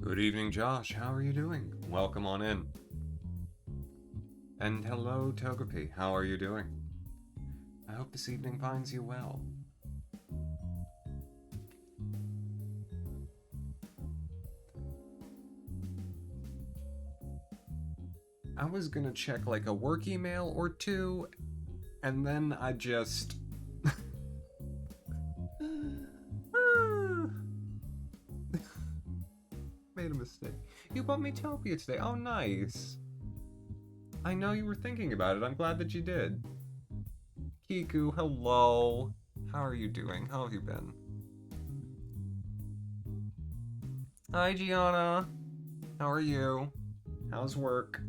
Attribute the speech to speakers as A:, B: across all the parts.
A: Good evening, Josh. How are you doing? Welcome on in. And hello, Togepi. How are you doing? I hope this evening finds you well. I was gonna check like a work email or two, and then I just... made a mistake. You bought me Topia today. Oh, nice. I know you were thinking about it. I'm glad that you did. Kiku, hello. How are you doing? How have you been? Hi, Gianna. How are you? How's work?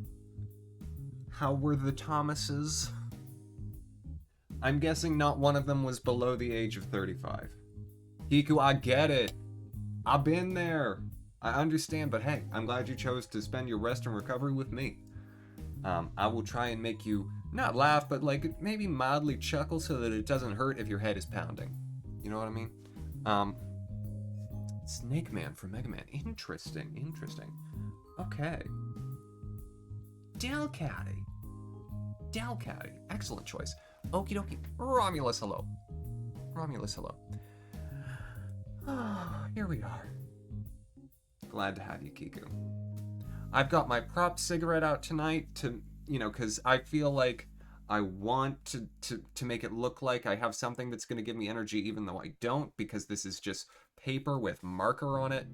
A: How were the Thomases? I'm guessing not one of them was below the age of 35. Kiku, I get it. I've been there. I understand, but hey, I'm glad you chose to spend your rest and recovery with me. I will try and make you not laugh, but like maybe mildly chuckle so that it doesn't hurt if your head is pounding. You know what I mean? Snake Man from Mega Man. Interesting, interesting. Okay. Delcatty. Delcatty. Excellent choice. Okie dokie. Romulus, hello. Romulus, hello. Here we are. Glad to have you, Kiku. I've got my prop cigarette out tonight to, because I feel like I want to make it look like I have something that's going to give me energy even though I don't, because this is just paper with marker on it.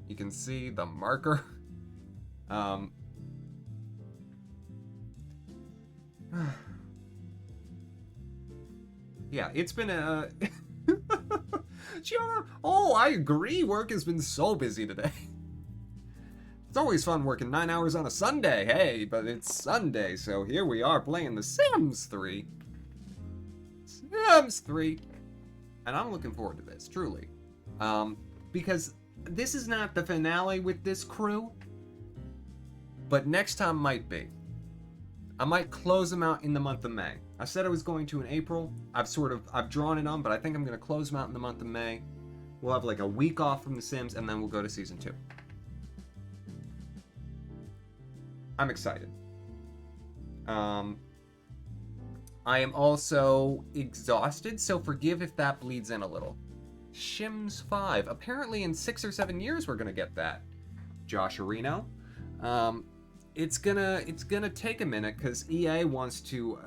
A: You can see the marker. Yeah, it's been a... Gianna, oh, I agree. Work has been so busy today. It's always fun working 9 hours on a Sunday, hey, but it's Sunday, so here we are playing The Sims 3. Sims 3. And I'm looking forward to this, truly. Because this is not the finale with this crew, but next time might be. I might close them out in the month of May. I said I was going to in April. I've drawn it on, but I think I'm going to close them out in the month of May. We'll have like a week off from The Sims, and then we'll go to Season 2. I'm excited. I am also exhausted, so forgive if that bleeds in a little. Shims 5. Apparently in 6 or 7 years we're gonna get that. Josh Areno. It's gonna take a minute because EA wants to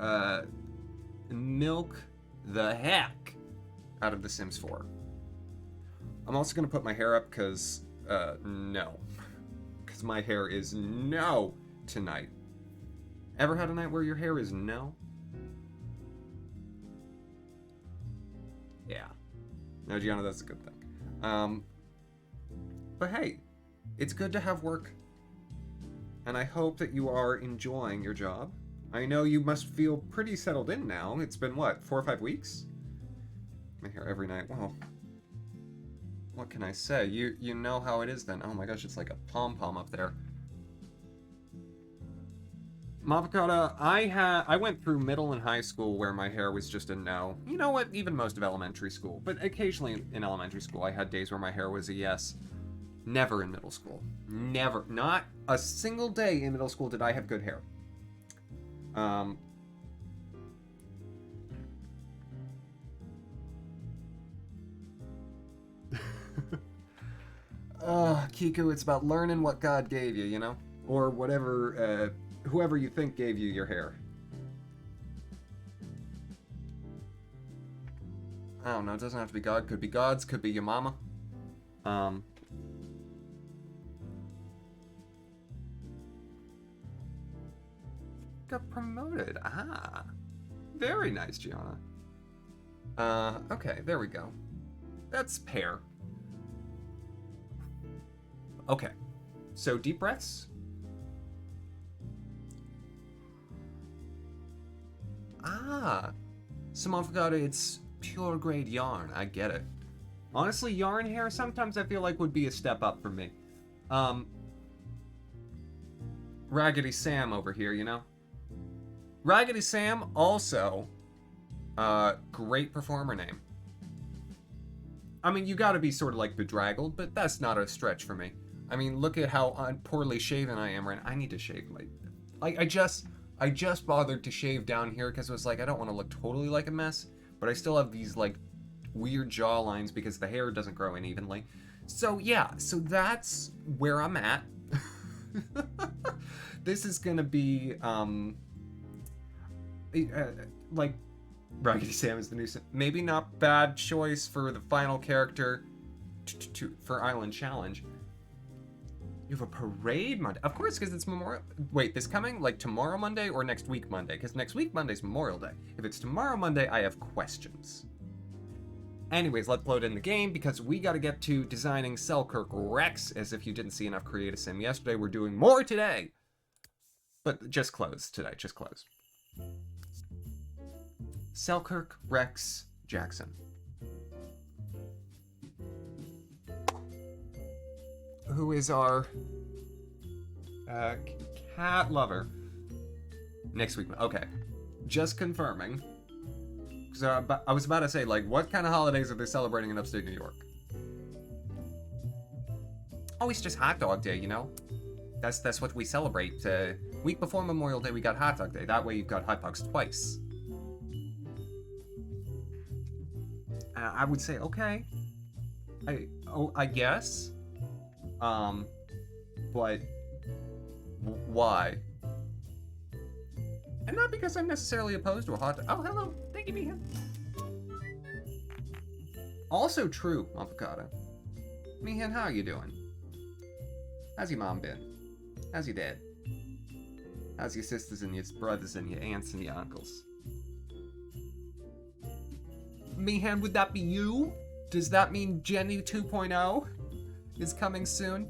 A: milk the heck out of The Sims 4. I'm also gonna put my hair up because no. Because my hair is no tonight. Ever had a night where your hair is no? Yeah. No, Gianna, that's a good thing. But hey, it's good to have work. And I hope that you are enjoying your job. I know you must feel pretty settled in now. It's been, what, 4 or 5 weeks? My hair every night. Well, what can I say? You know how it is then. Oh my gosh, it's like a pom-pom up there. Mavocata, I went through middle and high school where my hair was just a no. You know what? Even most of elementary school. But occasionally in elementary school, I had days where my hair was a yes. Never in middle school. Never. Not a single day in middle school did I have good hair. Kiku, it's about learning what God gave you, you know? Or whatever, whoever you think gave you your hair. I don't know, it doesn't have to be God. Could be God's, could be your mama. Got promoted. Ah. Very nice, Gianna. Okay, there we go. That's pear. Okay. So, deep breaths. Ah. Some avocado, it's pure grade yarn. I get it. Honestly, yarn hair sometimes I feel like would be a step up for me. Raggedy Sam over here, you know? Raggedy Sam, also, great performer name. I mean, you gotta be sort of like bedraggled, but that's not a stretch for me. I mean, look at how poorly shaven I am right now. I need to shave I just bothered to shave down here because it was like, I don't want to look totally like a mess, but I still have these like weird jaw lines because the hair doesn't grow in evenly. So yeah, so that's where I'm at. This is gonna be like Raggedy Sam is the new, maybe not bad choice for the final character for Island Challenge. You have a parade Monday, of course, because it's Memorial. Wait, this coming like tomorrow Monday or next week Monday? Because next week Monday's Memorial Day. If it's tomorrow Monday, I have questions. Anyways, let's load in the game because we got to get to designing Selkirk Rex. As if you didn't see enough Create a Sim yesterday, we're doing more today. But just close today, just close. Selkirk Rex Jackson. Who is our cat lover? Next week. Okay. Just confirming. So I was about to say, like, what kind of holidays are they celebrating in upstate New York? Oh, it's just Hot Dog Day, you know? That's what we celebrate. Week before Memorial Day, we got Hot Dog Day. That way you've got hot dogs twice. I would say, okay. I guess. But why? And not because I'm necessarily opposed to a hot dog. Oh, hello. Thank you, Mija. Also true, Avocado. Mihan, how are you doing? How's your mom been? How's your dad? How's your sisters and your brothers and your aunts and your uncles? Mihan, would that be you? Does that mean Jenny 2.0 is coming soon?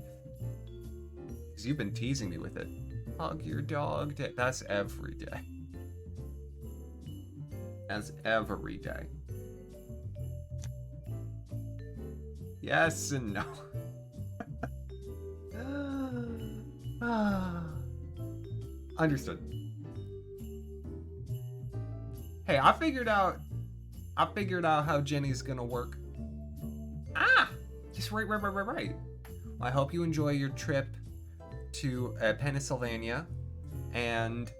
A: Because you've been teasing me with it. Hug your dog day. That's every day. That's every day. Yes and no. Understood. Hey, I figured out how Jenny's gonna work. Ah! Just right. I hope you enjoy your trip to Pennsylvania, and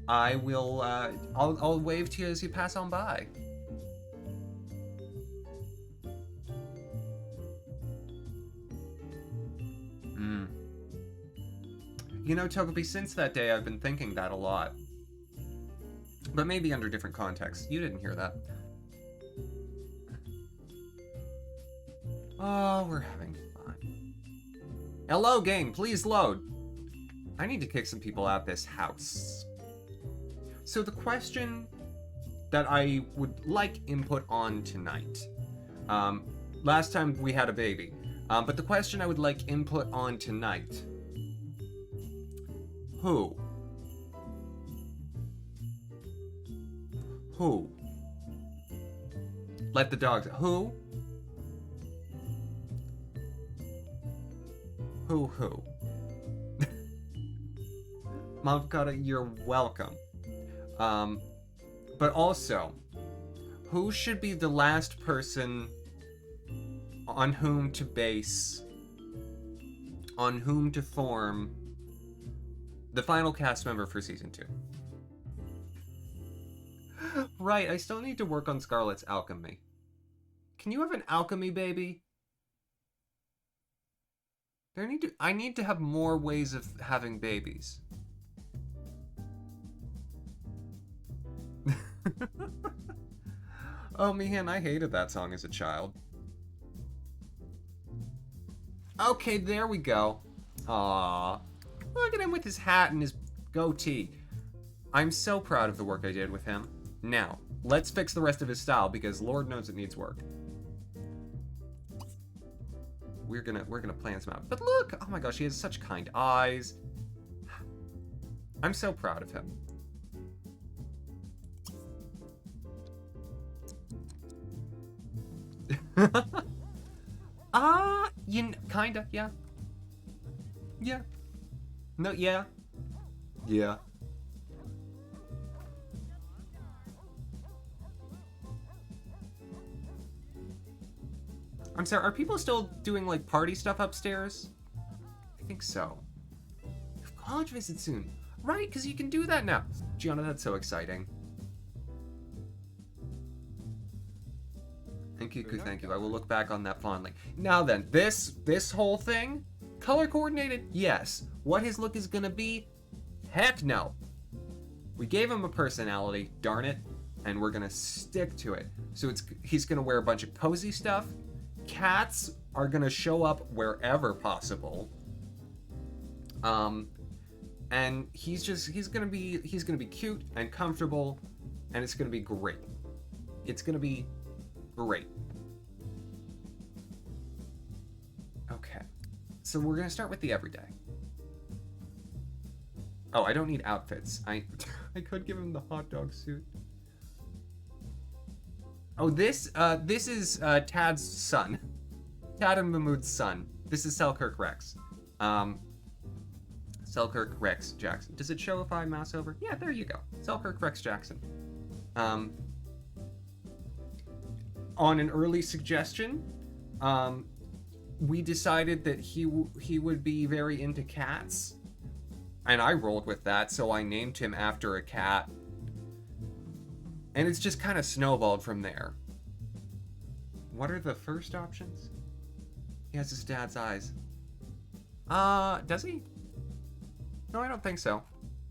A: I will. I'll wave to you as you pass on by. You know, Togepi, since that day, I've been thinking that a lot, but maybe under different contexts. You didn't hear that. Oh, we're having fun. Hello, game. Please load. I need to kick some people out this house. So the question that I would like input on tonight. Last time we had a baby. But the question I would like input on tonight. Who? Let the dogs. Who? Mavkata, you're welcome. But also, who should be the last person on whom to base, on whom to form the final cast member for season 2? Right, I still need to work on Scarlet's alchemy. Can you have an alchemy baby? I need to have more ways of having babies. Oh, Mihan, I hated that song as a child. Okay, there we go. Aww. Look at him with his hat and his goatee. I'm so proud of the work I did with him. Now, let's fix the rest of his style because Lord knows it needs work. We're gonna plan some out. But look, oh my gosh, he has such kind eyes. I'm so proud of him. Kinda, yeah. Yeah. No, yeah. Yeah. I'm sorry, are people still doing, like, party stuff upstairs? think so. College visit soon. Right, because you can do that now. Gianna, that's so exciting. And Kiku, thank you. I will look back on that fondly. Now then, this whole thing, color coordinated, yes. What his look is gonna be, heck no. We gave him a personality, darn it, and we're gonna stick to it. So he's gonna wear a bunch of cozy stuff. Cats are gonna show up wherever possible. And he's gonna be cute and comfortable, and it's gonna be great. It's gonna be great. Okay, so we're gonna start with the everyday. Oh, I don't need outfits. I could give him the hot dog suit. Oh, this is Tad's son. Tad and Mahmood's son. This is Selkirk Rex. Selkirk Rex Jackson. Does it show if I mouse over? Yeah, there you go. Selkirk Rex Jackson. On an early suggestion, we decided that he would be very into cats, and I rolled with that, so I named him after a cat, and it's just kind of snowballed from there. What are the first options? He has his dad's eyes. Does he? No, I don't think so.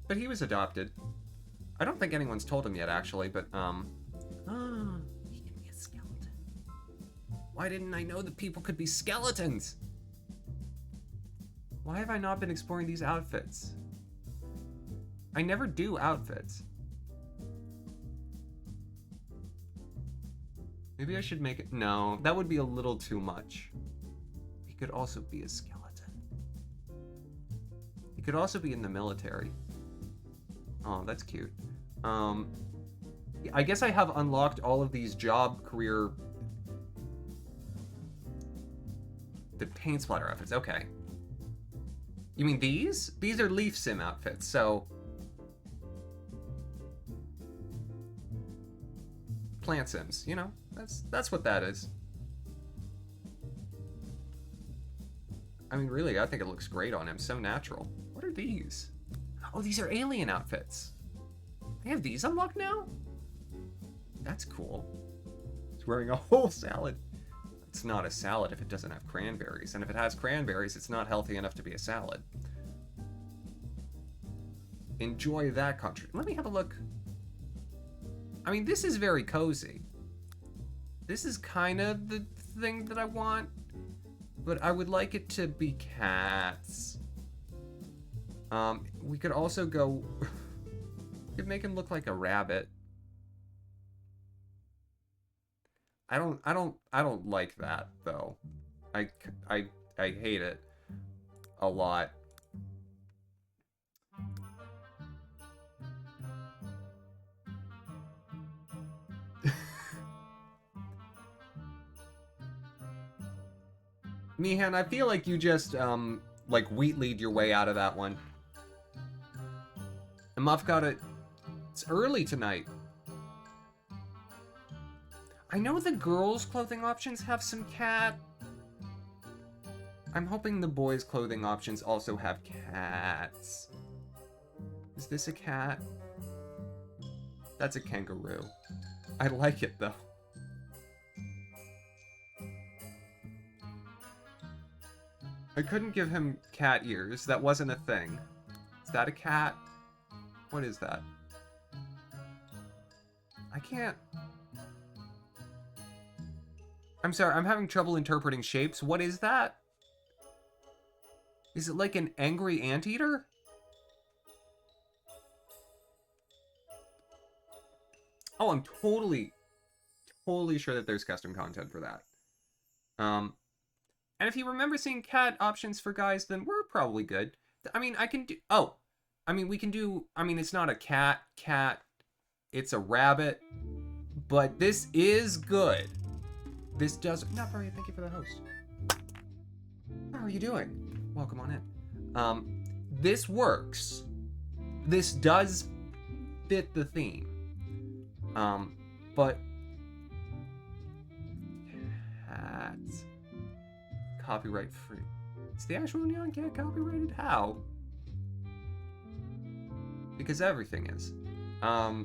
A: But he was adopted. I don't think anyone's told him yet, actually, but, he can be a skeleton. Why didn't I know that people could be skeletons? Why have I not been exploring these outfits? I never do outfits. Maybe I should make it... No, that would be a little too much. He could also be a skeleton. He could also be in the military. Oh, that's cute. I guess I have unlocked all of these job career... The paint splatter outfits, okay. You mean these? These are Leaf Sim outfits, so... Plant Sims, you know? That's what that is. I mean, really, I think it looks great on him. So natural. What are these? Oh, these are alien outfits. I have these unlocked now? That's cool. He's wearing a whole salad. It's not a salad if it doesn't have cranberries. And if it has cranberries, it's not healthy enough to be a salad. Enjoy that country. Let me have a look. I mean, this is very cozy. This is kind of the thing that I want, but I would like it to be cats. We could also go... we could make him look like a rabbit. I don't like that though. I hate it a lot. Mihan, I feel like you just, like, wheat-lead your way out of that one. And Muff got it. It's early tonight. I know the girls' clothing options have some cat. I'm hoping the boys' clothing options also have cats. Is this a cat? That's a kangaroo. I like it, though. I couldn't give him cat ears. That wasn't a thing. Is that a cat? What is that? I can't... I'm sorry, I'm having trouble interpreting shapes. What is that? Is it like an angry anteater? Oh, I'm totally sure that there's custom content for that. And if you remember seeing cat options for guys, then we're probably good. I mean, I can do... Oh! I mean, we can do... I mean, it's not a cat. It's a rabbit. But this is good. This does... Not very, thank you for the host. How are you doing? Welcome on in. This works. This does fit the theme. But... Cats... Copyright free. Is the actual Neon Cat copyrighted? How? Because everything is. Why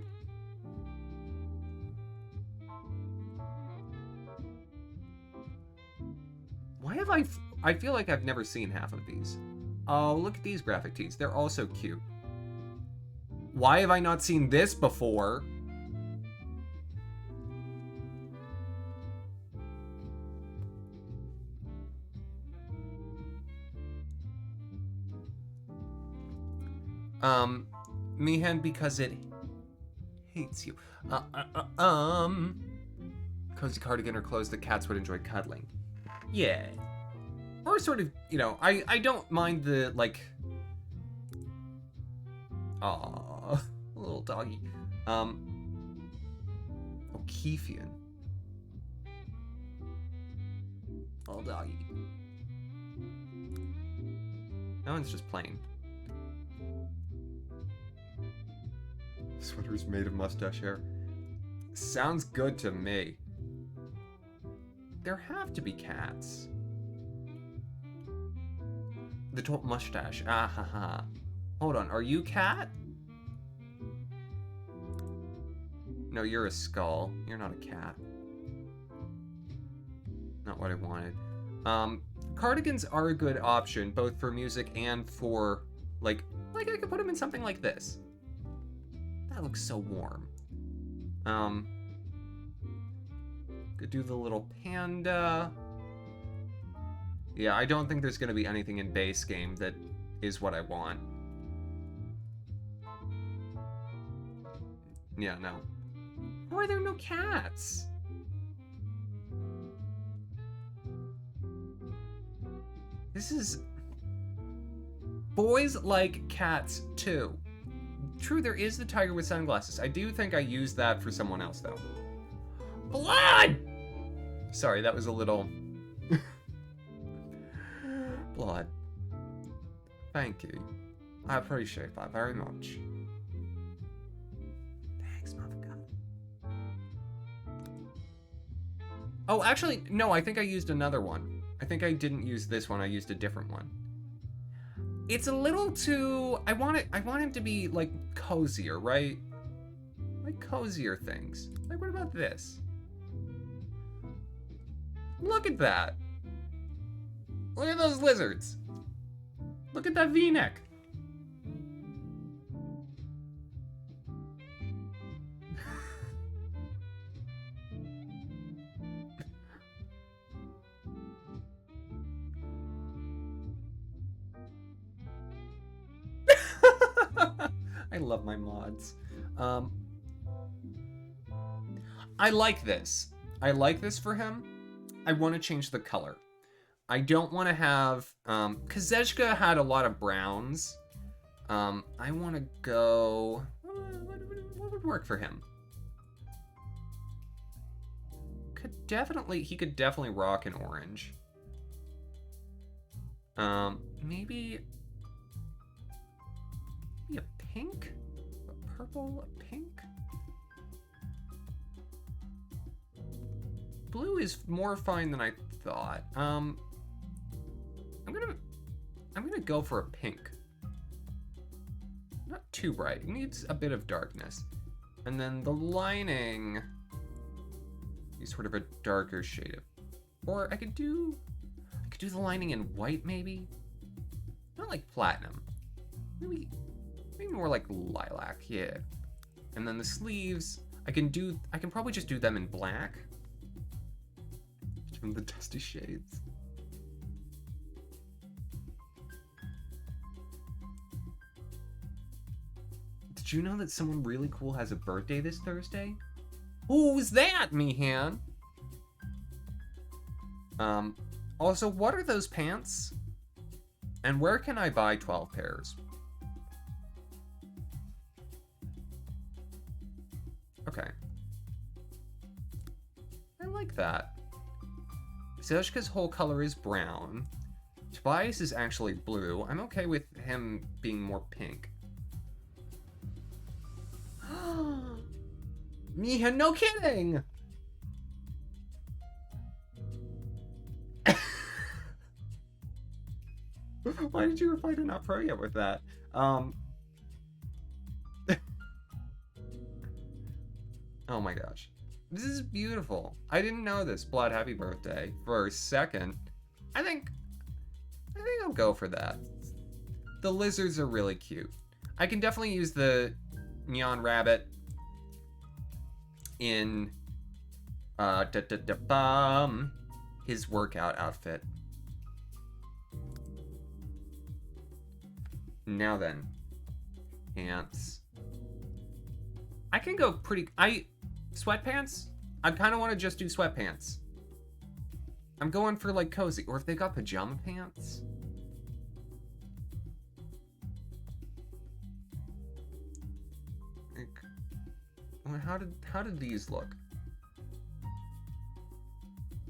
A: have I feel like I've never seen half of these. Oh, look at these graphic tees. They're also cute. Why have I not seen this before? Mihan, because it hates you. Cozy cardigan or clothes that cats would enjoy cuddling. Yeah. Or sort of, you know, I don't mind the, like... Aww, little doggy. O'Keefian. Little doggy. That one's just plain. Sweater's made of mustache hair. Sounds good to me. There have to be cats. The top mustache. Ah ha ha. Hold on, are you cat? No, you're a skull. You're not a cat. Not what I wanted. Cardigans are a good option, both for music and for, like I could put them in something like this. That looks so warm. Could do the little panda. Yeah, I don't think there's gonna be anything in base game that is what I want. Yeah, no. Why are there no cats? This is... Boys like cats, too. True, there is the tiger with sunglasses. I do think I used that for someone else, though. Blood! Sorry, that was a little... Blood. Thank you. I appreciate that very much. Thanks, motherfucker. Oh, actually, no, I think I used another one. I think I didn't use this one, I used a different one. It's a little too... I want him to be, like, cozier, right? Like, cozier things. Like, what about this? Look at that. Look at those lizards. Look at that V-neck. I love my mods. I like this. I like this for him. I want to change the color. I don't want to have... Kazeshka had a lot of browns. I want to go... What would work for him? He could definitely rock an orange. Maybe a pink? A purple? A pink? Blue is more fine than I thought. I'm gonna go for a pink. Not too bright. It needs a bit of darkness. And then the lining is sort of a darker shade of... Or I could do the lining in white, maybe? Not like platinum. Maybe more like lilac, yeah. And then the sleeves, I can probably just do them in black. Give them the dusty shades. Did you know that someone really cool has a birthday this Thursday? Who's that, Mihan? Also, what are those pants? And where can I buy 12 pairs? Okay. I like that. Zeshka's whole color is brown. Tobias is actually blue. I'm okay with him being more pink. Mia, no kidding! Why did you reply to not pro yet with that? Oh my gosh. This is beautiful. I didn't know this. Blood, happy birthday. For a second, I think I'll go for that. The lizards are really cute. I can definitely use the neon rabbit in his workout outfit. Now then, pants. I can go pretty. Sweatpants? I kind of want to just do sweatpants. I'm going for like cozy, or if they got pajama pants. Like, how did these look?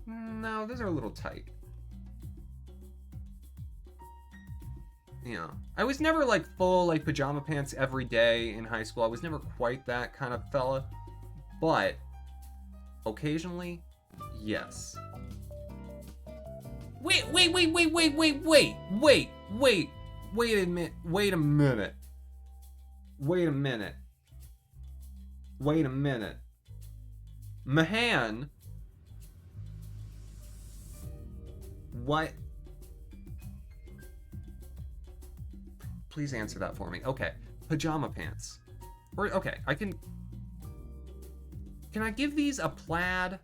A: No, those are a little tight. Yeah. I was never like full like pajama pants every day in high school. I was never quite that kind of fella. But occasionally, yes. Wait a minute. Mahan. What? Please answer that for me. Okay. Pajama pants. Or, okay, Can I give these a plaid?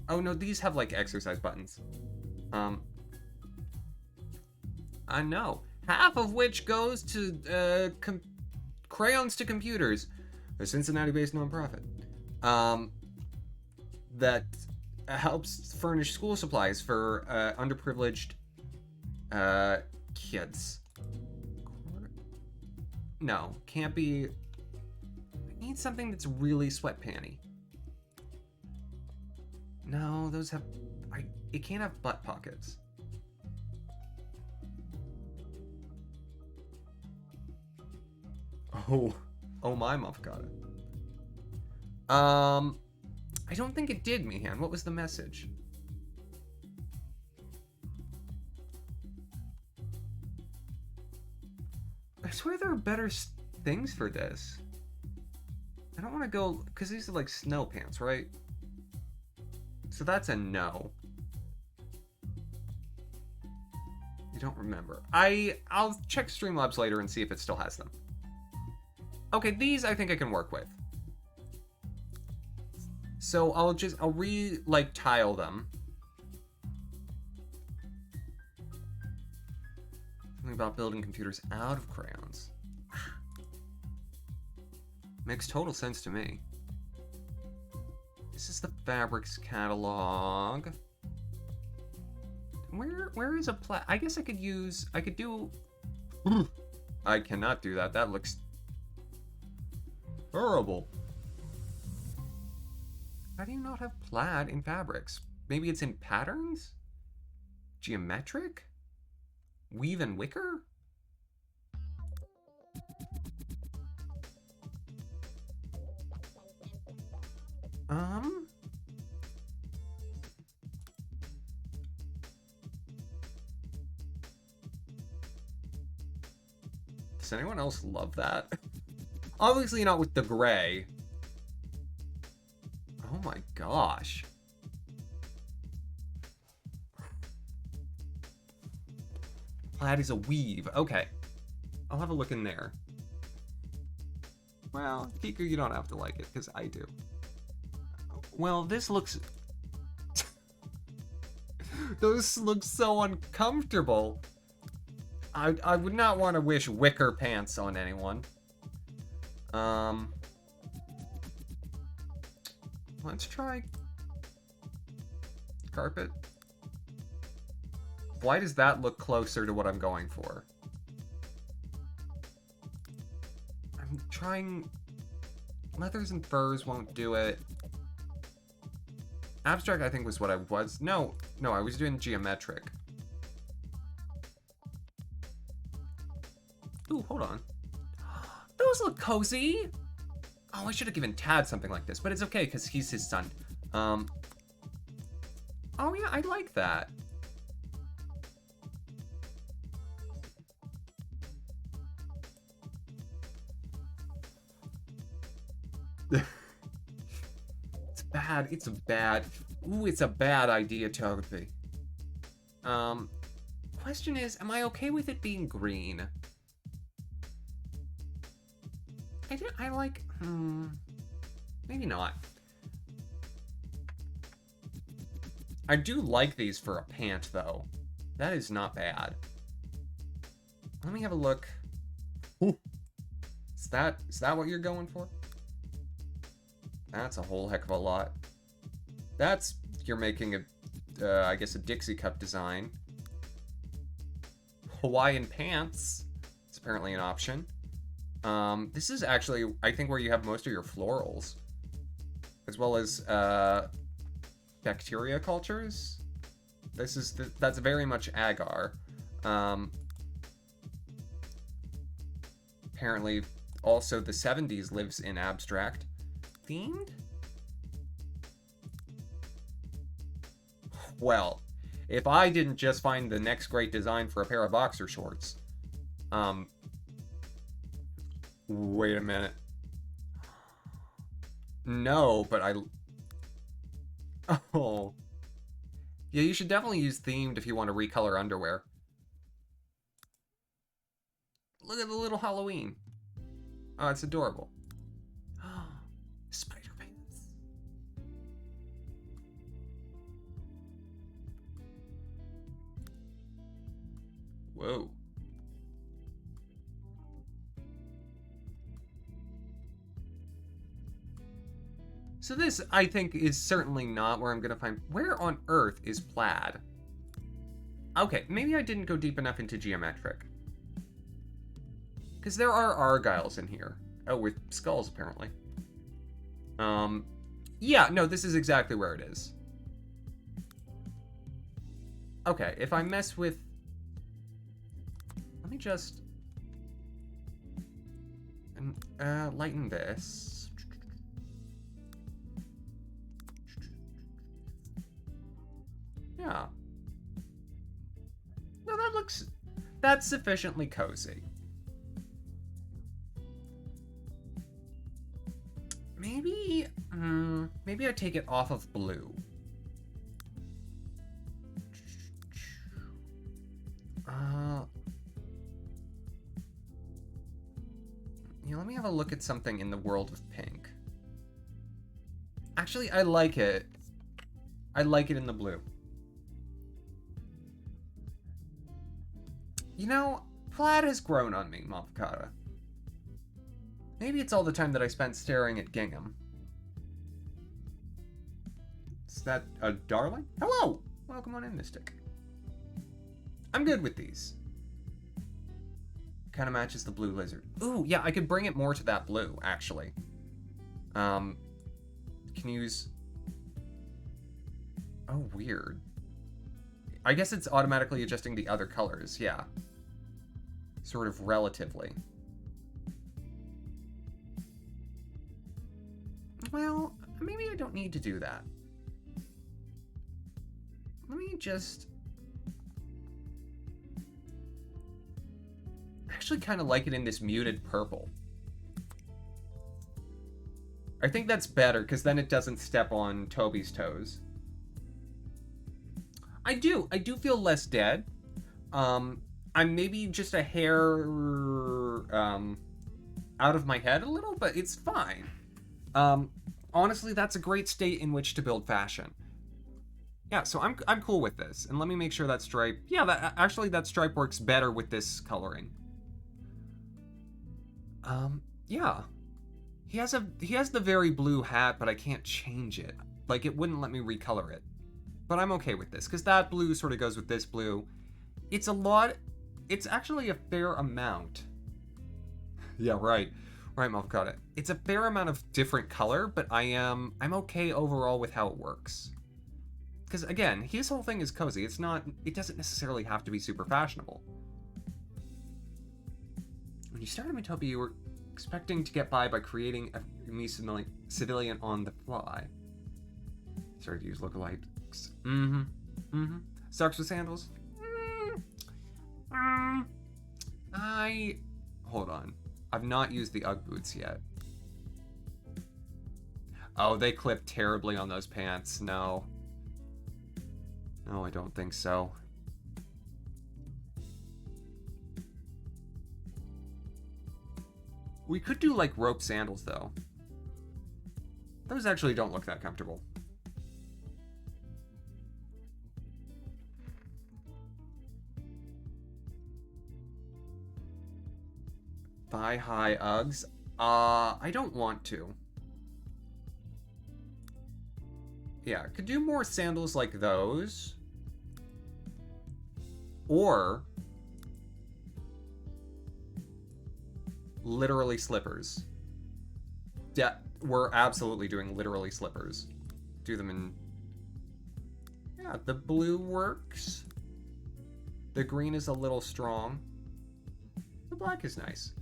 A: Oh no, these have like exercise buttons. I know. Half of which goes to Crayons to Computers, a Cincinnati-based nonprofit that helps furnish school supplies for underprivileged kids. No, can't be. I need something that's really sweatpanty. No, those have. It can't have butt pockets. Oh my muff got it. I don't think it did, Mihan. What was the message? I swear there are better things for this. I don't want to go, because these are like snow pants, right? So that's a no. You don't remember. I'll check Streamlabs later and see if it still has them. Okay, these I think I can work with. So I'll tile them. Something about building computers out of crayons. Makes total sense to me. This is the fabrics catalog. Where is a I guess I could do. I cannot do that. That looks horrible. How do you not have plaid in fabrics? Maybe it's in patterns? Geometric? Weave and wicker? Does anyone else love that? Obviously not with the gray. Oh my gosh. Plaid is a weave. Okay. I'll have a look in there. Well, Kiku, you don't have to like it, because I do. Well, this looks... Those look so uncomfortable. I would not want to wish wicker pants on anyone. Let's try carpet. Why does that look closer to what I'm going for? I'm trying... Leathers and furs won't do it. Abstract, I think, was what I was... No, I was doing geometric. Ooh, hold on. Those look cozy! Oh, I should have given Tad something like this, but it's okay, because he's his son. Oh yeah, I like that. bad. It's a bad... Ooh, it's a bad idea, Toby. Question is, am I okay with it being green? I like... maybe not. I do like these for a pant, though. That is not bad. Let me have a look. Ooh. Is that what you're going for? That's a whole heck of a lot. That's... You're making a... I guess a Dixie Cup design. Hawaiian pants. It's apparently an option. This is actually, I think, where you have most of your florals. As well as, bacteria cultures. That's very much agar. Apparently, also the 70s lives in abstract. Themed? Well, if I didn't just find the next great design for a pair of boxer shorts. Wait a minute. No, but Oh. Yeah, you should definitely use themed if you want to recolor underwear. Look at the little Halloween. Oh, it's adorable. Spider-Pants. Whoa. So this, I think, is certainly not where I'm going to find... Where on earth is plaid? Okay, maybe I didn't go deep enough into geometric. Because there are argyles in here. Oh, with skulls, apparently. Yeah, no, this is exactly where it is. Okay, if I mess with... Let me just... lighten this. Yeah. No, that's sufficiently cozy. Maybe I take it off of blue. Yeah, let me have a look at something in the world of pink. Actually, I like it. I like it in the blue. You know, plaid has grown on me, Mavocata. Maybe it's all the time that I spent staring at gingham. Is that a darling? Hello! Welcome on in, Mystic. I'm good with these. Kind of matches the blue lizard. Ooh, yeah, I could bring it more to that blue, actually. Can use... Oh, weird. I guess it's automatically adjusting the other colors, yeah. Sort of relatively. Well, maybe I don't need to do that. Let me just... I actually kind of like it in this muted purple. I think that's better, because then it doesn't step on Toby's toes. I do feel less dead. I'm maybe just a hair out of my head a little, but it's fine. Honestly, that's a great state in which to build fashion. Yeah, so I'm cool with this. And let me make sure that stripe... Yeah, that stripe works better with this coloring. Yeah. He has the very blue hat, but I can't change it. Like, it wouldn't let me recolor it. But I'm okay with this, because that blue sort of goes with this blue. It's a lot... It's actually a fair amount. Yeah, right. Right, Mavocata. It's a fair amount of different color, but I'm okay overall with how it works. Because, again, his whole thing is cozy. It doesn't necessarily have to be super fashionable. When you started Utopia, you were expecting to get by creating a me civilian on the fly. Started to use lookalikes. Socks with sandals? Hold on. I've not used the Ugg boots yet. Oh, they clip terribly on those pants. No. No, I don't think so. We could do, like, rope sandals, though. Those actually don't look that comfortable. Thigh-high Uggs? I don't want to. Yeah, could do more sandals like those. Or literally slippers. Yeah, we're absolutely doing literally slippers. Do them in... Yeah, the blue works. The green is a little strong. The black is nice.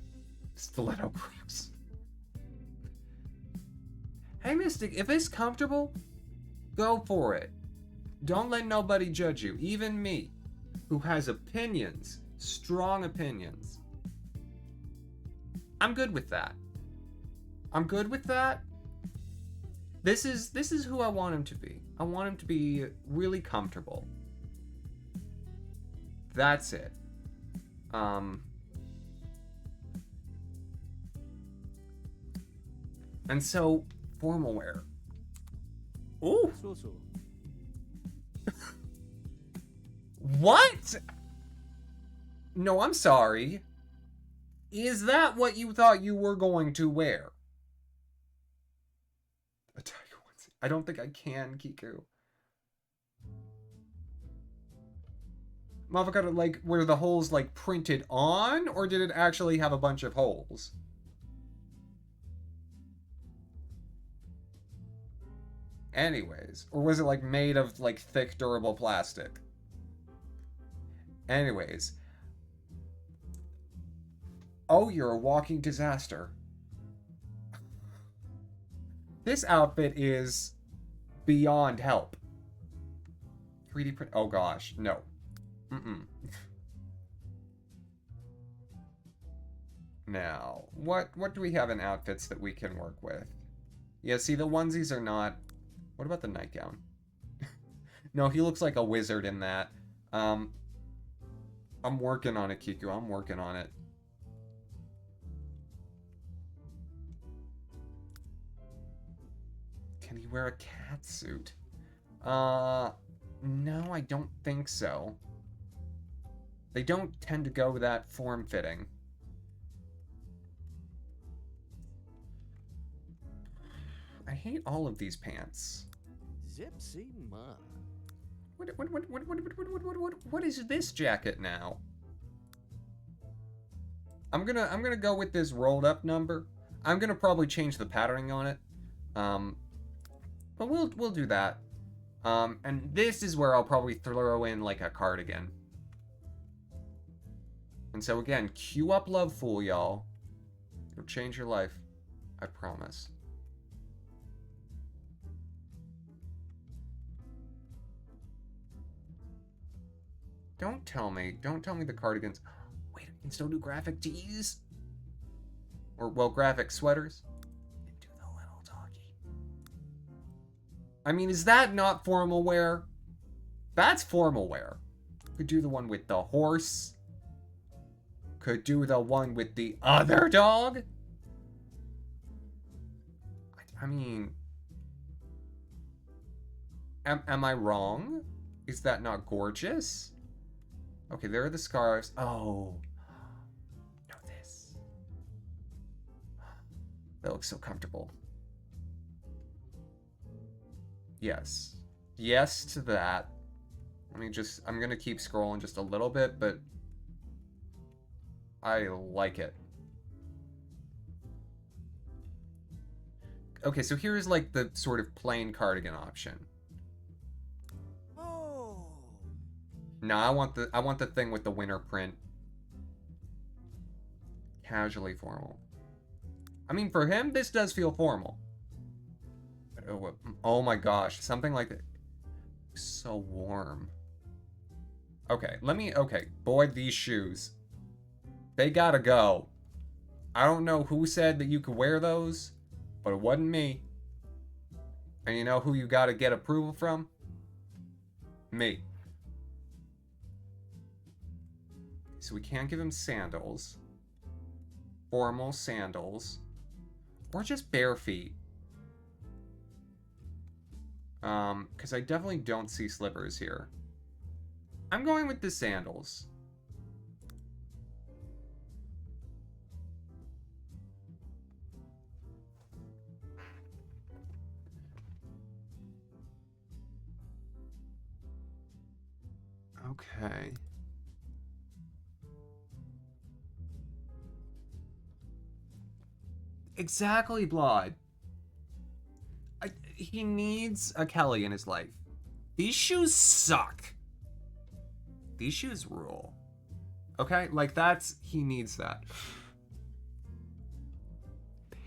A: Stiletto boots. Hey, Mystic, if it's comfortable, go for it. Don't let nobody judge you, even me, who has opinions, strong opinions. I'm good with that. I'm good with that. This is who I want him to be. I want him to be really comfortable. That's it. And so, formal wear. Ooh. What? No, I'm sorry. Is that what you thought you were going to wear? A tiger onesie. I don't think I can, Kiku. Motherfucker, like, were the holes, like, printed on? Or did it actually have a bunch of holes? Anyways. Or was it, like, made of, like, thick, durable plastic? Anyways. Oh, you're a walking disaster. This outfit is beyond help. 3D print. Oh gosh, no. Now, what do we have in outfits that we can work with? Yeah, see, the onesies are not... What about the nightgown? No, he looks like a wizard in that. I'm working on it, Kiku. I'm working on it. Can he wear a cat suit? No, I don't think so. They don't tend to go that form-fitting. I hate all of these pants.
B: Zipsy ma.
A: What is this jacket now? I'm gonna go with this rolled up number. I'm gonna probably change the patterning on it. But we'll do that. And this is where I'll probably throw in like a cardigan. And so again, cue up Love Fool, y'all. It'll change your life. I promise. Don't tell me the cardigans. Wait, I can still do graphic tees? Or, well, graphic sweaters? And do the little doggy. I mean, is that not formal wear? That's formal wear. Could do the one with the horse. Could do the one with the other dog. I mean... Am I wrong? Is that not gorgeous? Okay, there are the scarves. Oh. No, this. That looks so comfortable. Yes. Yes to that. I'm gonna keep scrolling just a little bit, but I like it. Okay, so here's like the sort of plain cardigan option. No, I want the thing with the winter print. Casually formal. I mean, for him, this does feel formal. Oh my gosh, something like that. So warm. Okay, okay, boy, these shoes. They gotta go. I don't know who said that you could wear those, but it wasn't me. And you know who you gotta get approval from? Me. So we can't give him sandals. Formal sandals. Or just bare feet. Because I definitely don't see slippers here. I'm going with the sandals. Okay. Exactly, Blood. He needs a Kelly in his life. These shoes suck. These shoes rule. Okay? Like, that's... He needs that.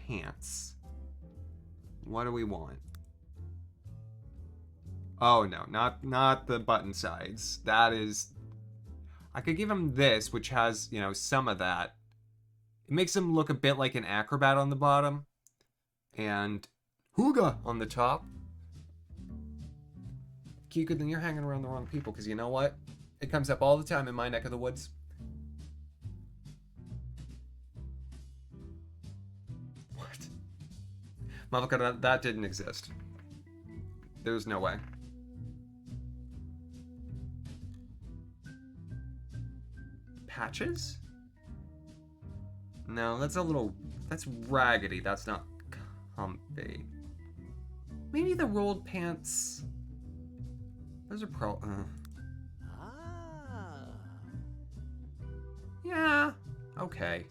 A: Pants. What do we want? Oh, no. Not the button sides. That is... I could give him this, which has, you know, some of that. It makes him look a bit like an acrobat on the bottom. And Hooga on the top. Kiku, then you're hanging around the wrong people, because you know what? It comes up all the time in my neck of the woods. What? Motherfucker, that didn't exist. There's no way. Patches? No, that's a little... That's raggedy. That's not comfy. Maybe the rolled pants... Those are
B: Ah.
A: Yeah. Okay.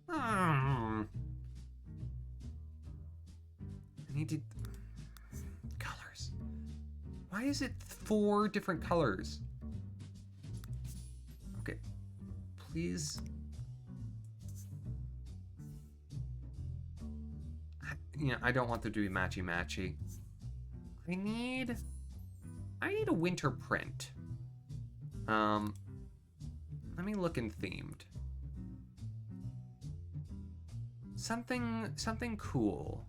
A: I need to... Colors. Why is it 4 different colors? Okay. Please... You know, I don't want them to be matchy-matchy. I need a winter print. Let me look in themed. Something cool.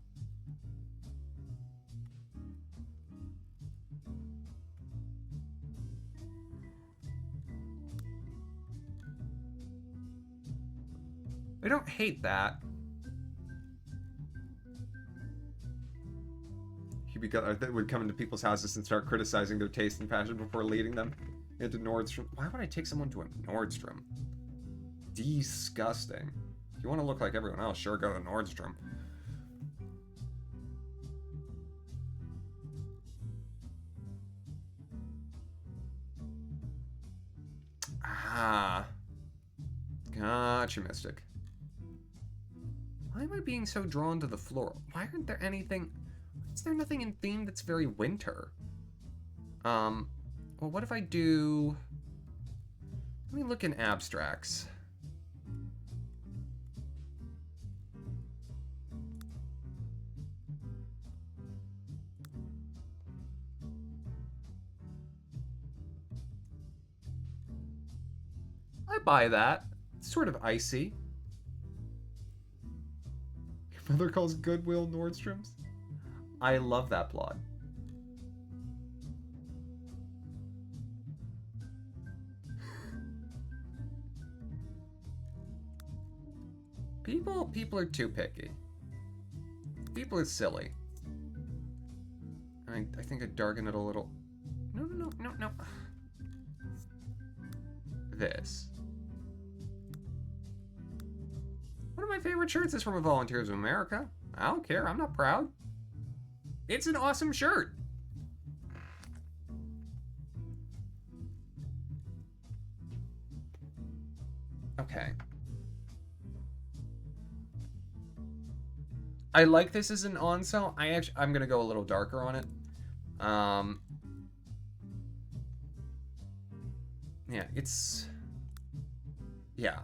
A: I don't hate that. I would come into people's houses and start criticizing their taste and passion before leading them into Nordstrom. Why would I take someone to a Nordstrom? Disgusting. If you want to look like everyone else, sure, go to Nordstrom. Ah. Gotcha, Mystic. Why am I being so drawn to the floral? Why aren't there anything... Is there nothing in theme that's very winter? Well, what if I do... Let me look in abstracts. I buy that. It's sort of icy. Your mother calls Goodwill Nordstrom's? I love that plot. People are too picky. People are silly. I think I darken it a little. No. This. One of my favorite shirts is from a Volunteers of America. I don't care. I'm not proud. It's an awesome shirt. Okay. I like this as an on-sale. I'm gonna go a little darker on it. Yeah, it's... Yeah.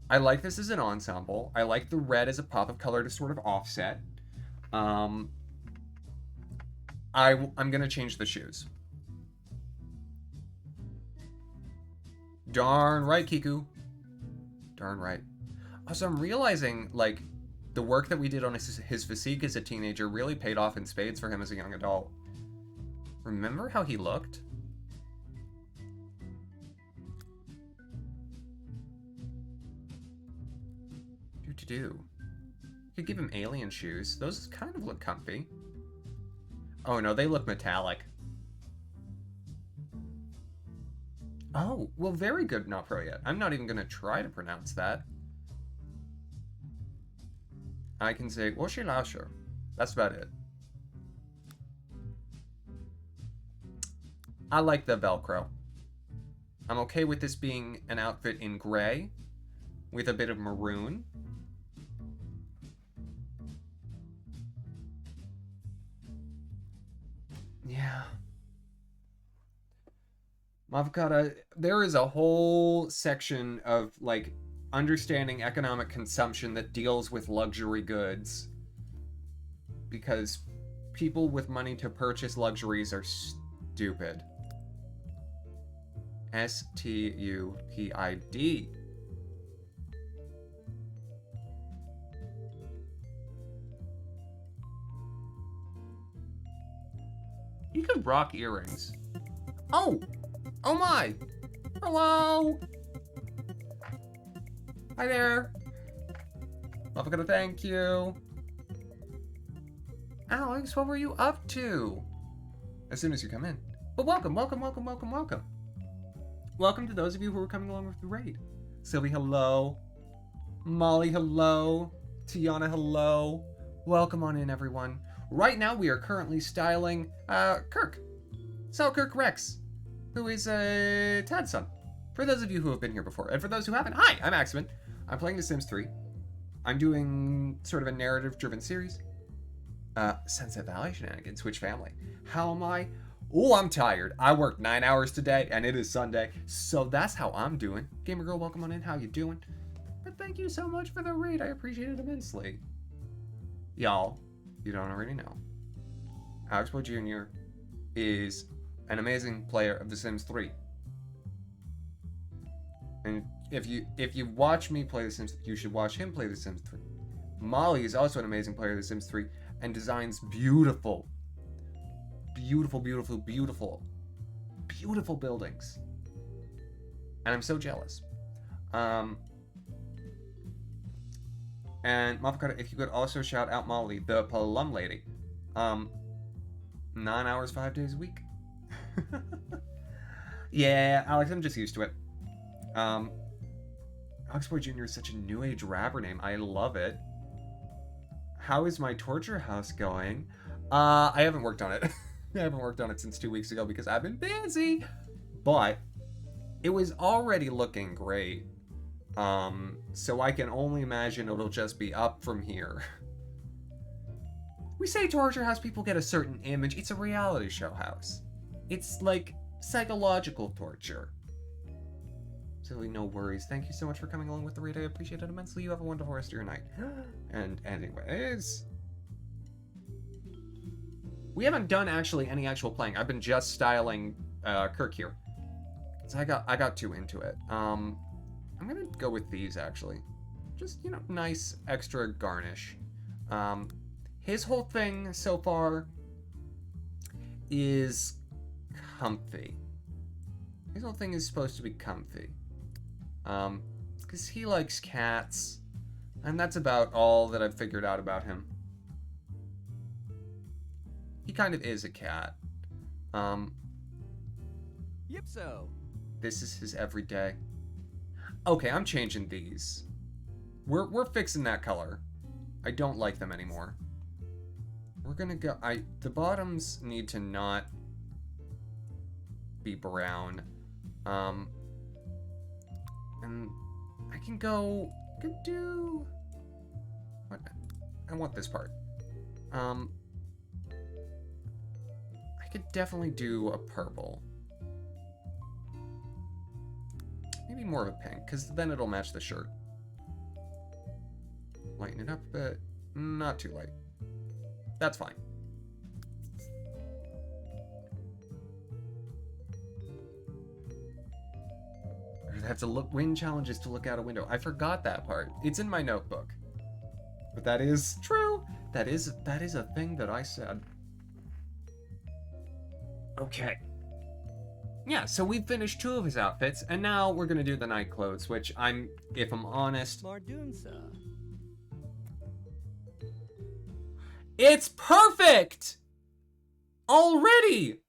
A: I like this as an ensemble. I like the red as a pop of color to sort of offset. I'm gonna change the shoes. Darn right, Kiku. Darn right. Also, I'm realizing, like, the work that we did on his physique as a teenager really paid off in spades for him as a young adult. Remember how he looked? Do. Could give him alien shoes. Those kind of look comfy. Oh no, they look metallic. Oh, well, very good, not pro yet. I'm not even gonna try to pronounce that. I can say Washilasho. That's about it. I like the Velcro. I'm okay with this being an outfit in gray with a bit of maroon. Yeah. Avocado, there is a whole section of, like, understanding economic consumption that deals with luxury goods. Because people with money to purchase luxuries are stupid. S-T-U-P-I-D. You could rock earrings. Oh! Oh my! Hello! Hi there! I'm gonna thank you. Alex, what were you up to? As soon as you come in. But welcome, welcome, welcome, welcome, welcome. Welcome to those of you who are coming along with the raid. Sylvie, hello. Molly, hello. Tiana, hello. Welcome on in, everyone. Right now, we are currently styling Kirk. Selkirk Rex, who is Tad's son. For those of you who have been here before, and for those who haven't, hi, I'm Axamin. I'm playing The Sims 3. I'm doing sort of a narrative-driven series. Sunset Valley shenanigans, Switch family. How am I? Oh, I'm tired. I worked 9 hours today, and it is Sunday, so that's how I'm doing. Gamer girl, welcome on in. How you doing? But thank you so much for the raid. I appreciate it immensely. Y'all, you don't already know. Alex Boy Jr. is an amazing player of The Sims 3. And if you watch me play The Sims, you should watch him play The Sims 3. Molly is also an amazing player of The Sims 3 and designs beautiful, beautiful, beautiful, beautiful, beautiful buildings. And I'm so jealous. And Mafakata, if you could also shout out Molly, the plum lady. 9 hours, 5 days a week. Yeah, Alex, I'm just used to it. Alex Boy Jr. is such a new age rapper name. I love it. How is my torture house going? I haven't worked on it. I haven't worked on it since 2 weeks ago because I've been busy. But it was already looking great. So I can only imagine it'll just be up from here. We say torture house, people get a certain image. It's a reality show house. It's like psychological torture. Silly, no worries. Thank you so much for coming along with the raid. I appreciate it immensely. You have a wonderful rest of your night. And anyways, we haven't done any actual playing. I've been just styling Kirk here. So I got too into it. I'm gonna go with these actually. Just, you know, nice extra garnish. His whole thing so far is comfy. His whole thing is supposed to be comfy. Because he likes cats. And that's about all that I've figured out about him. He kind of is a cat.
B: Yipso.
A: This is his everyday. Okay, I'm changing these. We're fixing that color. I don't like them anymore. We're gonna go... The bottoms need to not be brown. And I can go... Could do... What? I want this part. I could definitely do a purple. Maybe more of a pink, because then it'll match the shirt. Lighten it up a bit. Not too light. That's fine. I have to win challenges to look out a window. I forgot that part. It's in my notebook. But that is true. That is a thing that I said. Okay. Yeah, so we've finished 2 of his outfits, and now we're gonna do the night clothes, which if I'm honest...
B: Mardunsa.
A: It's perfect! Already!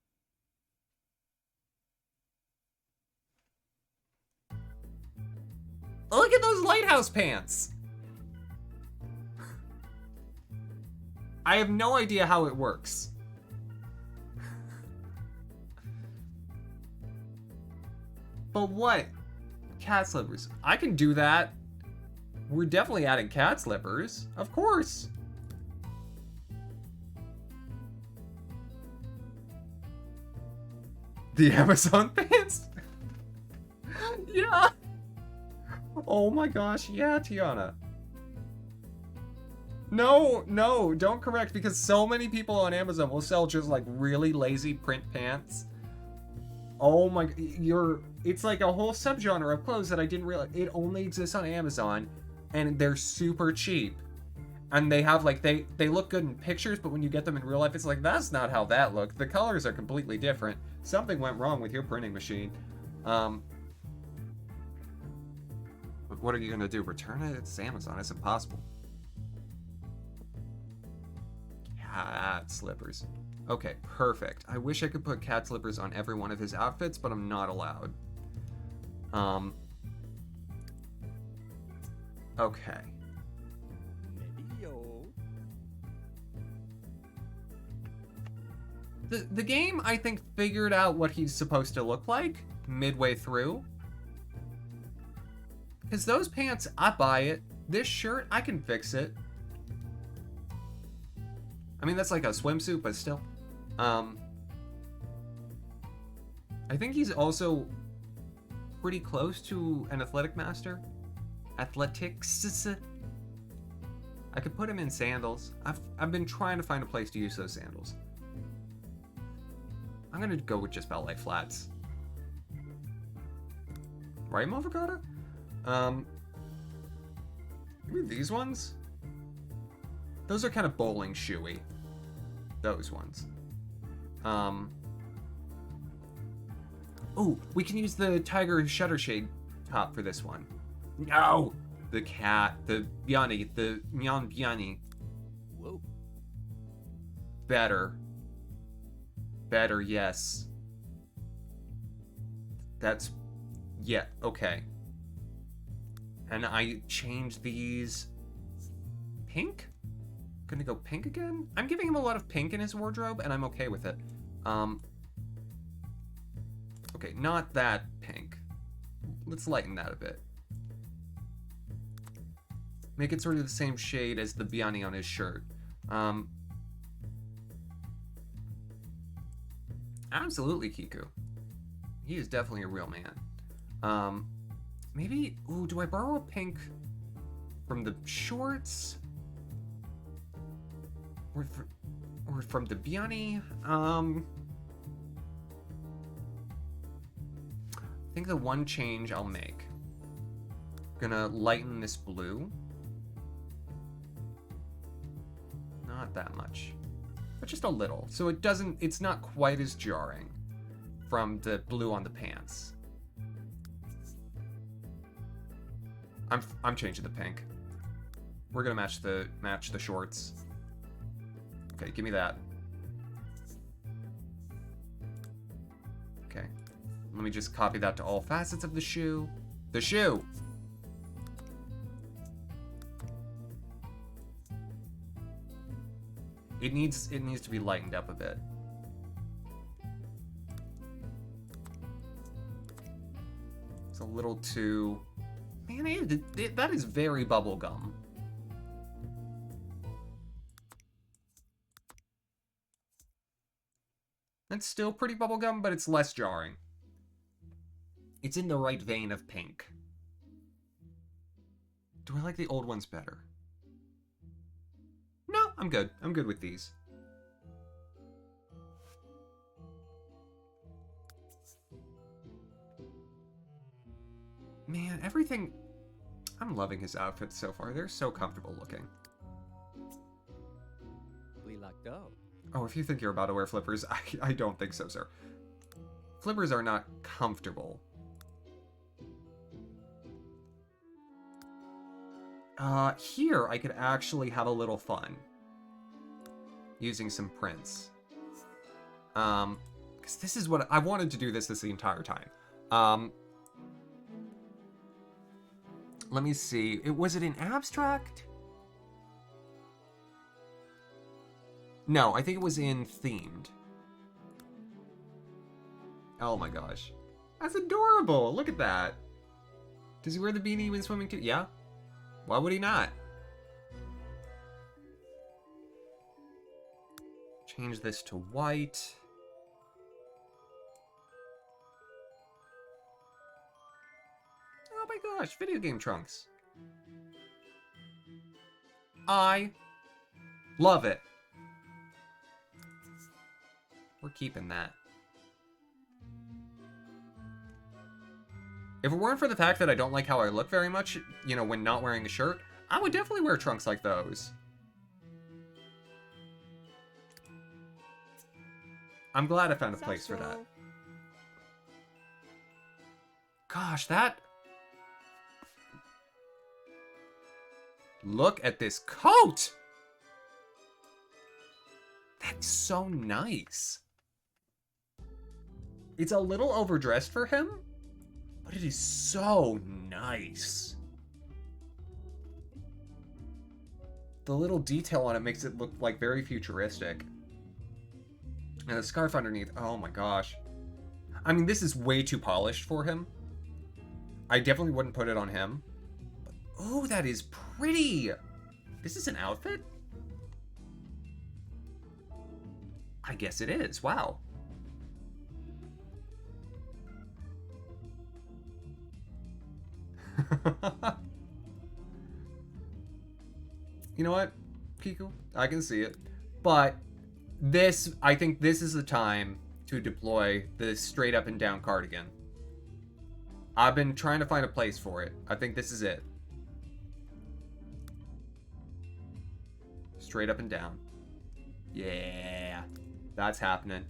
A: Look at those lighthouse pants! I have no idea how it works. But what? Cat slippers. I can do that. We're definitely adding cat slippers. Of course. The Amazon pants? Yeah. Oh my gosh, yeah, Tiana. No, don't correct, because so many people on Amazon will sell just like really lazy print pants. Oh my, it's like a whole subgenre of clothes that I didn't realize. It only exists on Amazon, and they're super cheap. And they have like, they look good in pictures, but when you get them in real life, it's like, that's not how that looked. The colors are completely different. Something went wrong with your printing machine. But what are you gonna do? Return it? It's Amazon. It's impossible. Cat slippers. Okay, perfect. I wish I could put cat slippers on every one of his outfits, but I'm not allowed. Okay. The game, I think, figured out what he's supposed to look like midway through. Because those pants, I buy it. This shirt, I can fix it. I mean, that's like a swimsuit, but still. I think he's also pretty close to an athletic master. Athletics. I could put him in sandals. I've been trying to find a place to use those sandals. I'm gonna go with just ballet flats. Right, Mothercotta? Maybe these ones? Those are kind of bowling shoey. Those ones. Oh, we can use the tiger shutter shade top for this one. No! The cat, the Biani, the Myan Biani.
B: Whoa.
A: Better. Better, yes. That's... yeah, okay. And I changed these... pink? Gonna go pink again? I'm giving him a lot of pink in his wardrobe, and I'm okay with it. Okay, not that pink. Let's lighten that a bit. Make it sort of the same shade as the Biani on his shirt. Absolutely, Kiku. He is definitely a real man. Maybe... ooh, do I borrow a pink from the shorts? Or from the Biani? I think the one change I'll make. Gonna lighten this blue. Not that much. But just a little. So it's not quite as jarring from the blue on the pants. I'm changing the pink. We're gonna match the shorts. Okay, give me that. Okay. Let me just copy that to all facets of the shoe. The shoe! It needs to be lightened up a bit. It's a little too... man, that is very bubblegum. It's still pretty bubblegum, but it's less jarring. It's in the right vein of pink. Do I like the old ones better? No, I'm good. I'm good with these. Man, everything... I'm loving his outfits so far. They're so comfortable looking.
B: We locked up.
A: Oh, if you think you're about to wear flippers, I don't think so, sir. Flippers are not comfortable. Here I could actually have a little fun. Using some prints. Because this is what... I wanted to do this the entire time. Let me see. Was it in abstract? No, I think it was in themed. Oh my gosh. That's adorable. Look at that. Does he wear the beanie when swimming too? Yeah. Why would he not? Change this to white. Oh my gosh, video game trunks. I love it. We're keeping that. If it weren't for the fact that I don't like how I look very much, you know, when not wearing a shirt, I would definitely wear trunks like those. I'm glad I found a place for that. Gosh, that... Look at this coat! That's so nice. It's a little overdressed for him, but it is so nice. The little detail on it makes it look like very futuristic. And the scarf underneath, oh my gosh. I mean, this is way too polished for him. I definitely wouldn't put it on him. But, oh, that is pretty. This is an outfit? I guess it is. Wow. You know what, Kiku? I can see it. But this, I think this is the time to deploy the straight up and down cardigan. I've been trying to find a place for it. I think this is it. Straight up and down. Yeah, that's happening.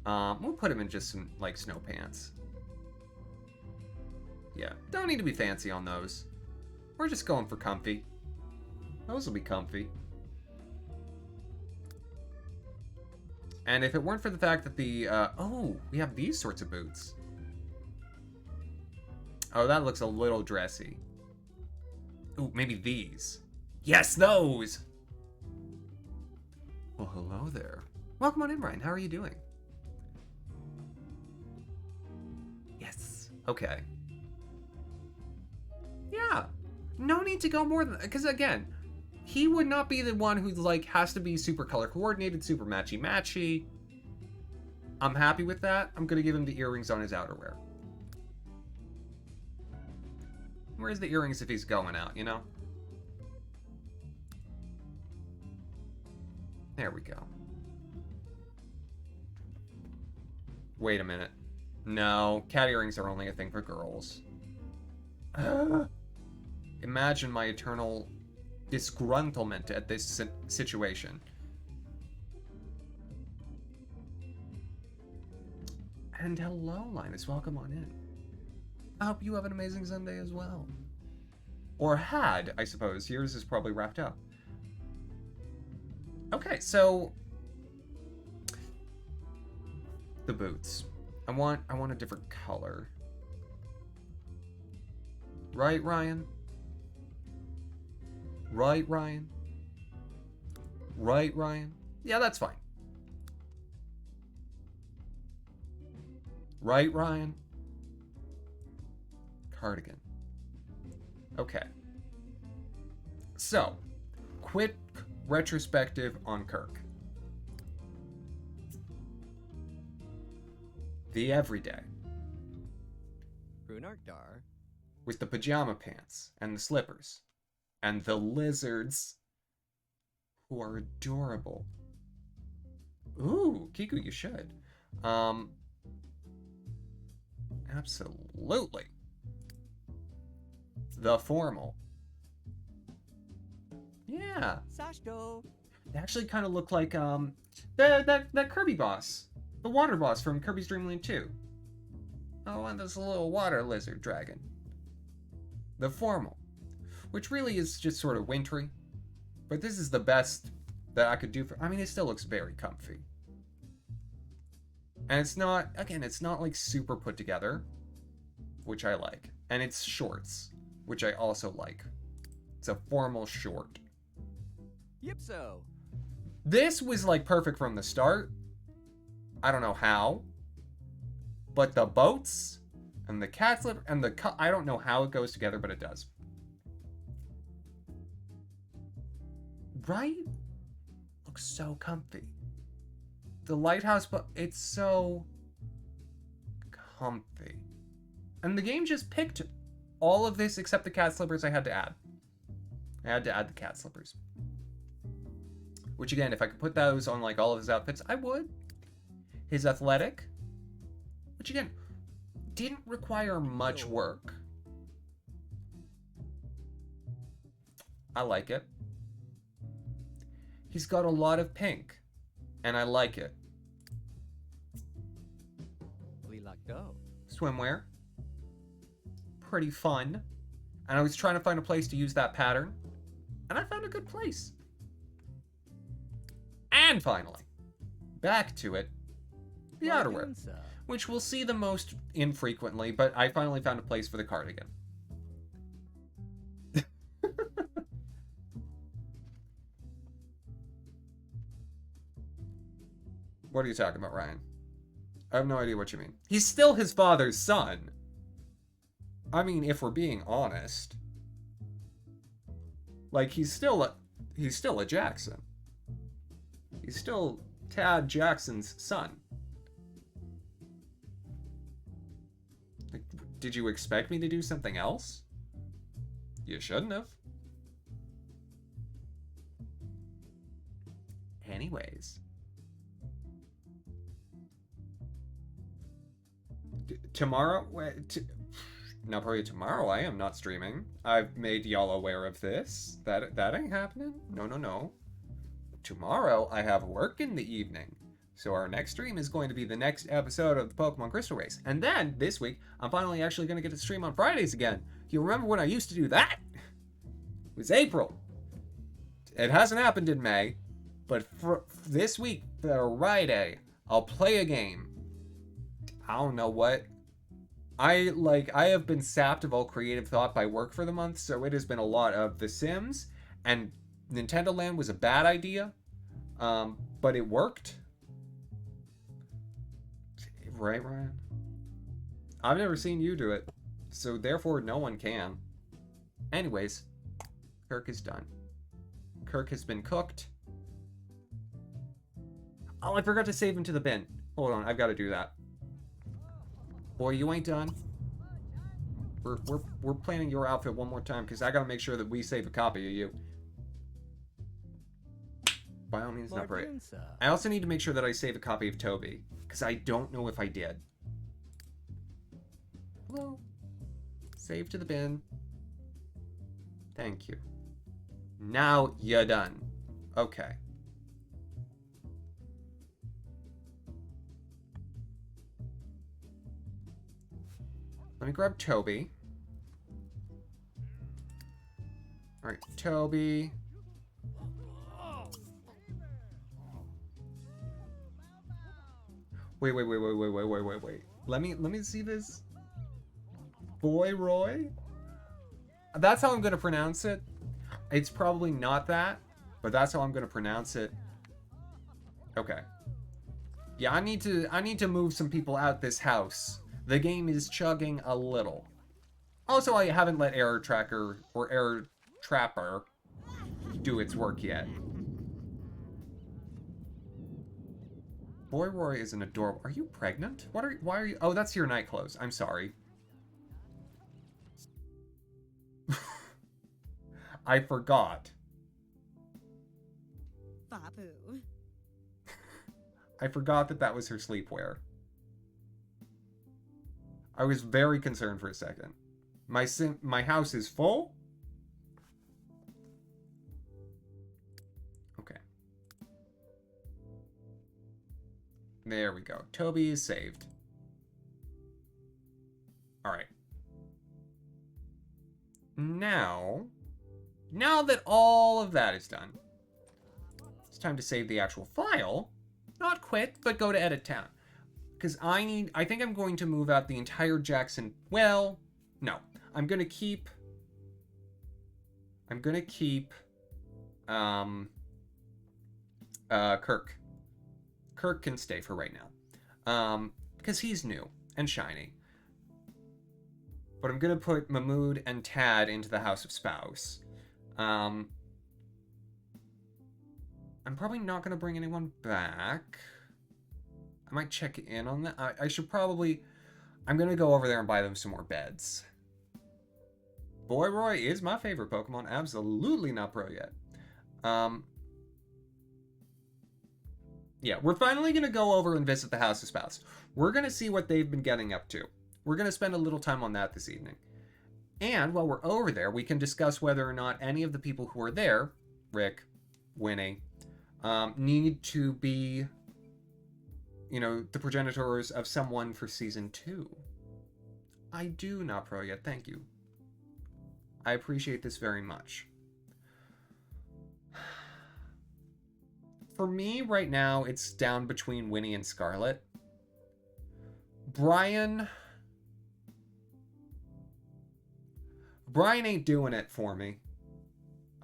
A: We'll put him in just some, like, snow pants. Yeah, don't need to be fancy on those. We're just going for comfy. Those will be comfy. And if it weren't for the fact that the, oh, we have these sorts of boots. Oh, that looks a little dressy. Ooh, maybe these. Yes, those! Well, hello there. Welcome on in, Ryan. How are you doing? Yes. Okay. Yeah. No need to go more than... Because, again, he would not be the one who, like, has to be super color coordinated, super matchy-matchy. I'm happy with that. I'm going to give him the earrings on his outerwear. Where's the earrings if he's going out, you know? There we go. Wait a minute. No, cat earrings are only a thing for girls. Imagine my eternal disgruntlement at this situation. And hello, Linus. Welcome on in. I hope you have an amazing Sunday as well. Or had, I suppose. Yours is probably wrapped up. Okay, so... the boots. I want a different color. Right, Ryan? Right, Ryan? Right, Ryan? Yeah, that's fine. Right, Ryan? Cardigan. Okay. So, quick retrospective on Kirk. The everyday
B: Brunardar.
A: with the pajama pants and the slippers and the lizards who are adorable. Ooh, Kiku, you should. Absolutely. the formal. Yeah.
B: Sashto.
A: They actually kind of look like that Kirby boss. The water boss from Kirby's Dream Land 2. Oh, and this little water lizard dragon. The formal. Which really is just sort of wintry. But this is the best that I could do for... I mean, it still looks very comfy. And it's not... Again, it's not like super put together. Which I like. And it's shorts. Which I also like. It's a formal short.
B: Yipso.
A: This was like perfect from the start. I don't know how. But the boats and the cat slipper and the I don't know how it goes together, but it does. Right? Looks so comfy. The lighthouse, but it's so comfy. And the game just picked all of this except the cat slippers I had to add. I had to add the cat slippers. Which again, if I could put those on like all of his outfits, I would. His athletic. Which again, didn't require much work. I like it. He's got a lot of pink. And I like it. Swimwear. Pretty fun. And I was trying to find a place to use that pattern. And I found a good place. And finally, back to it, the outerwear, which we'll see the most infrequently, but I finally found a place for the cardigan. What are you talking about, Ryan? I have no idea what you mean. He's still his father's son. I mean, if we're being honest. Like, he's still a Jackson. He's still Tad Jackson's son. Like, did you expect me to do something else? You shouldn't have. Anyways. Tomorrow? Not probably tomorrow. I am not streaming. I've made y'all aware of this. That ain't happening. No. Tomorrow, I have work in the evening. So our next stream is going to be the next episode of the Pokemon Crystal Race. And then, this week, I'm finally actually going to get to stream on Fridays again. You remember when I used to do that? It was April. It hasn't happened in May. But for this week, Friday, I'll play a game. I don't know what. I have been sapped of all creative thought by work for the month. So it has been a lot of The Sims. And Nintendo Land was a bad idea. But it worked. Right, Ryan? I've never seen you do it. So therefore, no one can. Anyways, Kirk is done. Kirk has been cooked. Oh, I forgot to save him to the bin. Hold on, I've got to do that. Boy, you ain't done. We're planning your outfit one more time because I gotta make sure that we save a copy of you. By all means, not right. I also need to make sure that I save a copy of Toby, because I don't know if I did. Hello. Save to the bin. Thank you. Now you're done. Okay. Let me grab Toby. Alright, Toby. Wait. Let me see this. Boy Roy? That's how I'm gonna pronounce it. It's probably not that, but that's how I'm gonna pronounce it. Okay. Yeah, I need to move some people out this house. The game is chugging a little. Also, I haven't let Error Tracker or Error Trapper do its work yet. Boy Roy is an adorable... Are you pregnant? Why are you... Oh, that's your night clothes. I'm sorry. I forgot.
C: Babu.
A: I forgot that was her sleepwear. I was very concerned for a second. My house is full? Okay. There we go. Toby is saved. Alright. Now that all of that is done, it's time to save the actual file. Not quit, but go to edit town. Because I think I'm going to move out the entire Jackson. Well, no. I'm gonna keep Kirk. Kirk can stay for right now. Because he's new and shiny. But I'm gonna put Mahmood and Tad into the House of Spouse. I'm probably not gonna bring anyone back. I might check in on that. I should probably... I'm gonna go over there and buy them some more beds. Boy Roy is my favorite Pokemon. Absolutely not pro yet. Yeah, we're finally gonna go over and visit the House of Spouse. We're gonna see what they've been getting up to. We're gonna spend a little time on that this evening. And while we're over there, we can discuss whether or not any of the people who are there, Rick, Winnie, need to be, you know, the progenitors of someone for Season 2. I do not pro yet, thank you. I appreciate this very much. For me, right now, it's down between Winnie and Scarlet. Brian ain't doing it for me.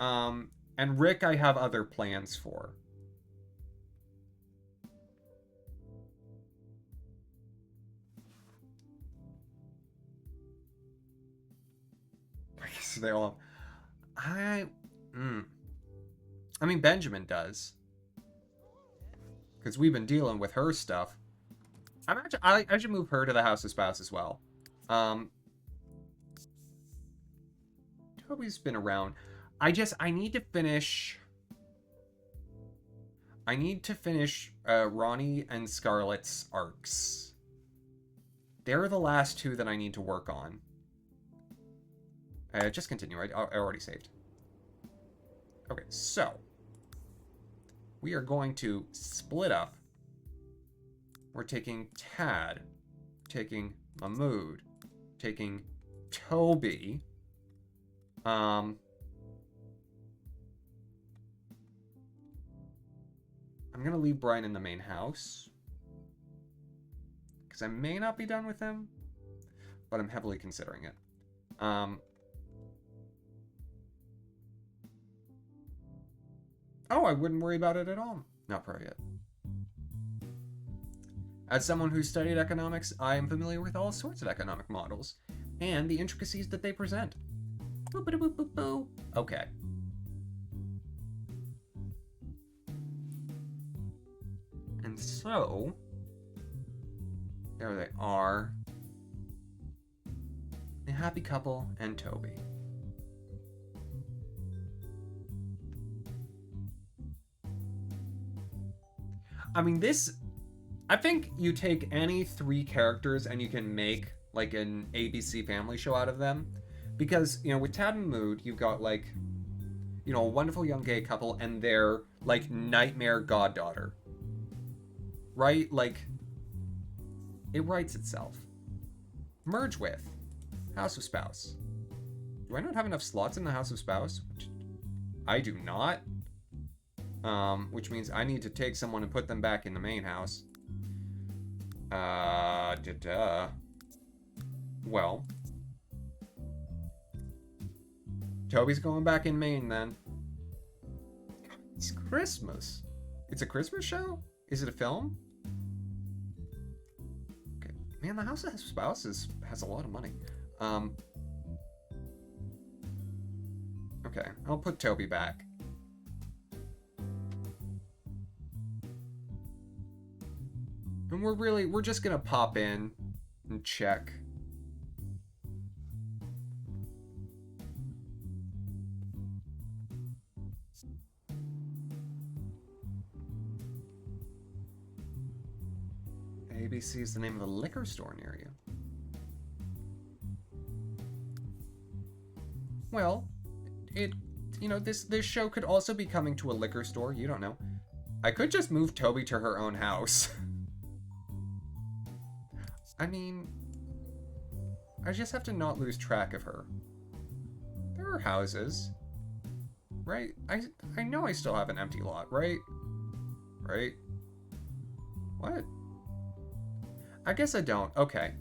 A: And Rick I have other plans for. I guess they all... I mean, Benjamin does. Because we've been dealing with her stuff. I should move her to the House of Spouse as well. Toby's been around. I need to finish... Ronnie and Scarlett's arcs. They're the last two that I need to work on. Just continue. I already saved. Okay, so... we are going to split up. We're taking Tad, taking Mahmood, taking Toby. I'm gonna leave Brian in the main house. Because I may not be done with him, but I'm heavily considering it. Oh, I wouldn't worry about it at all. Not pro yet. As someone who studied economics, I am familiar with all sorts of economic models and the intricacies that they present. Boop-a-doop-boop-boo. Okay. And so, there they are. The happy couple and Toby. I mean, I think you take any three characters and you can make, like, an ABC family show out of them. Because, you know, with Tad and Mood, you've got, like, you know, a wonderful young gay couple and their, like, nightmare goddaughter. Right? Like, it writes itself. Merge with House of Spouse. Do I not have enough slots in the House of Spouse? I do not. Which means I need to take someone and put them back in the main house. Well. Toby's going back in Maine, then. It's Christmas. It's a Christmas show? Is it a film? Okay. Man, the House of Spouse has a lot of money. Okay, I'll put Toby back. And we're just gonna pop in and check. ABC is the name of a liquor store near you. well, this show could also be coming to a liquor store. You don't know. I could just move Toby to her own house. I mean, I just have to not lose track of her. There are houses, right? I know I still have an empty lot, right? Right? What? I guess I don't. Okay.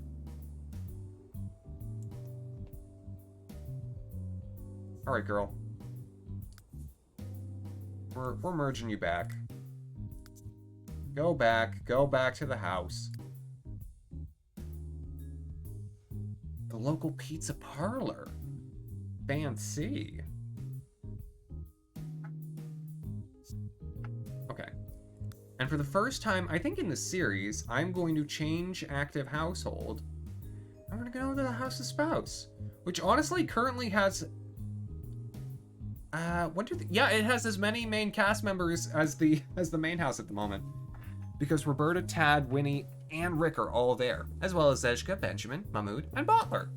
A: All right, girl. We're merging you back. Go back to the house. The local pizza parlor. Fancy. Okay. And for the first time, I think in the series, I'm going to change active household. I'm going to go to the house of spouse, which honestly currently has yeah, it has as many main cast members as the main house at the moment. Because Roberta, Tad, Winnie, and Rick are all there, as well as Zeshka, Benjamin, Mahmood, and Bottler.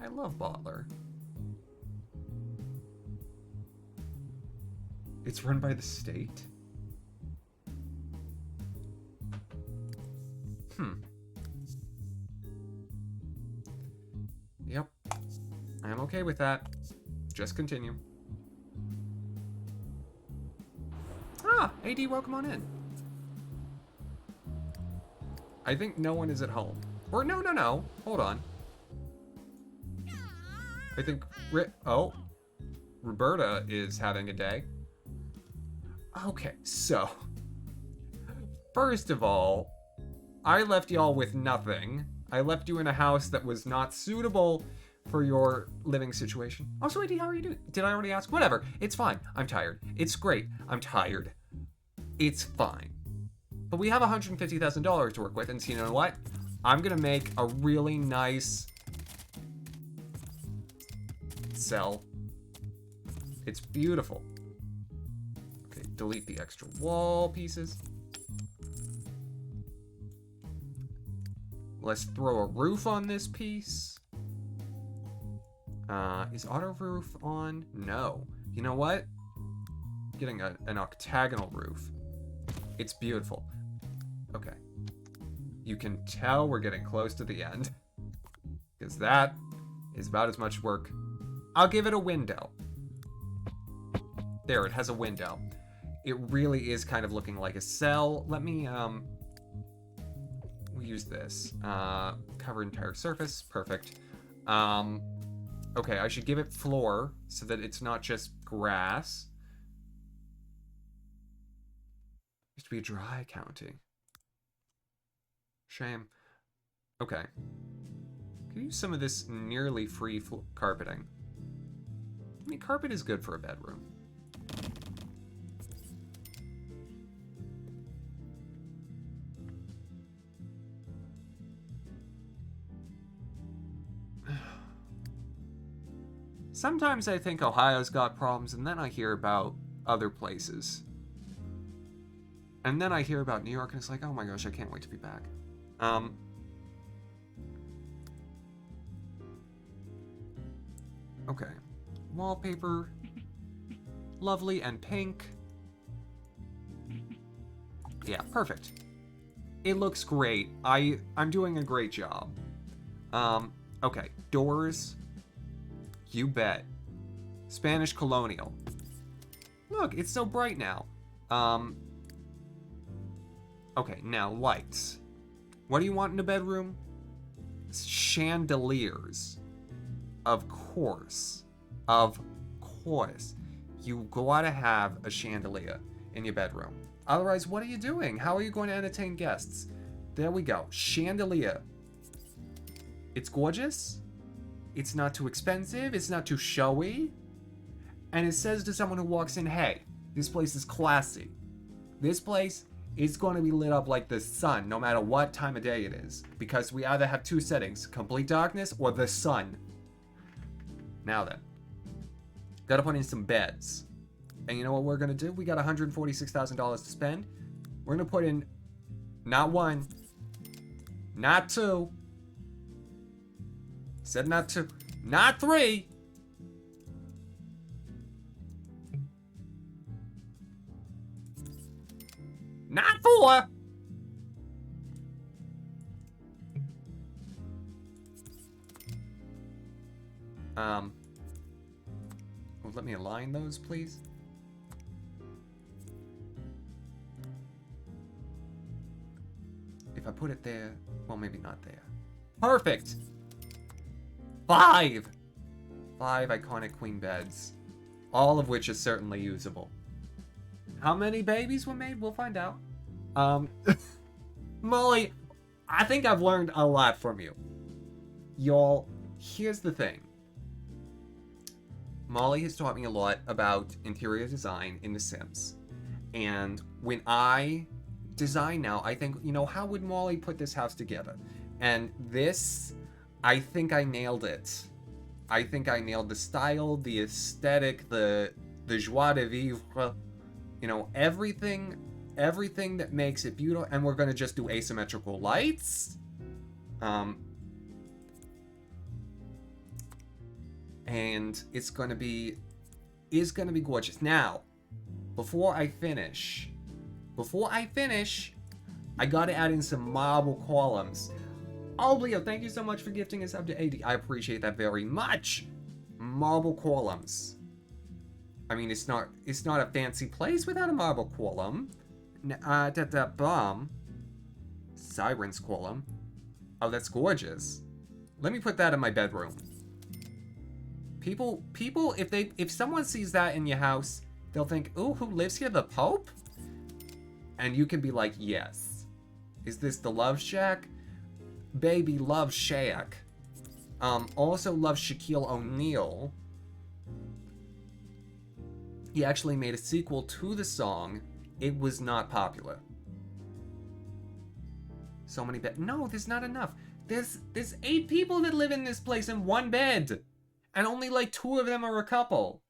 A: I love Bottler. It's run by the state? Yep. I'm okay with that. Just continue. Ah, AD, welcome on in. I think no one is at home. Or no. Hold on. I think Roberta is having a day. Okay, so first of all, I left y'all with nothing. I left you in a house that was not suitable for your living situation. Also, AD, how are you doing? Did I already ask? Whatever. It's fine. I'm tired. It's great. I'm tired. It's fine. But we have $150,000 to work with, and so you know what? I'm gonna make a really nice cell. It's beautiful. Okay, delete the extra wall pieces. Let's throw a roof on this piece. Is auto roof on? No. You know what? Getting an octagonal roof. It's beautiful. Okay. You can tell we're getting close to the end. Because that is about as much work. I'll give it a window. There, it has a window. It really is kind of looking like a cell. Let me, we'll use this. Cover entire surface. Perfect. Okay, I should give it floor so that it's not just grass. Used to be a dry county. Shame. Okay. Could use some of this nearly free carpeting. I mean, carpet is good for a bedroom. Sometimes I think Ohio's got problems, and then I hear about other places. And then I hear about New York, and it's like, oh my gosh, I can't wait to be back. Okay. Wallpaper. Lovely and pink. Yeah, perfect. It looks great. I'm doing a great job. Okay. Doors. You bet. Spanish colonial. Look, it's so bright now. Okay, now lights. What do you want in a bedroom? Chandeliers. Of course. Of course. You gotta have a chandelier in your bedroom. Otherwise, what are you doing? How are you going to entertain guests? There we go. Chandelier. It's gorgeous. It's not too expensive. It's not too showy. And it says to someone who walks in, hey, this place is classy. This place is going to be lit up like the sun, no matter what time of day it is. Because we either have two settings, complete darkness or the sun. Now then. Gotta put in some beds. And you know what we're gonna do? We got $146,000 to spend. We're gonna put in not one, not two, Said not 2. Not 3. Not 4. Well, let me align those, please. If I put it there, well, maybe not there. Perfect. 5. 5 iconic queen beds, all of which is certainly usable. How many babies were made? We'll find out. Molly, I think I've learned a lot from you. Y'all, here's the thing. Molly has taught me a lot about interior design in The Sims. And when I design now, I think, you know, how would Molly put this house together? And this, I think I nailed it. I think I nailed the style, the aesthetic, the joie de vivre, you know, everything that makes it beautiful. And we're gonna just do asymmetrical lights. And it's gonna be gorgeous. Now, before I finish, I gotta add in some marble columns. Oh, Leo, thank you so much for gifting us up to 80. I appreciate that very much. Marble columns. I mean, it's not a fancy place without a marble column. Siren's column. Oh, that's gorgeous. Let me put that in my bedroom. People, if someone sees that in your house, they'll think, "Ooh, who lives here? The Pope?" And you can be like, "Yes." Is this the Love Shack? Baby Love Shack. Also loves Shaquille O'Neal. He actually made a sequel to the song. It was not popular. So many beds. No, there's not enough. There's 8 people that live in this place in one bed. And only like 2 of them are a couple.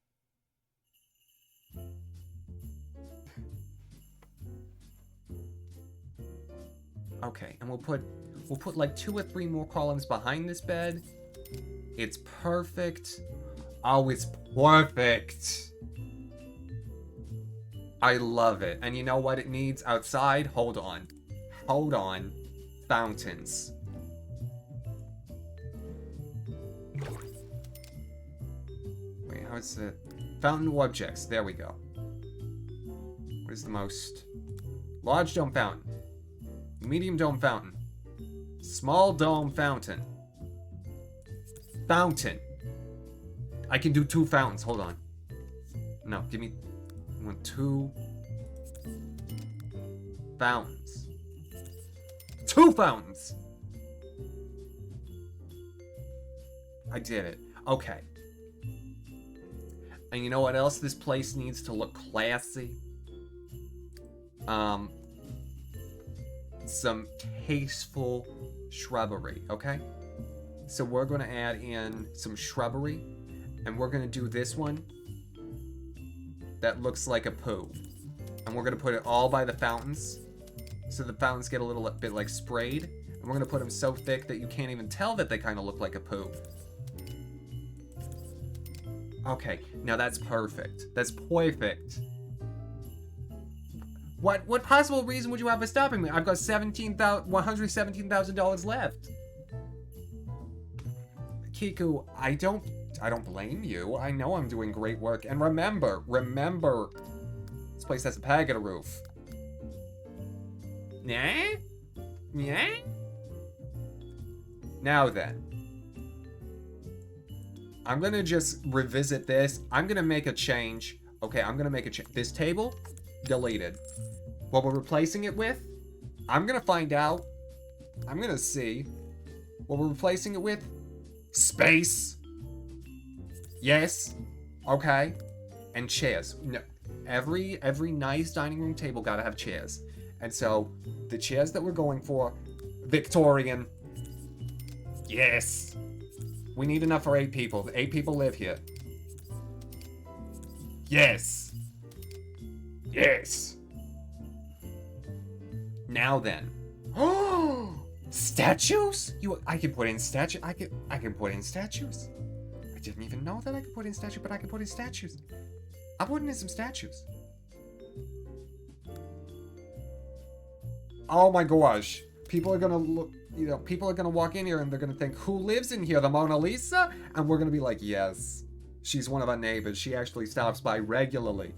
A: Okay, and we'll put like 2 or 3 more columns behind this bed. It's perfect. Oh, it's perfect. I love it. And you know what it needs outside? Hold on. Fountains. Wait, how is it? Fountain objects. There we go. What is the most? Large dome fountain. Medium dome fountain. Small dome fountain. Fountain. I can do 2 fountains. Hold on. No, give me 2 fountains. 2 fountains. I did it. Okay. And you know what else this place needs to look classy? Some tasteful shrubbery, okay? So we're gonna add in some shrubbery, and we're gonna do this one that looks like a poo. And we're gonna put it all by the fountains, so the fountains get a little bit like sprayed, and we're gonna put them so thick that you can't even tell that they kind of look like a poo. Okay, now that's perfect. That's perfect. What possible reason would you have for stopping me? I've got $117,000 left. Kiku, I don't blame you. I know I'm doing great work. And remember, this place has a pergola roof. Yeah? Yeah? Now then. I'm gonna just revisit this. I'm gonna make a change. Okay, I'm gonna make a change. This table, deleted. What we're replacing it with, I'm gonna find out. I'm gonna see. What we're replacing it with, space. Yes. Okay. And chairs. No. Every nice dining room table gotta have chairs. And so, the chairs that we're going for, Victorian. Yes. We need enough for 8 people. 8 people live here. Yes. Yes. Now then. Statues? I can put in I can put in statues. I didn't even know that I could put in statues, but I can put in statues. I'm putting in some statues. Oh my gosh. People are gonna look, people are gonna walk in here and they're gonna think, who lives in here? The Mona Lisa? And we're gonna be like, yes. She's one of our neighbors. She actually stops by regularly.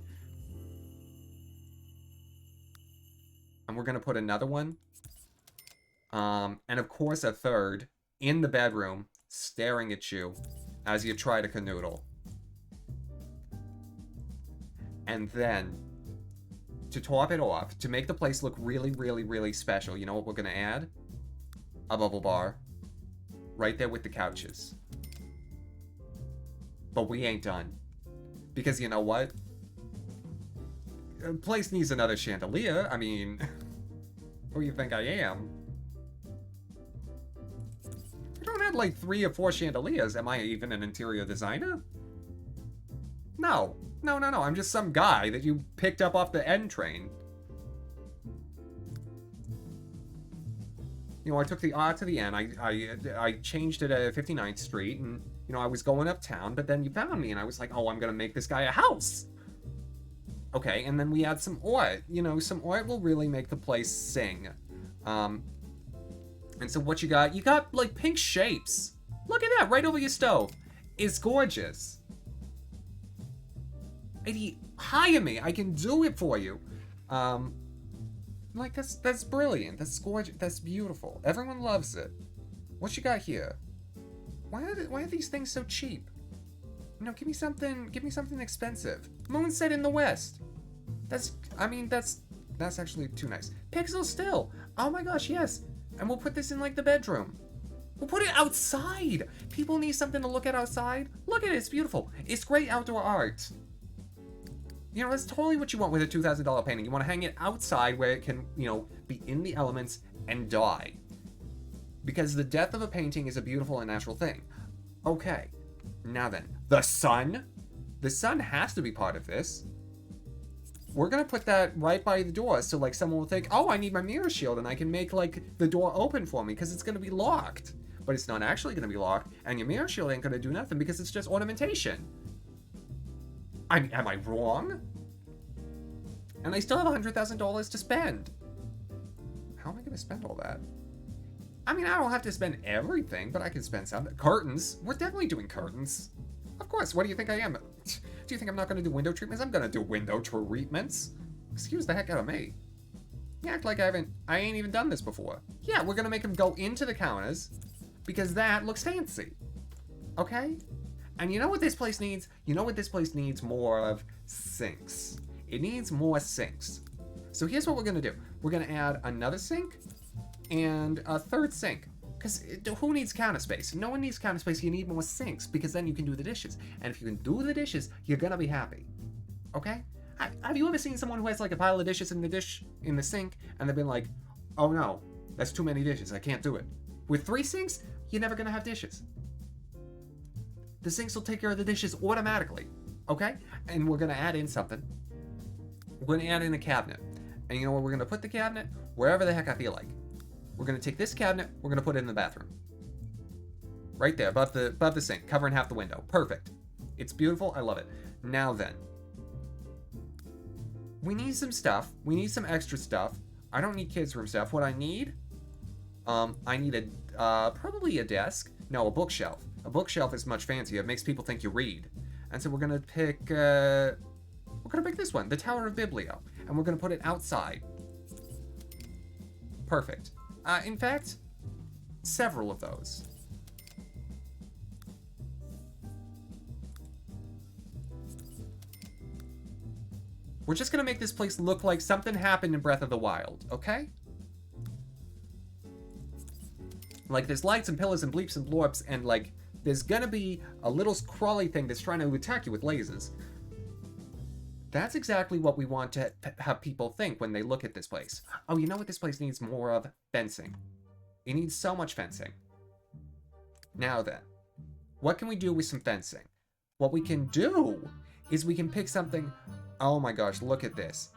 A: And we're gonna put another one. And of course a third in the bedroom, staring at you as you try to canoodle. And then, to top it off, to make the place look really, really, really special, you know what we're gonna add? A bubble bar. Right there with the couches. But we ain't done. Because you know what? The place needs another chandelier. I mean, who do you think I am? I don't have like 3 or 4 chandeliers. Am I even an interior designer? No. No. I'm just some guy that you picked up off the N train. You know, I took the R to the N. I changed it at 59th Street, and, you know, I was going uptown, but then you found me, and I was like, oh, I'm gonna make this guy a house. Okay, and then we add some art. You know, some art will really make the place sing. And so what you got, like, pink shapes. Look at that, right over your stove. It's gorgeous. Hire me, I can do it for you. Like, that's brilliant, that's gorgeous, that's beautiful. Everyone loves it. What you got here? Why are these things so cheap? No, give me something expensive. Moon set in the west. That's actually too nice. Pixel still. Oh my gosh, yes. And we'll put this in like the bedroom. We'll put it outside. People need something to look at outside. Look at it, it's beautiful. It's great outdoor art. You know, that's totally what you want with a $2,000 painting. You want to hang it outside where it can, you know, be in the elements and die. Because the death of a painting is a beautiful and natural thing. Okay, now then, the sun? The sun has to be part of this. We're gonna put that right by the door, so like someone will think, oh, I need my mirror shield, and I can make like the door open for me because it's gonna be locked. But it's not actually gonna be locked, and your mirror shield ain't gonna do nothing because it's just ornamentation. Am I wrong? And I still have $100,000 to spend. How am I gonna spend all that? I mean, I don't have to spend everything, but I can spend some. Curtains. We're definitely doing curtains. Of course, what do you think I am? Do you think I'm not going to do window treatments? I'm going to do window treatments. Excuse the heck out of me. You act like I ain't even done this before. Yeah, we're going to make them go into the counters because that looks fancy. Okay? And you know what this place needs? You know what this place needs more of? Sinks. It needs more sinks. So here's what we're going to do. We're going to add another sink and a third sink. Because who needs counter space? No one needs counter space. You need more sinks because then you can do the dishes. And if you can do the dishes, you're gonna be happy. Okay? Have you ever seen someone who has like a pile of dishes in the sink and they've been like, oh no, that's too many dishes. I can't do it. With 3 sinks, you're never gonna have dishes. The sinks will take care of the dishes automatically. Okay? And we're gonna add in something. We're gonna add in a cabinet. And you know where we're gonna put the cabinet? Wherever the heck I feel like. We're gonna take this cabinet, we're gonna put it in the bathroom. Right there, above the sink, covering half the window. Perfect. It's beautiful, I love it. Now then. We need some stuff. We need some extra stuff. I don't need kids' room stuff. What I need probably a desk. No, a bookshelf. A bookshelf is much fancier. It makes people think you read. And so we're gonna pick this one, the Tower of Biblio. And we're gonna put it outside. Perfect. In fact, several of those. We're just gonna make this place look like something happened in Breath of the Wild, okay? Like, there's lights and pillars and bleeps and blorps, and like, there's gonna be a little crawly thing that's trying to attack you with lasers. That's exactly what we want to have people think when they look at this place. Oh, you know what this place needs more of? Fencing. It needs so much fencing. Now then, what can we do with some fencing? What we can do is we can pick something. Oh my gosh, look at this.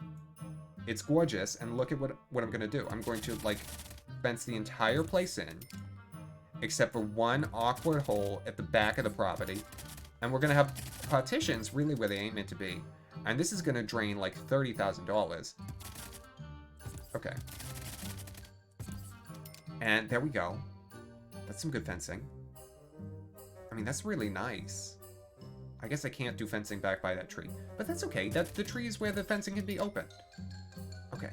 A: It's gorgeous, and look at what I'm gonna do. I'm going to like fence the entire place in, except for one awkward hole at the back of the property. And we're going to have partitions really where they ain't meant to be. And this is going to drain like $30,000. Okay. And there we go. That's some good fencing. I mean, that's really nice. I guess I can't do fencing back by that tree. But that's okay. The tree is where the fencing can be opened. Okay.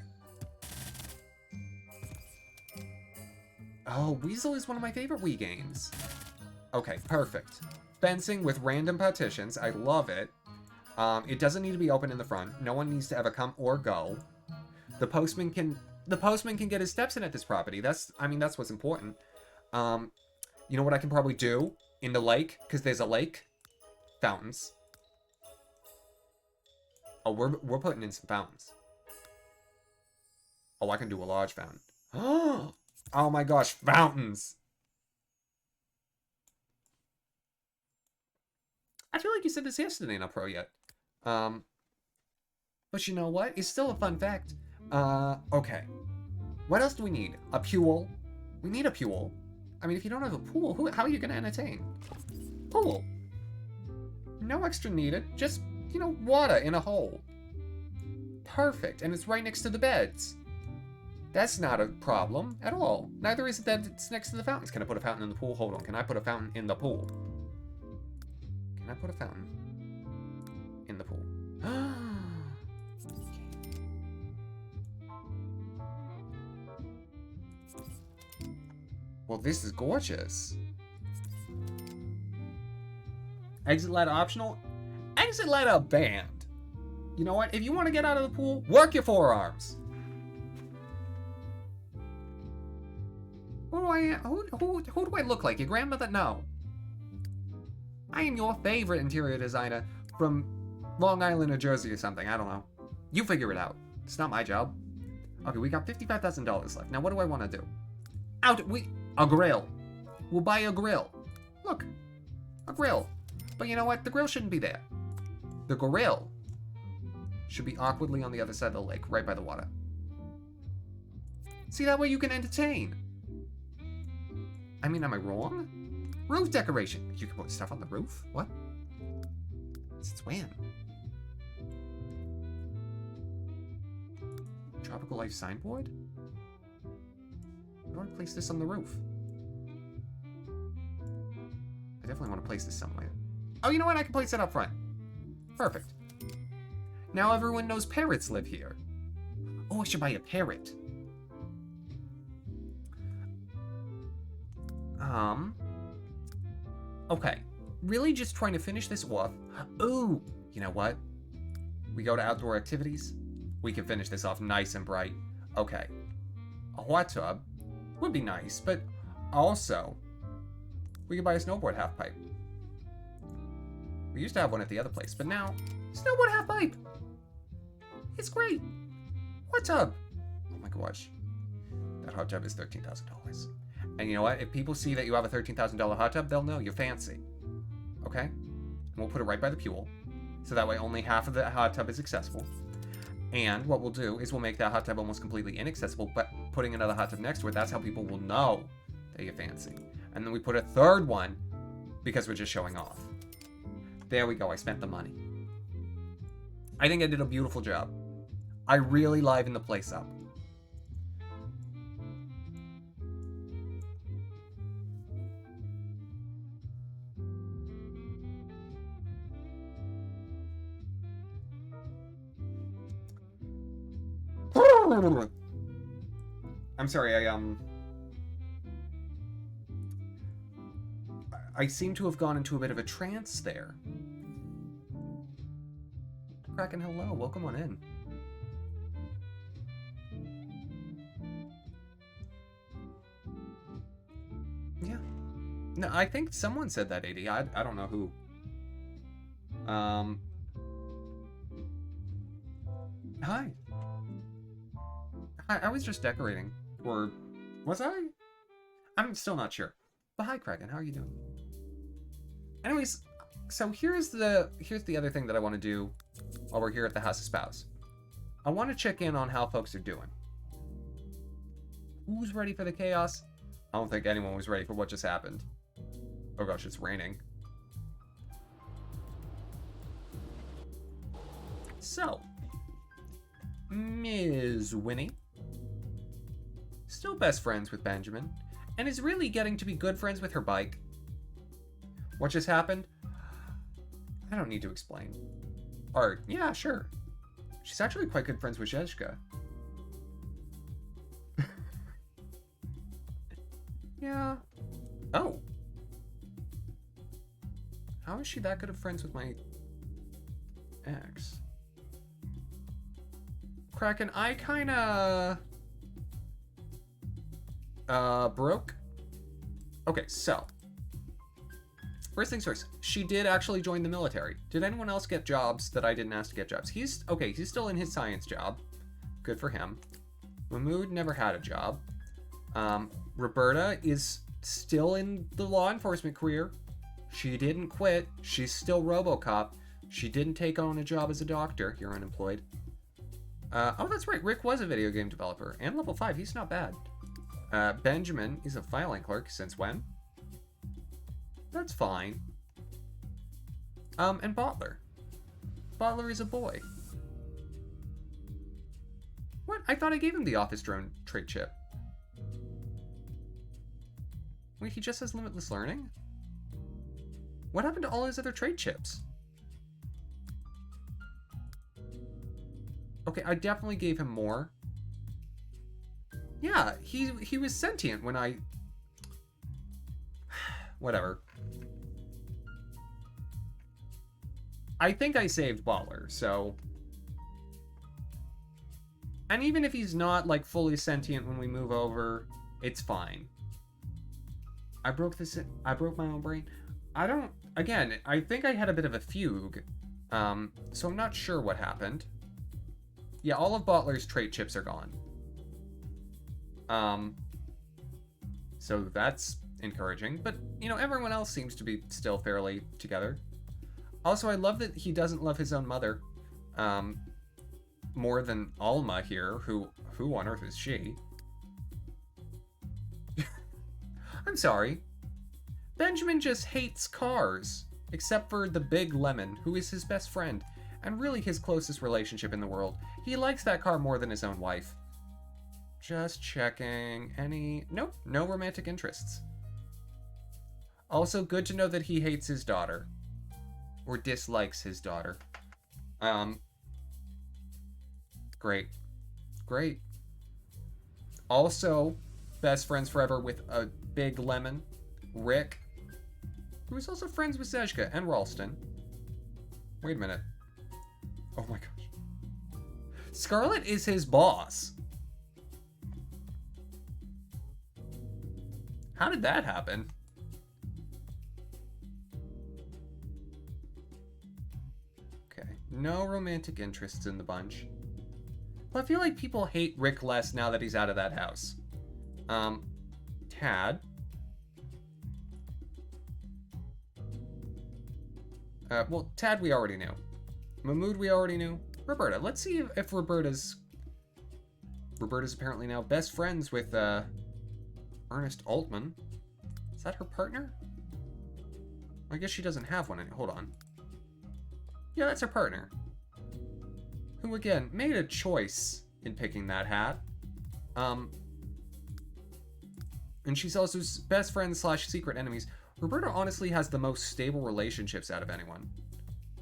A: Oh, Weasel is one of my favorite Wii games. Okay, perfect. Fencing with random partitions. I love it. It doesn't need to be open in the front. No one needs to ever come or go. The postman can get his steps in at this property. That's what's important. You know what I can probably do in the lake? Because there's a lake. Fountains. Oh, we're putting in some fountains. Oh, I can do a large fountain. Oh my gosh, fountains! I feel like you said this yesterday, not pro yet. But you know what? It's still a fun fact. Okay. What else do we need? A pool. We need a pool. I mean, if you don't have a pool, how are you gonna entertain? Pool. No extra needed. Just, you know, water in a hole. Perfect. And it's right next to the beds. That's not a problem at all. Neither is it that it's next to the fountains. Can I put a fountain in the pool? Hold on. Can I put a fountain in the pool? Can I put a fountain in the pool? Well, this is gorgeous. Exit ladder optional? Exit ladder banned. You know what? If you want to get out of the pool, work your forearms. Who do I look like? Your grandmother? No. I am your favorite interior designer from Long Island, New Jersey or something. I don't know. You figure it out. It's not my job. Okay, we got $55,000 left. Now, what do I want to do? A grill. We'll buy a grill. Look. A grill. But you know what? The grill shouldn't be there. The grill should be awkwardly on the other side of the lake, right by the water. See, that way you can entertain. I mean, am I wrong? Roof decoration. You can put stuff on the roof? What? Since when? Tropical Life signboard? I want to place this on the roof. I definitely want to place this somewhere. Oh, you know what? I can place it up front. Perfect. Now everyone knows parrots live here. Oh, I should buy a parrot. Okay. Really just trying to finish this off. Ooh, you know what? We go to outdoor activities. We can finish this off nice and bright. Okay. A hot tub would be nice, but also we could buy a snowboard half pipe. We used to have one at the other place, but now snowboard half pipe. It's great. Hot tub. Oh my gosh. That hot tub is $13,000. And you know what? If people see that you have a $13,000 hot tub, they'll know you're fancy. Okay? And we'll put it right by the pool. So that way only half of the hot tub is accessible. And what we'll do is we'll make that hot tub almost completely inaccessible, but putting another hot tub next to it, that's how people will know that you're fancy. And then we put a third one because we're just showing off. There we go. I spent the money. I think I did a beautiful job. I really livened the place up. I'm sorry, I seem to have gone into a bit of a trance there. Kraken, hello, welcome on in. Yeah. No, I think someone said that, AD. I don't know who. Hi. I was just decorating. Or was I? I'm still not sure. But hi, Kraken, how are you doing? Anyways, so here's the other thing that I want to do while we're here at the House of Spouse. I want to check in on how folks are doing. Who's ready for the chaos? I don't think anyone was ready for what just happened. Oh gosh, it's raining. So, Ms. Winnie, still best friends with Benjamin, and is really getting to be good friends with her bike. What just happened? I don't need to explain. Or, yeah, sure. She's actually quite good friends with Zhezhka. Yeah. Oh. How is she that good of friends with my ex? Kraken, I kinda... broke? Okay, so... First things first, she did actually join the military. Did anyone else get jobs that I didn't ask to get jobs? He's still in his science job. Good for him. Mahmoud never had a job. Roberta is still in the law enforcement career. She didn't quit. She's still RoboCop. She didn't take on a job as a doctor. You're unemployed. Oh, that's right. Rick was a video game developer. And level 5. He's not bad. Benjamin is a filing clerk. Since when? That's fine. And Bottler. Bottler is a boy. What? I thought I gave him the office drone trait chip. Wait, he just has limitless learning? What happened to all his other trait chips? Okay, I definitely gave him more. Yeah, he was sentient when I... Whatever. I think I saved Baller, so... And even if he's not, like, fully sentient when we move over, it's fine. I broke my own brain. Again, I think I had a bit of a fugue. So I'm not sure what happened. Yeah, all of Bottler's trait chips are gone. So that's encouraging. But, you know, everyone else seems to be still fairly together. Also, I love that he doesn't love his own mother. More than Alma here, who on earth is she? I'm sorry. Benjamin just hates cars. Except for the big Lemon, who is his best friend, and really his closest relationship in the world. He likes that car more than his own wife. Just checking. Nope, no romantic interests. Also, good to know that he hates his daughter. Or dislikes his daughter. Great. Great. Also, best friends forever with a big Lemon, Rick, who is also friends with Zhezhka and Ralston. Wait a minute. Oh my gosh. Scarlet is his boss. How did that happen? Okay. No romantic interests in the bunch. But I feel like people hate Rick less now that he's out of that house. Tad. Well, Tad we already knew. Mahmoud we already knew. Roberta. Let's see if Roberta's apparently now best friends with, Ernest Altman. Is that her partner? I guess she doesn't have one. Hold on. Yeah, that's her partner. Who, again, made a choice in picking that hat. And she's also best friend / secret enemies. Roberta honestly has the most stable relationships out of anyone.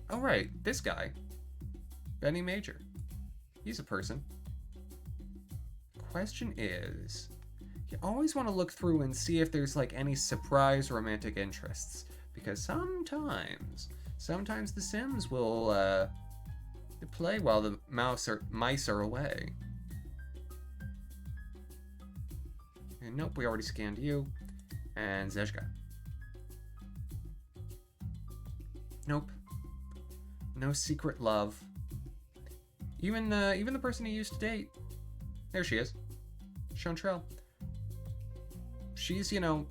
A: Oh, right. This guy. Benny Major. He's a person. Question is... You always want to look through and see if there's, like, any surprise romantic interests. Because sometimes the Sims will, play while the mice are away. And nope, we already scanned you. And Zhezhka. Nope. No secret love. Even the person he used to date. There she is. Chantrell. She's, you know,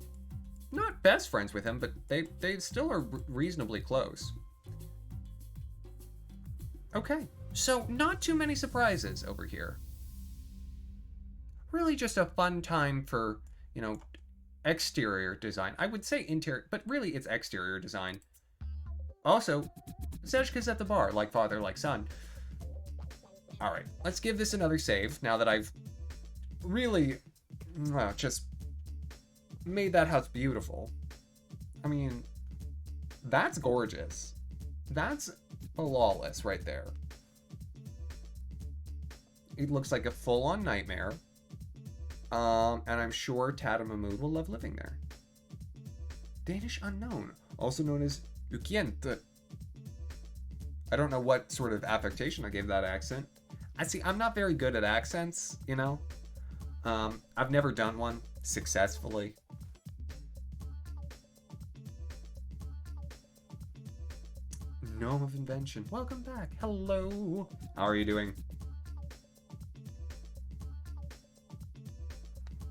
A: not best friends with him, but they still are reasonably close. Okay, so not too many surprises over here. really just a fun time for, you know, exterior design. I would say interior, but really it's exterior design. Also, Zeshka's at the bar, like father, like son. Alright, let's give this another save now that I've really, well, just made that house beautiful. I mean, that's gorgeous. That's flawless right there. It looks like a full-on nightmare. And I'm sure Tata Mahmood will love living there. Danish unknown, also known as Ukjent. I don't know what sort of affectation I gave that accent. I'm not very good at accents, you know? I've never done one successfully. Gnome of Invention, welcome back. Hello. How are you doing?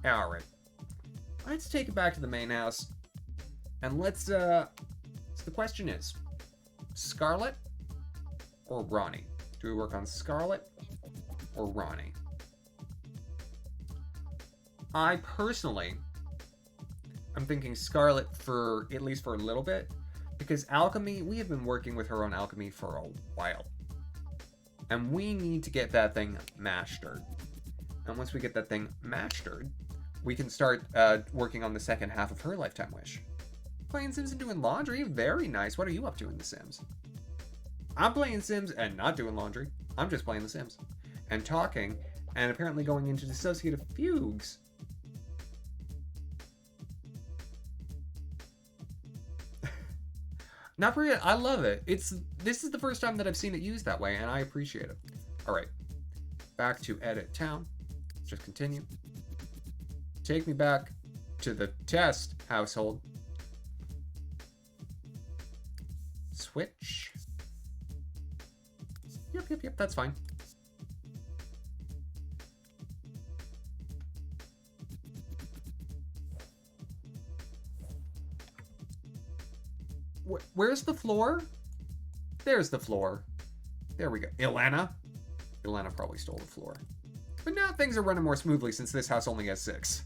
A: Alright. Let's take it back to the main house. And let's, so the question is, Scarlet or Ronnie? Do we work on Scarlet or Ronnie? I personally, I'm thinking Scarlet for, at least for a little bit, because alchemy, we have been working with her on alchemy for a while. And we need to get that thing mastered. And once we get that thing mastered, we can start working on the second half of her lifetime wish. Playing Sims and doing laundry, very nice. What are you up to in The Sims? I'm playing Sims and not doing laundry. I'm just playing The Sims. And talking, and apparently going into dissociative fugues. Not for it. I love it. This is the first time that I've seen it used that way, and I appreciate it. Alright. Back to edit town. Let's just continue. Take me back to the test household. Switch. Yep, that's fine. Where's the floor? There's the floor. There we go. Ilana probably stole the floor. But now things are running more smoothly since this house only has 6.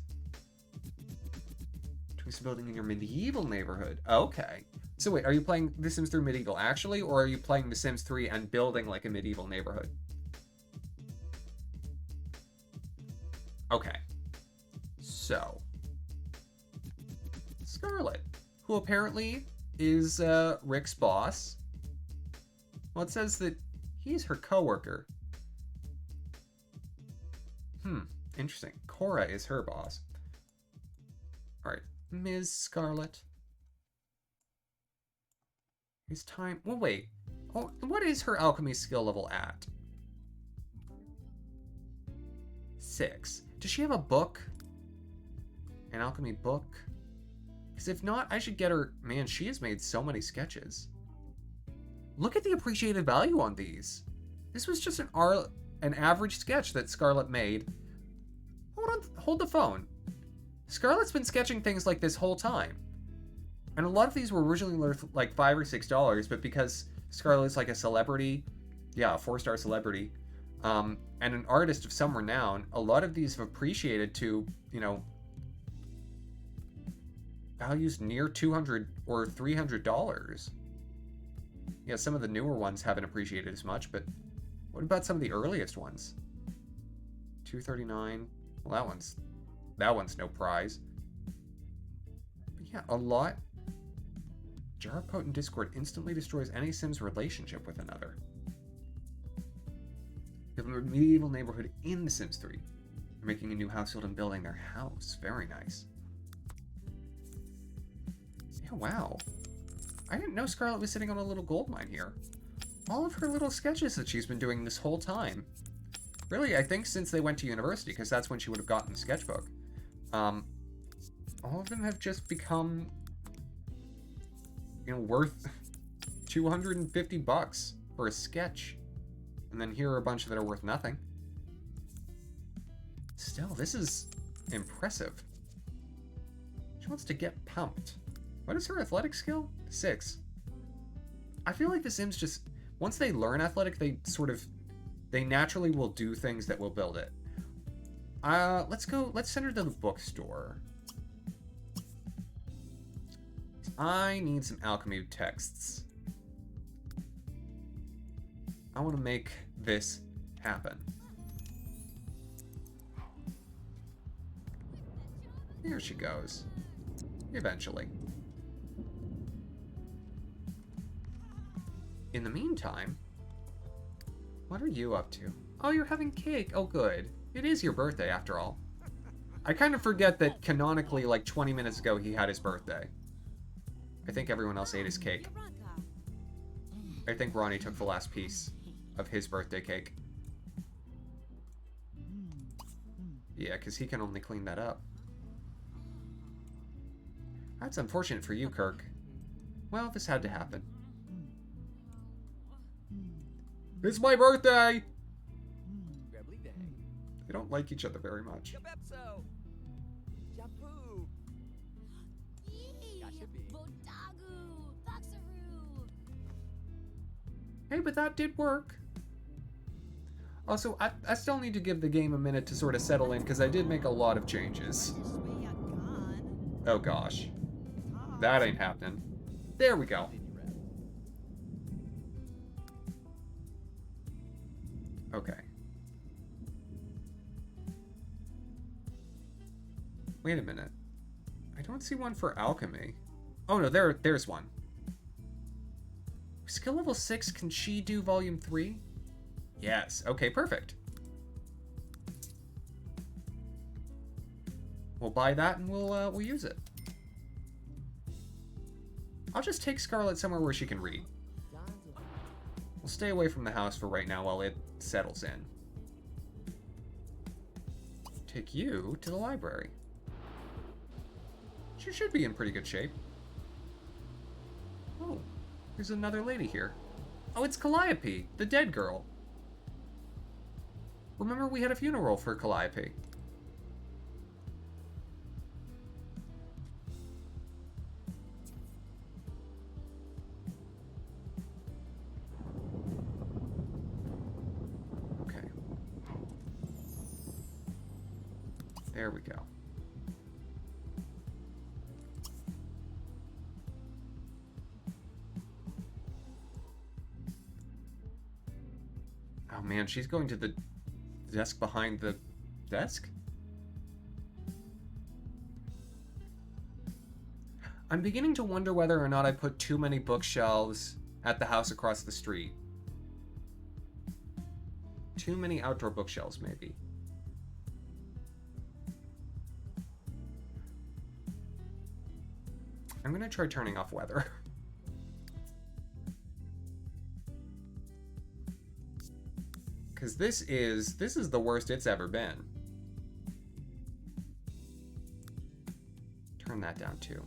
A: Twist building in your medieval neighborhood. Okay. So wait, are you playing The Sims 3 Medieval actually, or are you playing The Sims 3 and building like a medieval neighborhood? Okay. So. Scarlet, who apparently is Rick's boss. Well, it says that he's her coworker. Interesting. Cora is her boss. Alright, Ms. Scarlet. It's time. Well, wait. Oh, what is her alchemy skill level at? 6. Does she have a book? An alchemy book? Because if not, I should get her. Man, she has made so many sketches. Look at the appreciated value on these. This was just an average sketch that Scarlet made. Hold on, hold the phone. Scarlet's been sketching things like this whole time. And a lot of these were originally worth like $5 or $6, but because Scarlet's like a celebrity, yeah, a 4-star celebrity, and an artist of some renown, a lot of these have appreciated to, you know, values near $200 or $300. Yeah, some of the newer ones haven't appreciated as much, but what about some of the earliest ones? $239. Well, that one's no prize. But yeah, a lot. Jar of Potent Discord instantly destroys any Sim's relationship with another. You have a medieval neighborhood in The Sims 3. They're making a new household and building their house. Very nice. Yeah, wow. I didn't know Scarlet was sitting on a little gold mine here. All of her little sketches that she's been doing this whole time. Really, I think since they went to university, because that's when she would have gotten the sketchbook. All of them have just become, you know, worth $250 for a sketch. And then here are a bunch that are worth nothing. Still, this is impressive. She wants to get pumped. What is her athletic skill? 6. I feel like the Sims just, once they learn athletic, they naturally will do things that will build it. Let's send her to the bookstore. I need some alchemy texts. I want to make this happen. Here she goes. Eventually. In the meantime, what are you up to? Oh, you're having cake. Oh, good. It is your birthday, after all. I kind of forget that canonically, like 20 minutes ago, he had his birthday. I think everyone else ate his cake. I think Ronnie took the last piece of his birthday cake. Yeah, because he can only clean that up. That's unfortunate for you, Kirk. Well, this had to happen. It's my birthday! They don't like each other very much. Hey, but that did work. Also, I still need to give the game a minute to sort of settle in, because I did make a lot of changes. Oh gosh. That ain't happening. There we go. Okay. Wait a minute. I don't see one for alchemy. Oh no, there's one. Skill level 6, can she do volume 3? Yes. Okay, perfect. We'll buy that and we'll use it. I'll just take Scarlet somewhere where she can read. We'll stay away from the house for right now while it settles in. Take you to the library. She should be in pretty good shape. Oh, there's another lady here. Oh, it's Calliope, the dead girl. Remember we had a funeral for Calliope. Okay. There we go. Oh man, she's going to the desk behind the desk? I'm beginning to wonder whether or not I put too many bookshelves at the house across the street. Too many outdoor bookshelves, maybe. I'm gonna try turning off weather. Because this is the worst it's ever been. Turn that down too.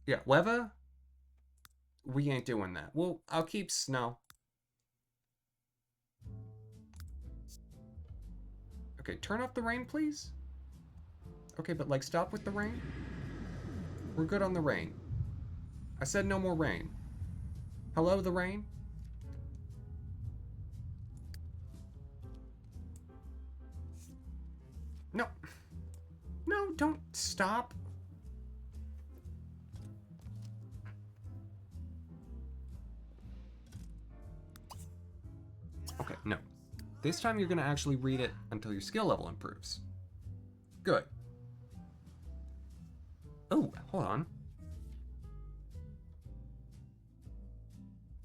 A: Yeah, weather? We ain't doing that. Well, I'll keep snow. Okay, turn off the rain, please. Okay, but like stop with the rain. We're good on the rain. I said no more rain. Hello, the rain? No. No, don't stop. Okay, no. This time you're gonna actually read it until your skill level improves. Good. Oh, hold on.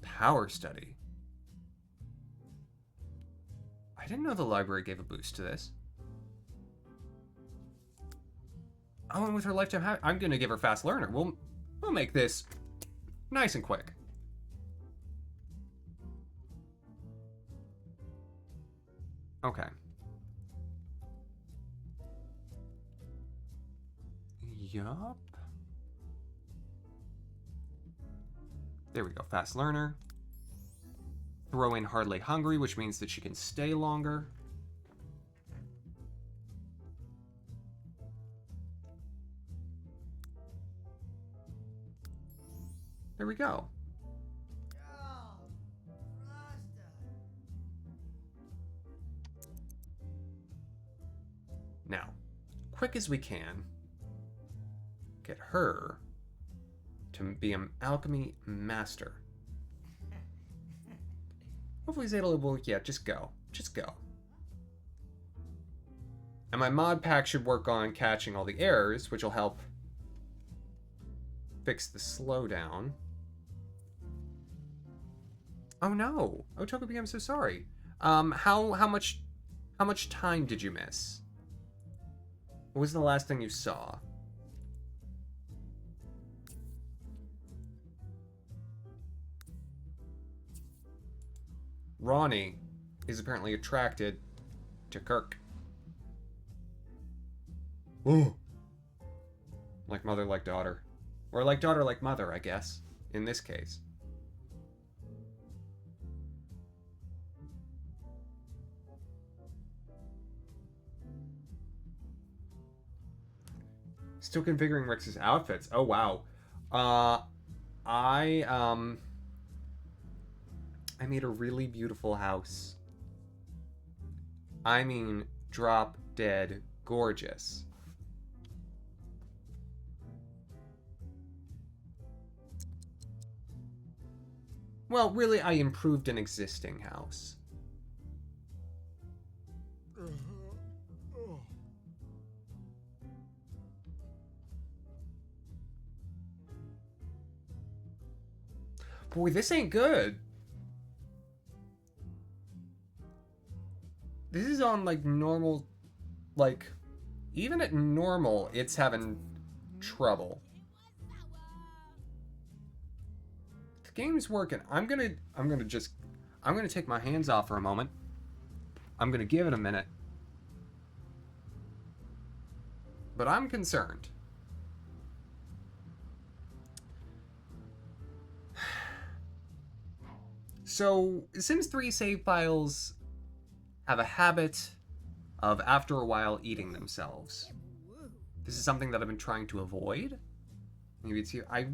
A: Power study. I didn't know the library gave a boost to this. Oh, and with her lifetime habit, I'm gonna give her fast learner. We'll make this nice and quick. Okay. Yup. There we go, fast learner. Throw in hardly hungry, which means that she can stay longer. There we go. Now, quick as we can, get her to be an alchemy master. Hopefully Zeta will, yeah, just go. Just go. And my mod pack should work on catching all the errors, which will help fix the slowdown. Oh no! Oh, Togepi, I'm so sorry. How much time did you miss? What was the last thing you saw? Ronnie is apparently attracted to Kirk. Ooh. Like mother, like daughter. Or like daughter, like mother, I guess, in this case. Still configuring Rex's outfits. Oh, wow. I made a really beautiful house. I mean, drop dead gorgeous. Well, really, I improved an existing house. Boy, this ain't good. This is on, like, normal... Like, even at normal, it's having trouble. The game's working. I'm gonna take my hands off for a moment. I'm gonna give it a minute. But I'm concerned. So, Sims 3 save files have a habit of, after a while, eating themselves. This is something that I've been trying to avoid. Maybe it's here. I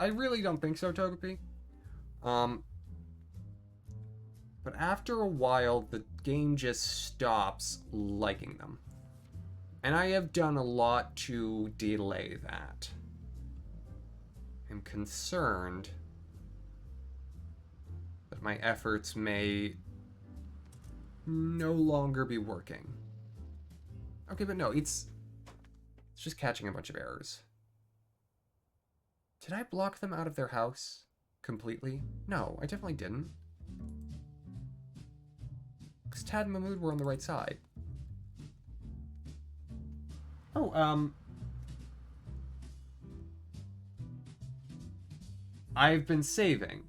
A: really don't think so, Togepi. But after a while, the game just stops liking them. And I have done a lot to delay that. I'm concerned that my efforts may no longer be working. Okay, but no, it's just catching a bunch of errors. Did I block them out of their house completely? No, I definitely didn't. Because Tad and Mahmood were on the right side. Oh, I've been saving.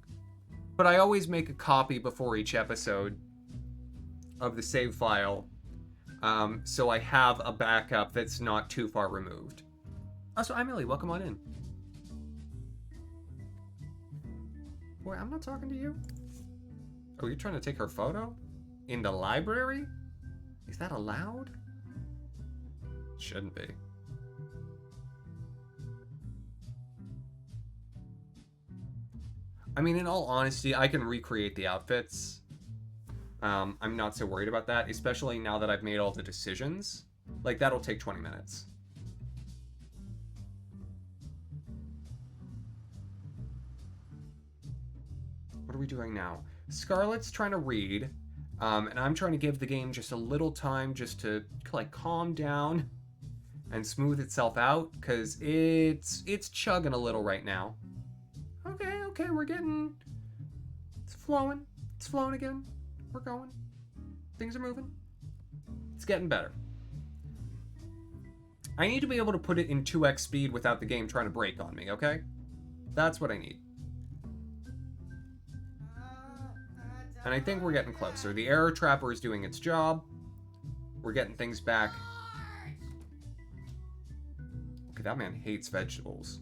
A: But I always make a copy before each episode of the save file, so I have a backup that's not too far removed. Oh, so Emily, welcome on in. Boy, I'm not talking to you. Oh, you're trying to take her photo? In the library? Is that allowed? Shouldn't be. I mean, in all honesty, I can recreate the outfits. I'm not so worried about that, especially now that I've made all the decisions. Like, that'll take 20 minutes. What are we doing now? Scarlett's trying to read, and I'm trying to give the game just a little time just to, like, calm down and smooth itself out, because it's chugging a little right now. Okay, it's flowing. It's flowing again. We're going. Things are moving. It's getting better. I need to be able to put it in 2x speed without the game trying to break on me, okay? That's what I need. And I think we're getting closer. The error trapper is doing its job. We're getting things back. Okay, that man hates vegetables.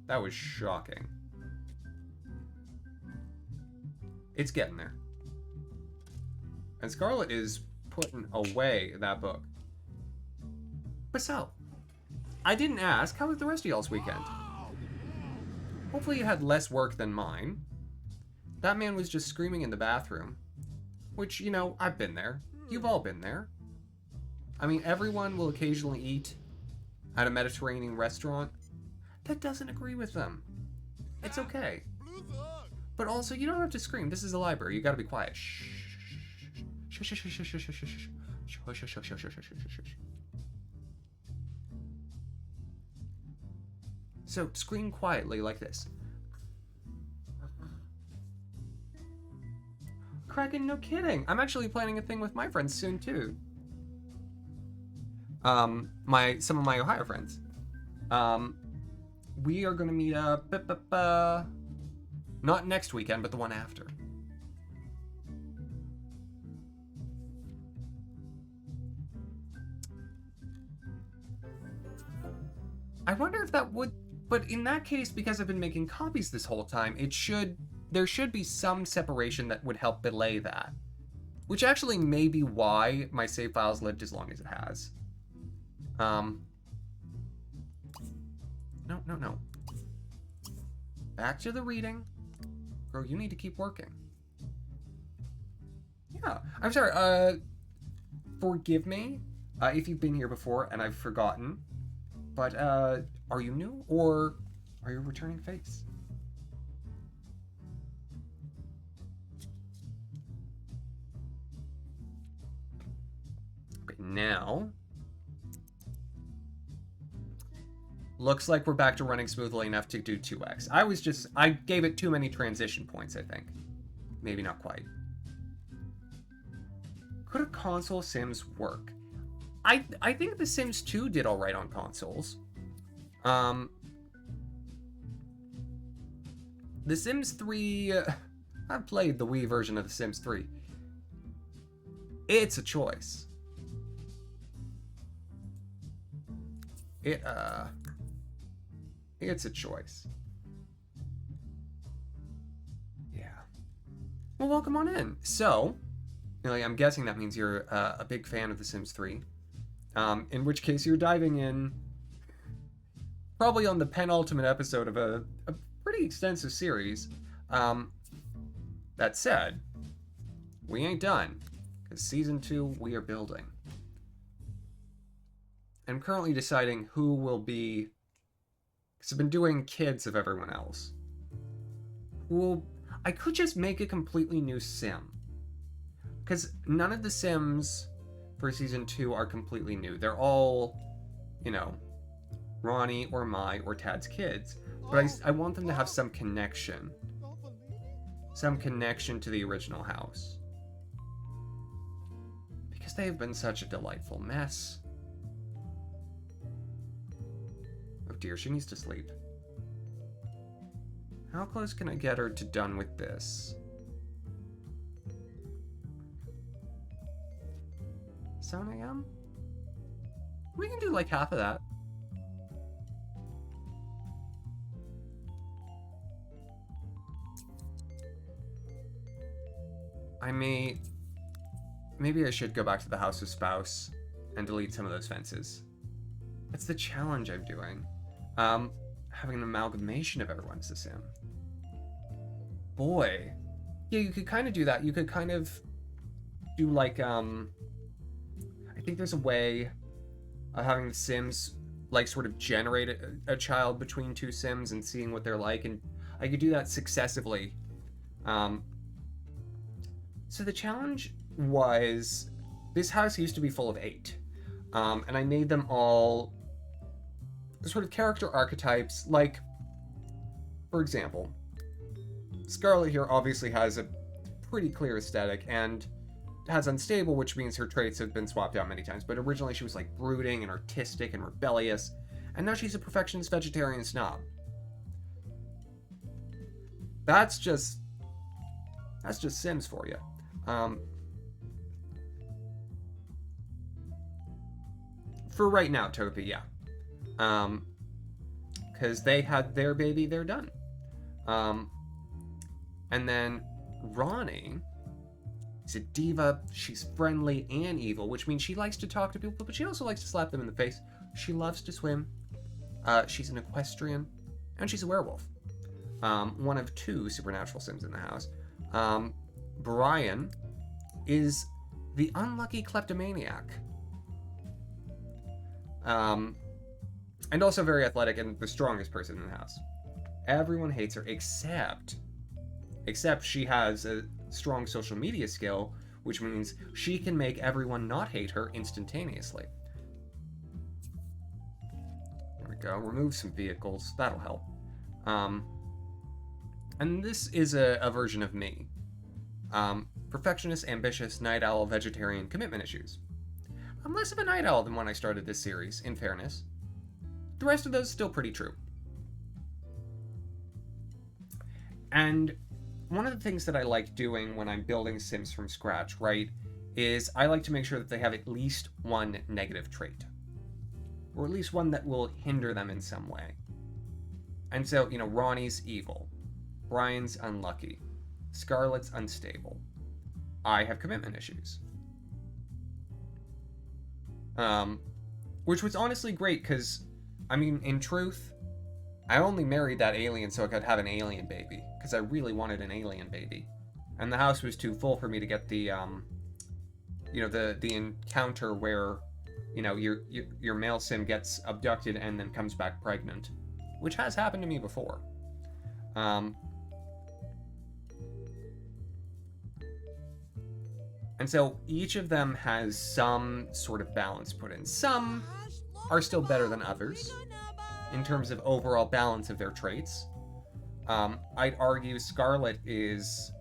A: That was shocking. It's getting there. And Scarlett is putting away that book. But so, I didn't ask, how was the rest of y'all's weekend? Hopefully you had less work than mine. That man was just screaming in the bathroom. Which, you know, I've been there. You've all been there. I mean, everyone will occasionally eat at a Mediterranean restaurant. That doesn't agree with them. It's okay. But also, you don't have to scream. This is a library. You gotta be quiet. Shh. Shh, shh, shh, shh, shh, shh, shh, shh, shh. Shh, shh, shh, shh, shh, shh, shh, shh. So, scream quietly like this. Kraken, no kidding. I'm actually planning a thing with my friends soon, too. Some of my Ohio friends. We are gonna meet up, not next weekend, but the one after. I wonder if that would, but in that case, because I've been making copies this whole time, there should be some separation that would help delay that. Which actually may be why my save file's lived as long as it has. No. Back to the reading. Bro, you need to keep working. Yeah, I'm sorry, forgive me, if you've been here before and I've forgotten, but, are you new, or are you a returning face? Okay, now... Looks like we're back to running smoothly enough to do 2x. I gave it too many transition points, I think. Maybe not quite. Could a console Sims work? I think The Sims 2 did alright on consoles. The Sims 3... I've played the Wii version of The Sims 3. It's a choice. It's a choice. Yeah. Well, welcome on in. So, I'm guessing that means you're a big fan of The Sims 3. In which case you're diving in probably on the penultimate episode of a pretty extensive series. That said, we ain't done, because Season 2 we are building. I'm currently deciding who will be... Because I've been doing kids of everyone else. Well, I could just make a completely new sim. Because none of the Sims for Season 2 are completely new. They're all, Ronnie or Mai or Tad's kids. But I want them to have some connection. Some connection to the original house. Because they have been such a delightful mess. Oh dear, she needs to sleep. How close can I get her to done with this? 7 a.m.? We can do like half of that. Maybe I should go back to the House of Spouse and delete some of those fences. That's the challenge I'm doing. Having an amalgamation of everyone as a sim. Boy. Yeah, you could kind of do that. You could kind of do like, I think there's a way of having the Sims, like, sort of generate a child between two Sims and seeing what they're like, and I could do that successively. So the challenge was, this house used to be full of 8, and I made them all sort of character archetypes, like, for example, Scarlet here obviously has a pretty clear aesthetic, and has unstable, which means her traits have been swapped out many times, but originally she was like brooding and artistic and rebellious, and now she's a perfectionist vegetarian snob. That's just Sims for you. For right now, Topi, yeah. Because they had their baby, they're done. And then Ronnie is a diva. She's friendly and evil, which means she likes to talk to people, but she also likes to slap them in the face. She loves to swim. She's an equestrian, and she's a werewolf. One of 2 supernatural Sims in the house. Brian is the unlucky kleptomaniac. And also very athletic and the strongest person in the house. Everyone hates her except she has a strong social media skill, which means she can make everyone not hate her instantaneously. There we go. Remove some vehicles. That'll help. And this is a version of me. Perfectionist, ambitious, night owl, vegetarian, commitment issues. I'm less of a night owl than when I started this series, in fairness. The rest of those still pretty true. And one of the things that I like doing when I'm building Sims from scratch, right, is I like to make sure that they have at least one negative trait. Or at least one that will hinder them in some way. And so, Ronnie's evil. Brian's unlucky. Scarlett's unstable. I have commitment issues. Which was honestly great, because, in truth, I only married that alien so I could have an alien baby, because I really wanted an alien baby. And the house was too full for me to get the encounter where, your male sim gets abducted and then comes back pregnant, which has happened to me before. And so each of them has some sort of balance put in. Some are still better than others in terms of overall balance of their traits. I'd argue Scarlett is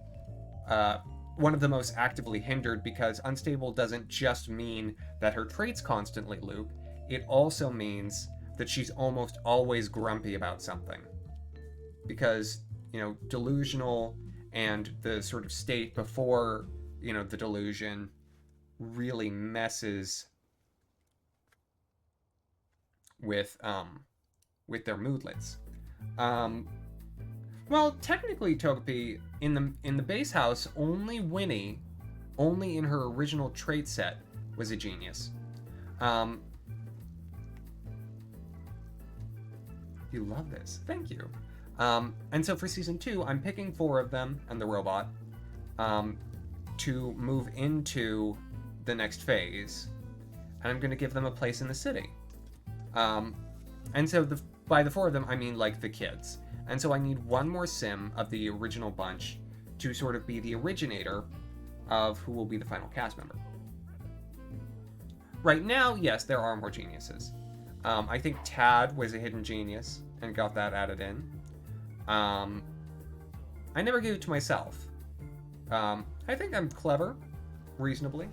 A: one of the most actively hindered, because unstable doesn't just mean that her traits constantly loop. It also means that she's almost always grumpy about something. Because, delusional and the sort of state before, the delusion really messes with their moodlets. Well, technically, Togepi, in the base house, only Winnie, only in her original trait set, was a genius. You love this. Thank you. And so for Season 2, I'm picking 4 of them and the robot to move into the next phase. And I'm going to give them a place in the city. And so by the 4 of them, I mean like the kids. And so I need one more sim of the original bunch to sort of be the originator of who will be the final cast member. Right now, yes, there are more geniuses. I think Tad was a hidden genius and got that added in. I never gave it to myself. I think I'm clever, reasonably.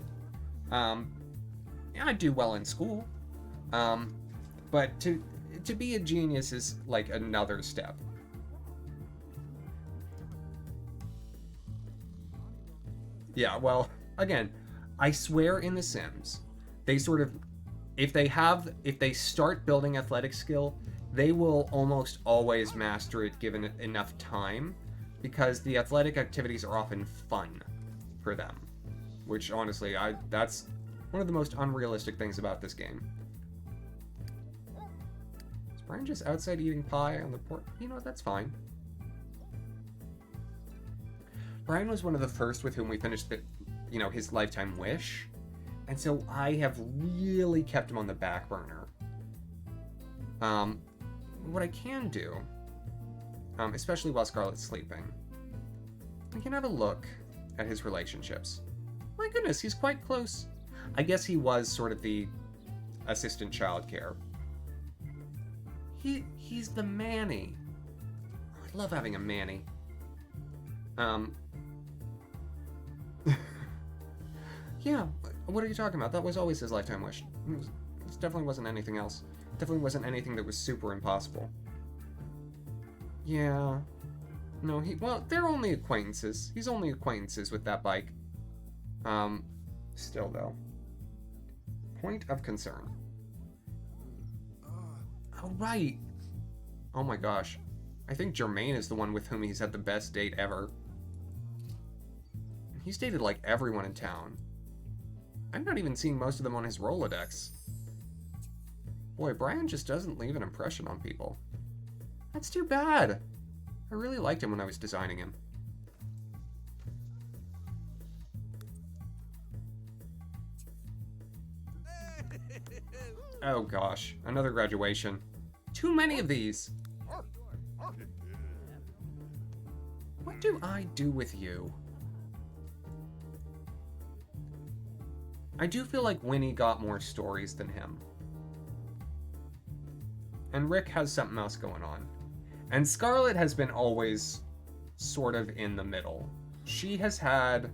A: Yeah, I do well in school. But to be a genius is like another step. Yeah, well, again, I swear in The Sims, they sort of, if they start building athletic skill, they will almost always master it given it enough time, because the athletic activities are often fun for them. Which, honestly, that's one of the most unrealistic things about this game. Is Brian just outside eating pie on the porch? That's fine. Brian was one of the first with whom we finished his lifetime wish. And so I have really kept him on the back burner. What I can do, especially while Scarlett's sleeping, I can have a look at his relationships. My goodness, he's quite close. I guess he was sort of the assistant childcare. He's the Manny. I love having a Manny. Yeah, what are you talking about? That was always his lifetime wish. It definitely wasn't anything else. It definitely wasn't anything that was super impossible. Yeah. No, they're only acquaintances. He's only acquaintances with that bike. Still though. Point of concern. Oh, right. Oh my gosh. I think Jermaine is the one with whom he's had the best date ever. He's dated like everyone in town. I'm not even seeing most of them on his Rolodex. Boy, Brian just doesn't leave an impression on people. That's too bad. I really liked him when I was designing him. Oh gosh, another graduation. Too many of these. What do I do with you? I do feel like Winnie got more stories than him. And Rick has something else going on. And Scarlet has been always sort of in the middle. She's had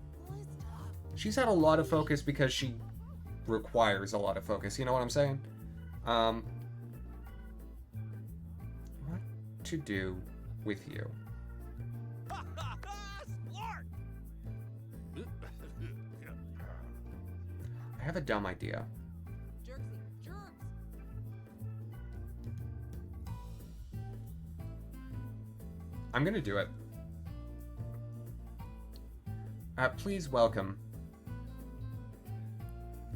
A: a lot of focus because she requires a lot of focus. You know what I'm saying? What to do with you? I have a dumb idea. I'm gonna do it. Please welcome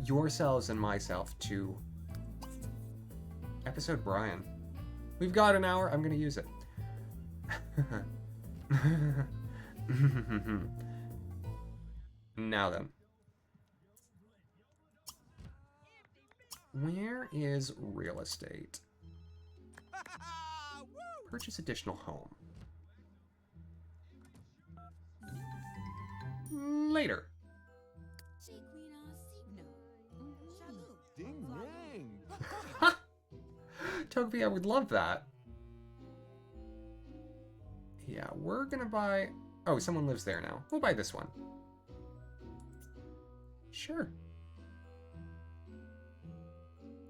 A: yourselves and myself to episode Brian. We've got an hour. I'm gonna use it. Now then. Where is real estate? Purchase additional home. Later.
B: Ding dang.
A: Togepi, I would love that. Yeah, we're gonna buy... Oh, someone lives there now. We'll buy this one. Sure.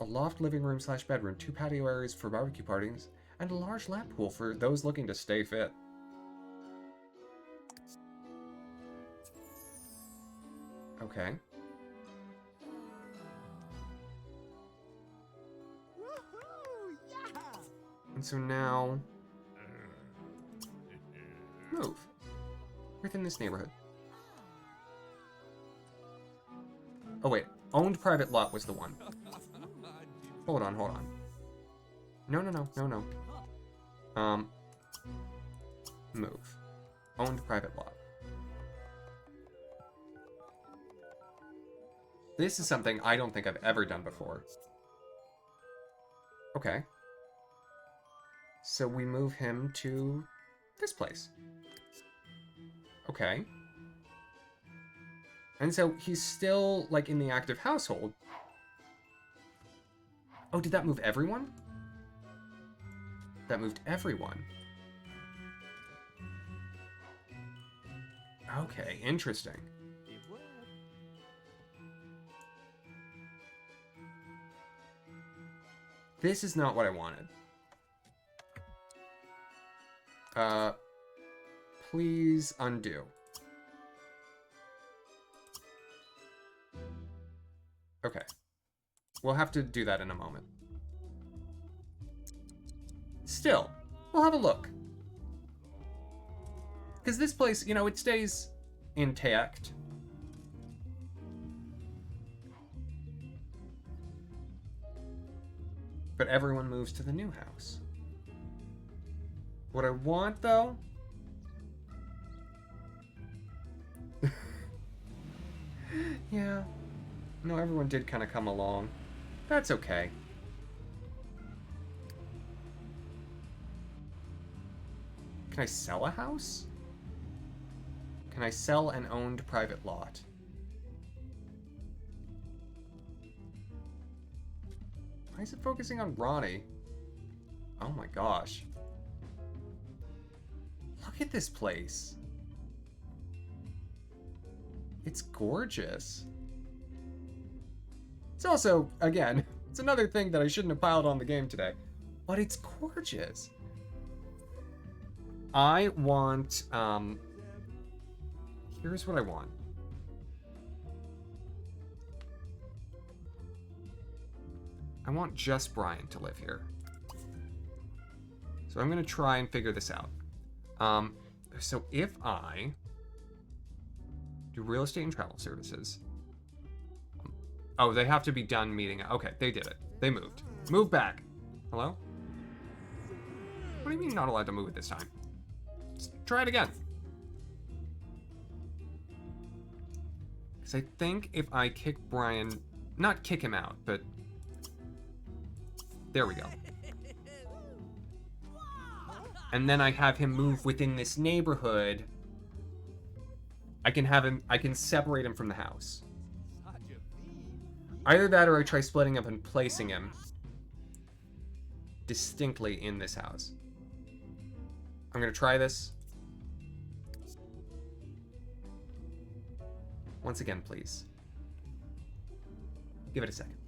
A: A loft living room / bedroom, 2 patio areas for barbecue parties, and a large lap pool for those looking to stay fit. Okay. And so now... Move. Within this neighborhood. Oh wait, owned private lot was the one. Hold on. No. Move. Owned private lot. This is something I don't think I've ever done before. Okay. So we move him to this place. Okay. And so he's still, like, in the active household. Oh, did that move everyone? That moved everyone. Okay, interesting. This is not what I wanted. Please undo. Okay. We'll have to do that in a moment. Still, we'll have a look. Because this place, you know, it stays intact. But everyone moves to the new house. What I want, though... Yeah. No, everyone did kind of come along. That's okay. Can I sell a house? Can I sell an owned private lot? Why is it focusing on Ronnie? Oh my gosh. Look at this place. It's gorgeous. It's also, again, it's another thing that I shouldn't have piled on the game today. But it's gorgeous. I want, here's what I want. I want just Brian to live here. So I'm going to try and figure this out. So if I do real estate and travel services. Oh, they have to be done meeting. Okay, they did it. They moved. Move back. Hello? What do you mean not allowed to move at this time? Let's try it again. Because I think if I kick Brian... Not kick him out, but... There we go. And then I have him move within this neighborhood. I can separate him from the house. Either that or I try splitting up and placing him distinctly in this house. I'm gonna try this. Once again, please. Give it a second.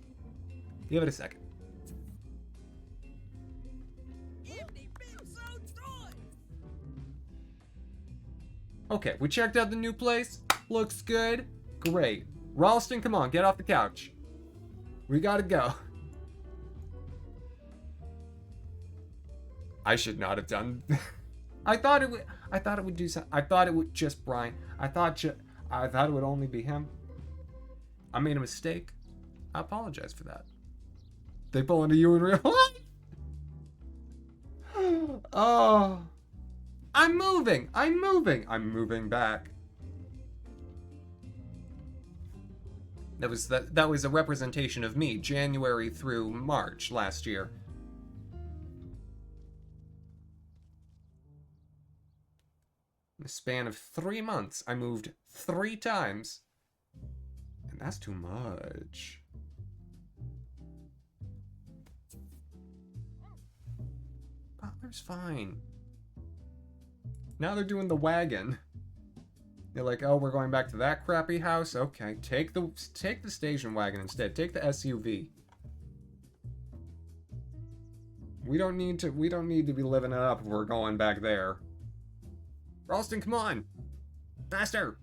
A: Give it a second. Okay, we checked out the new place. Looks good. Great. Ralston, come on, get off the couch. We gotta go. I should not have done. I thought it would do something. I thought it would just Brian. I thought it would only be him. I made a mistake. I apologize for that. They pull into you in real life. Oh. I'm moving back. That was a representation of me, January through March last year. In the span of 3 months, I moved 3 times. And that's too much. Butler's fine. Now they're doing the wagon. They're like, oh, we're going back to that crappy house? Okay, take the station wagon instead. Take the SUV. We don't need to be living it up if we're going back there. Ralston, come on! Faster!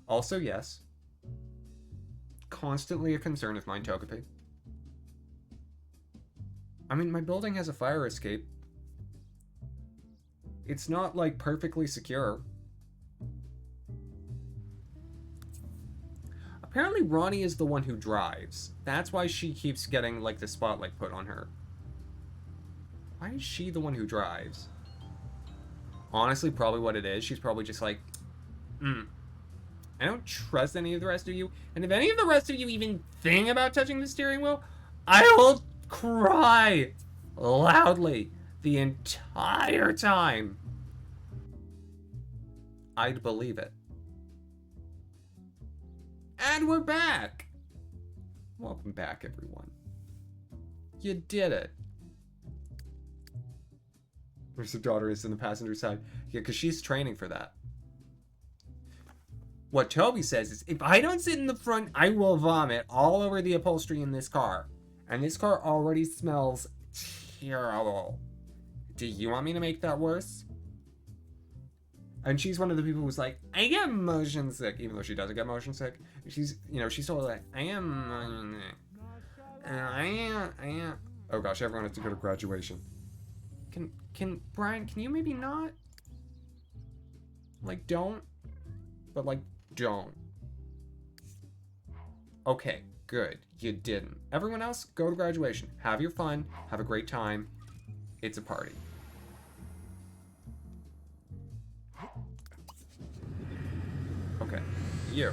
A: Also, yes. Constantly a concern of mine, Togepi. I mean, my building has a fire escape. It's not, like, perfectly secure. Apparently, Ronnie is the one who drives. That's why she keeps getting, like, the spotlight put on her. Why is she the one who drives? Honestly, probably what it is. She's probably just like, I don't trust any of the rest of you. And if any of the rest of you even think about touching the steering wheel, I will cry loudly the entire time. I'd believe it. And we're back. Welcome back, everyone. You did it. Where's the daughter is in the passenger side? Yeah, because she's training for that. What Toby says is, if I don't sit in the front, I will vomit all over the upholstery in this car. And this car already smells terrible. Do you want me to make that worse? And she's one of the people who's like, I get motion sick, even though she doesn't get motion sick. She's, you know, she's totally like, I am motion sick. I am. Oh gosh, everyone has to go to graduation. Brian, can you maybe not? Like, don't. But, like, don't. Okay, good. You didn't. Everyone else, go to graduation. Have your fun. Have a great time. It's a party. Okay, you.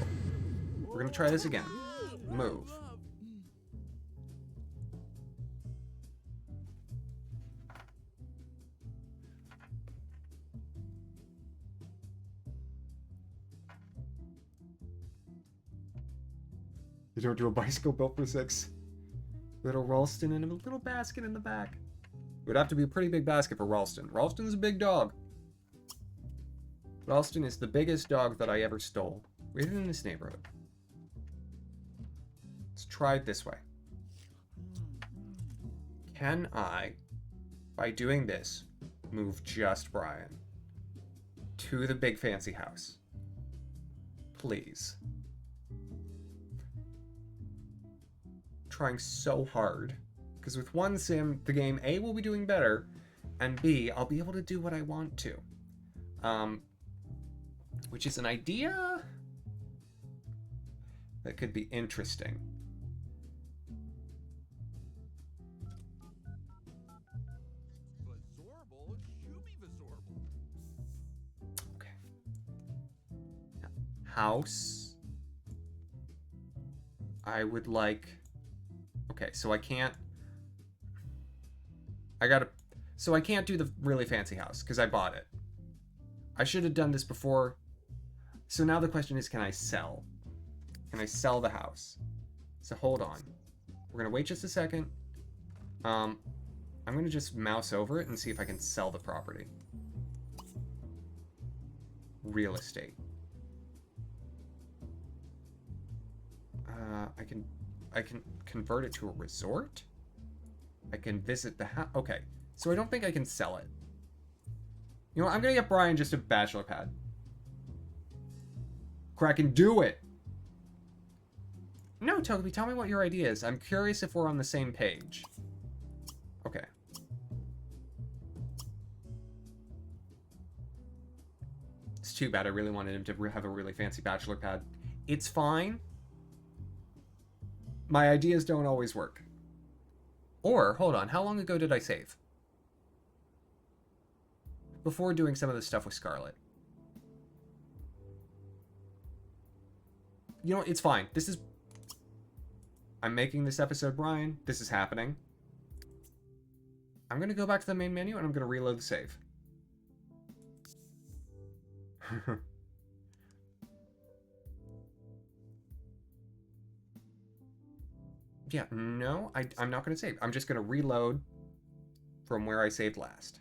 A: We're gonna try this again. Move. You don't do a bicycle built for 6. Little Ralston and a little basket in the back. It would have to be a pretty big basket for Ralston. Ralston's a big dog. Ralston is the biggest dog that I ever stole. Within this neighborhood. Let's try it this way. Can I, by doing this, move just Brian to the big fancy house? Please. Trying so hard, because with one sim the game A will be doing better, and B, I'll be able to do what I want to, which is an idea that could be interesting. Okay. House. I would like... Okay, so I can't... I gotta... So I can't do the really fancy house, because I bought it. I should have done this before. So now the question is, can I sell? Can I sell the house? So hold on. We're going to wait just a second. I'm going to just mouse over it and see if I can sell the property. Real estate. I can convert it to a resort? I can visit the house. Okay, so I don't think I can sell it. You know what? I'm going to get Brian just a bachelor pad. Kraken, do it! No, Togepi, tell me what your idea is. I'm curious if we're on the same page. Okay. It's too bad. I really wanted him to have a really fancy bachelor pad. It's fine. My ideas don't always work. Or, hold on, how long ago did I save? Before doing some of the stuff with Scarlet. You know what? It's fine. This is... I'm making this episode, Brian. This is happening. I'm going to go back to the main menu and I'm going to reload the save. Yeah, no, I'm not going to save. I'm just going to reload from where I saved last.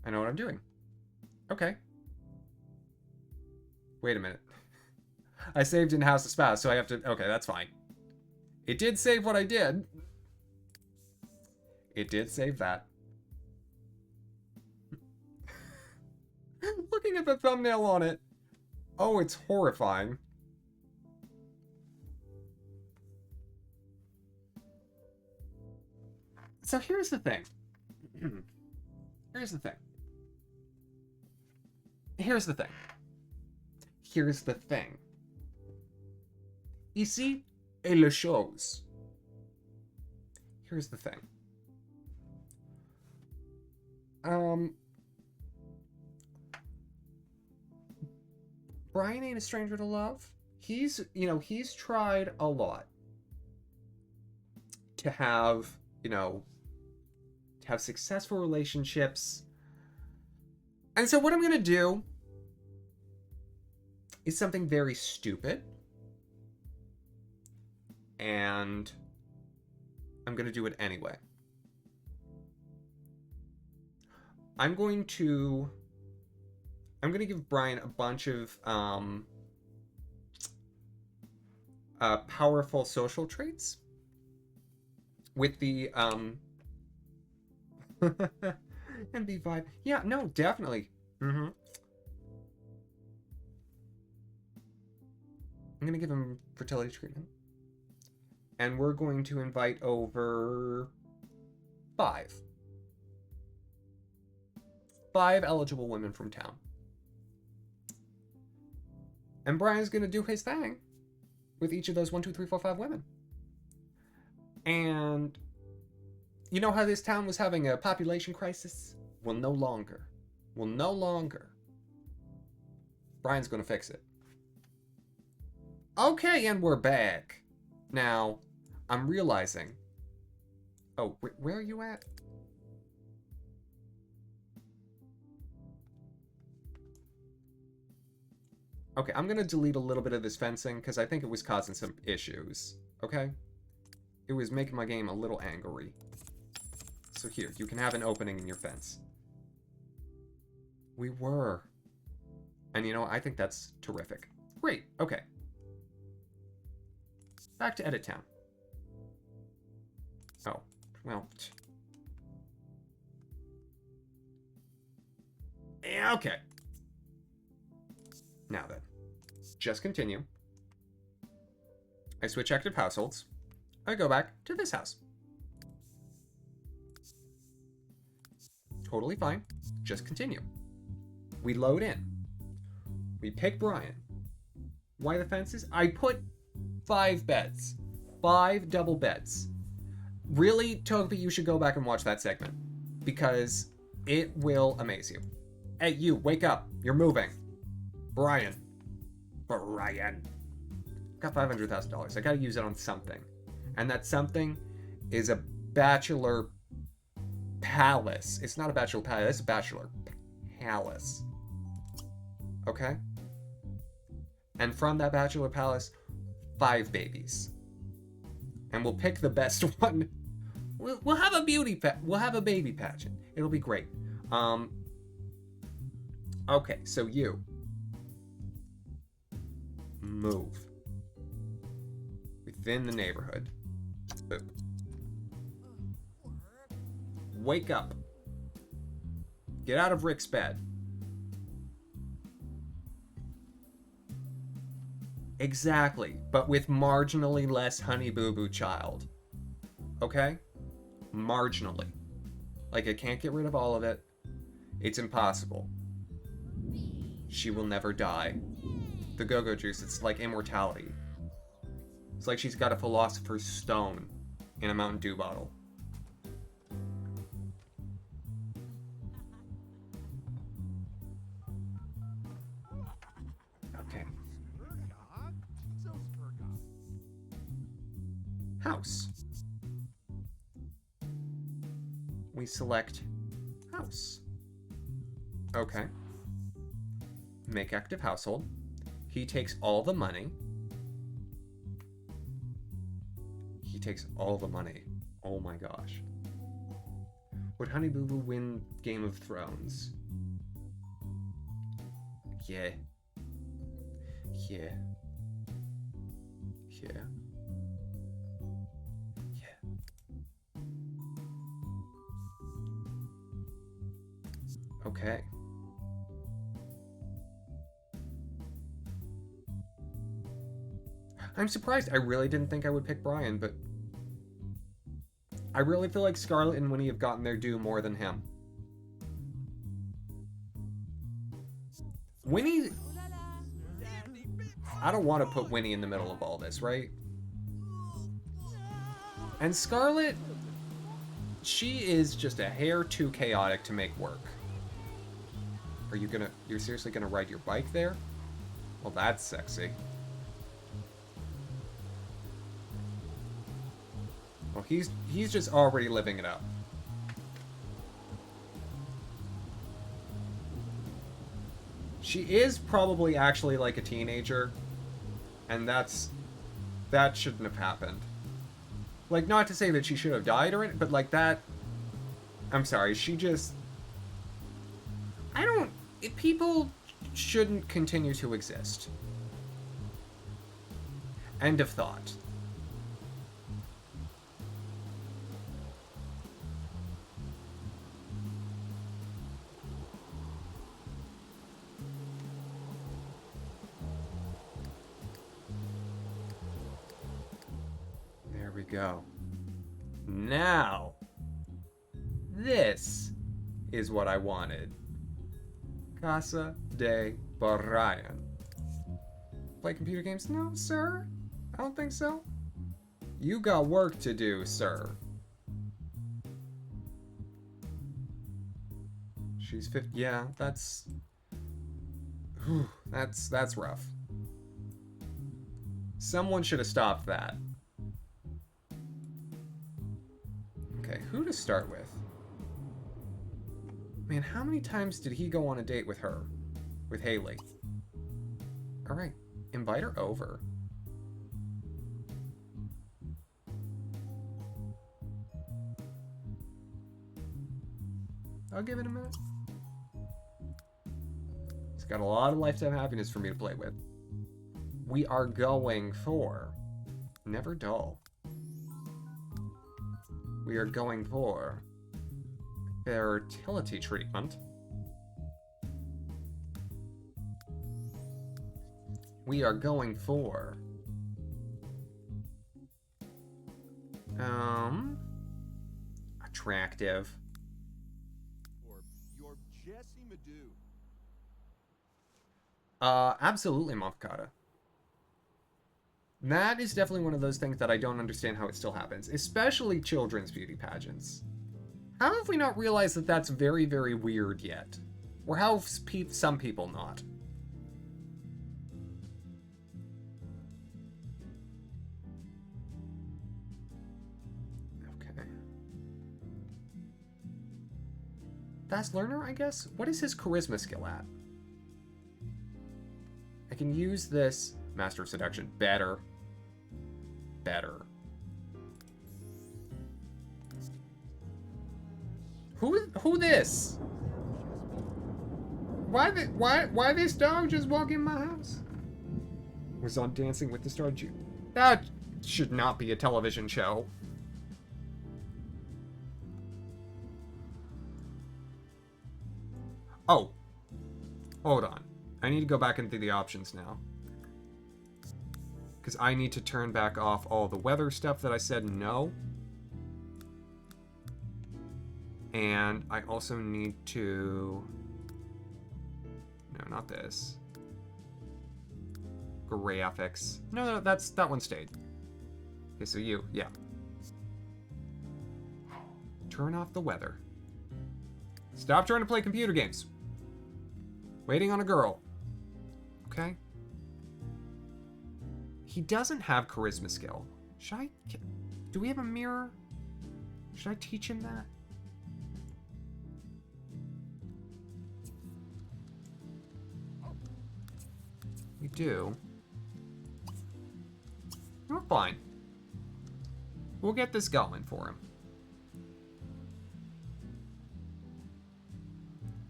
A: I know what I'm doing. Okay. Wait a minute. I saved in House of Spouse, so I have to... Okay, that's fine. It did save what I did. It did save that. Looking at the thumbnail on it. Oh, it's horrifying. So here's the thing. Here's the thing. Here's the thing. Here's the thing. Ici est la chose. Here's the thing. Brian ain't a stranger to love. He's tried a lot to have, to have successful relationships. And so what I'm going to do is something very stupid. And I'm going to do it anyway. I'm going to give Brian a bunch of powerful social traits with the MB vibe. Yeah, no, definitely. I'm going to give him fertility treatment. And we're going to invite over 5 eligible women from town. And Brian's going to do his thing with each of those 1, 2, 3, 4, 5 women. And you know how this town was having a population crisis? Well, no longer. Brian's going to fix it. Okay, and we're back. Now, I'm realizing... Oh, where are you at? Okay, I'm going to delete a little bit of this fencing because I think it was causing some issues. Okay? It was making my game a little angry. So here, you can have an opening in your fence. We were. And you know, I think that's terrific. Great, okay. Back to Edit Town. Oh, well. Yeah, okay. Now then. Just continue. I switch active households. I go back to this house. Totally fine. Just continue. We load in. We pick Brian. Why the fences? I put 5 beds. 5 double beds. Really, Togepi, you should go back and watch that segment. Because it will amaze you. Hey, you, wake up. You're moving. Brian. Brian. Got $500,000. I gotta use it on something. And that something is a bachelor palace. It's not a bachelor palace, it's a bachelor palace. Okay? And from that bachelor palace, 5 babies. And we'll pick the best one. We'll have a we'll have a baby pageant. It'll be great. Okay, so you move within the neighborhood. Boop. Wake up. Get out of Rick's bed. Exactly, but with marginally less Honey Boo Boo Child. Okay? Marginally. Like, I can't get rid of all of it. It's impossible. She will never die. The go-go juice, it's like immortality. It's like she's got a philosopher's stone in a Mountain Dew bottle. Okay. House. We select house. Okay. Make active household. He takes all the money. He takes all the money. Oh my gosh. Would Honey Boo Boo win Game of Thrones? Yeah. Yeah. Yeah. Yeah. Okay. I'm surprised. I really didn't think I would pick Brian, but I really feel like Scarlett and Winnie have gotten their due more than him. Winnie... I don't want to put Winnie in the middle of all this, right? And Scarlett, she is just a hair too chaotic to make work. Are you gonna... You're seriously gonna ride your bike there? Well, that's sexy. Well, he's just already living it up. She is probably actually like a teenager, and that shouldn't have happened. Like, not to say that she should have died or anything, but like that. I'm sorry, she just. People shouldn't continue to exist. End of thought. There we go. Now, this is what I wanted. Casa de Brian. Play computer games? No, sir. I don't think so. You got work to do, sir. She's 50. Yeah, that's rough. Someone should have stopped that. Okay, who to start with? Man, how many times did he go on a date with her? With Haley? Alright, invite her over. I'll give it a minute. He's got a lot of lifetime happiness for me to play with. We are going for... Never dull. We are going for... fertility treatment. We are going for... attractive.
B: You're Jesse Madu.
A: Absolutely, Mafkata. That is definitely one of those things that I don't understand how it still happens, especially children's beauty pageants. How have we not realized that that's very, very weird yet? Or how have some people not? Fast learner, I guess? What is his charisma skill at? I can use this. Master of seduction. Better. Better. Who this? Why this dog just walk in my house? Was on Dancing with the Stars. That should not be a television show. Oh. Hold on. I need to go back into the options now. Because I need to turn back off all the weather stuff that I said no. And I also need to... No, not this. Graphics. No, that one stayed. Okay, so you, yeah. Turn off the weather. Stop trying to play computer games. Waiting on a girl. Okay. He doesn't have charisma skill. Should I... Do we have a mirror? Should I teach him that? We do. We're fine. We'll get this going for him.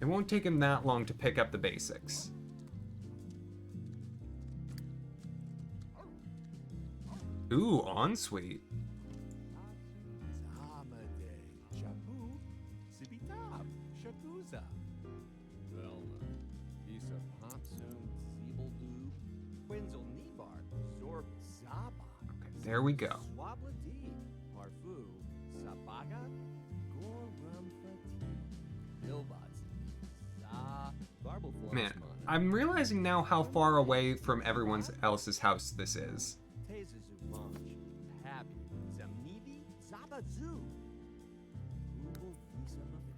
A: It won't take him that long to pick up the basics. Ooh, ensuite. Okay, there we go. Man, I'm realizing now how far away from everyone else's house this is.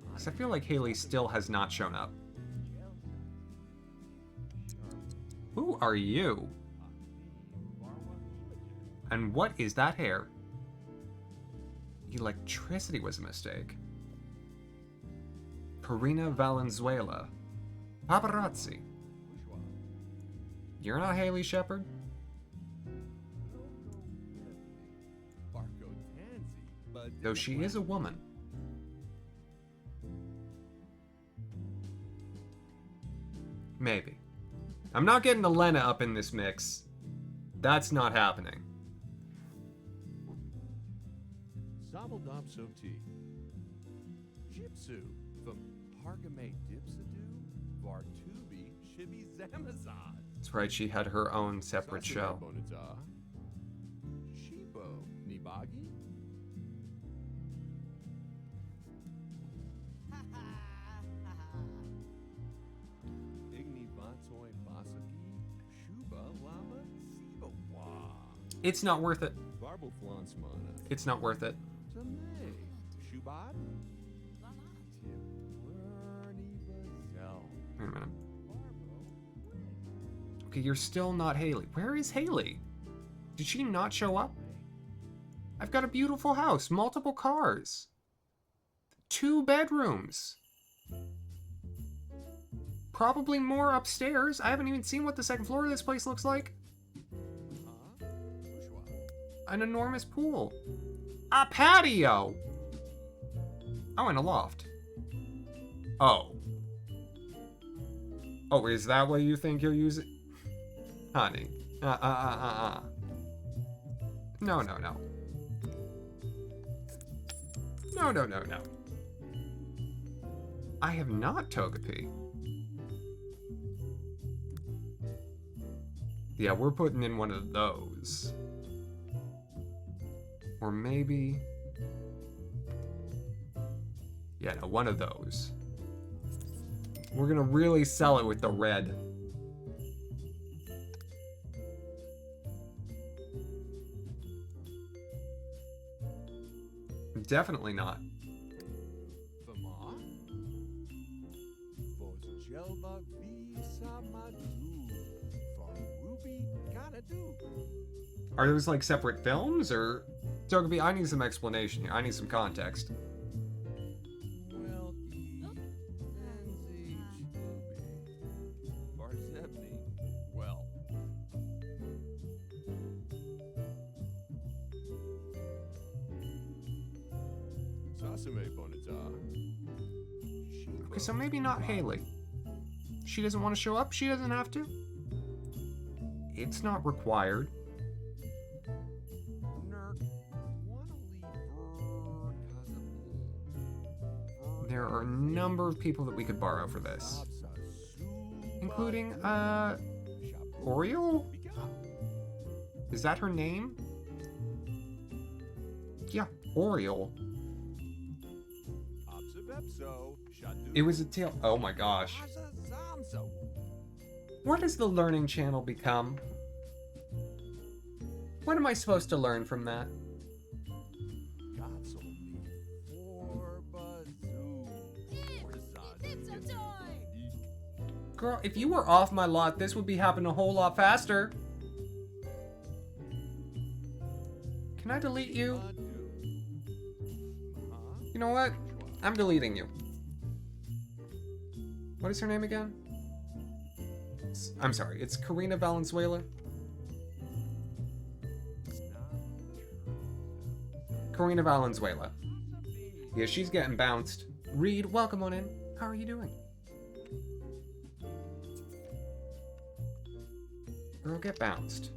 A: Because I feel like Haley still has not shown up. Who are you? And what is that hair? Electricity was a mistake. Perina Valenzuela. Paparazzi. You're not Haley Shepard? Though she is a woman. Maybe. I'm not getting Elena up in this mix. That's not happening.
B: Zabaldopsoti. Gypsu from Hargamay Dipsadu, Vartubi, Shibi Zamazad.
A: That's right, she had her own separate show.
B: Shibo Nibagi. Igni Vatoi Basagi, Shuba Lama Sibawa.
A: It's not worth it.
B: Barboflansmana.
A: It's not worth it.
B: Tamay. Shubad.
A: Wait a minute. Okay, you're still not Haley. Where is Haley? Did she not show up? I've got a beautiful house, multiple cars, 2 bedrooms. Probably more upstairs. I haven't even seen what the second floor of this place looks like. An enormous pool. A patio! Oh, and a loft. Oh. Oh, is that what you think you'll use it? Honey. No. No. I have not Togepi. Yeah, we're putting in one of those. Or maybe... Yeah, no, one of those. We're gonna really sell it with the red. Definitely not. Are those like separate films, or... I need some explanation here. I need some context.
B: Sasame bonita.
A: Okay, so maybe not Haley. She doesn't want to show up? She doesn't have to? It's not required. There are a number of people that we could borrow for this. Including, Oriole? Is that her name? Yeah, Oriole. It was a tail. Oh my gosh. What has the learning channel become? What am I supposed to learn from that? Girl, if you were off my lot, this would be happening a whole lot faster. Can I delete you? You know what? I'm deleting you. What is her name again? I'm sorry, it's Karina Valenzuela. Karina Valenzuela. Yeah, she's getting bounced. Reed, welcome on in. How are you doing? Girl, get bounced.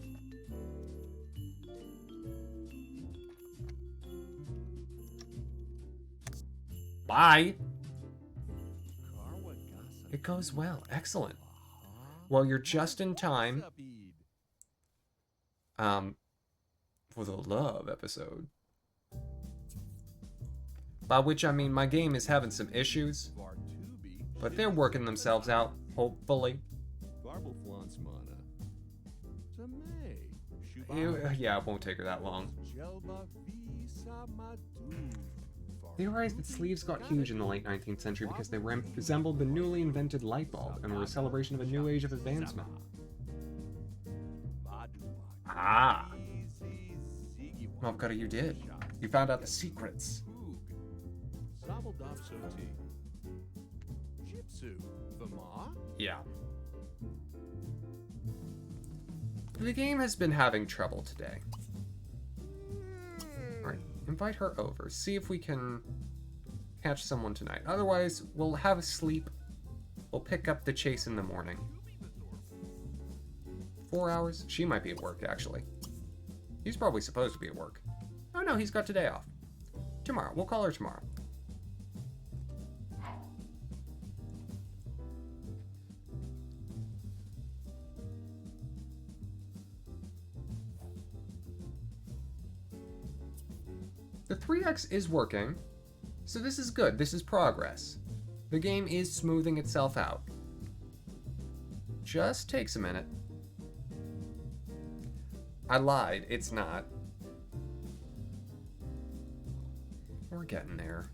A: Bye. It goes well. Excellent. Well, you're just in time. For the love episode. By which I mean my game is having some issues. But they're working themselves out, hopefully. Yeah, it won't take her that long. Theorized that sleeves got huge in the late 19th century because they resembled the newly invented light bulb and were a celebration of a new age of advancement. Ah! Mavkata, you did. You found out the secrets. Yeah. The game has been having trouble today. Alright, invite her over. See if we can catch someone tonight. Otherwise, we'll have a sleep. We'll pick up the chase in the morning. 4 hours? She might be at work, actually. He's probably supposed to be at work. Oh no, he's got today off. Tomorrow. We'll call her tomorrow. The 3x is working, so this is good. This is progress. The game is smoothing itself out. Just takes a minute. I lied, it's not. We're getting there.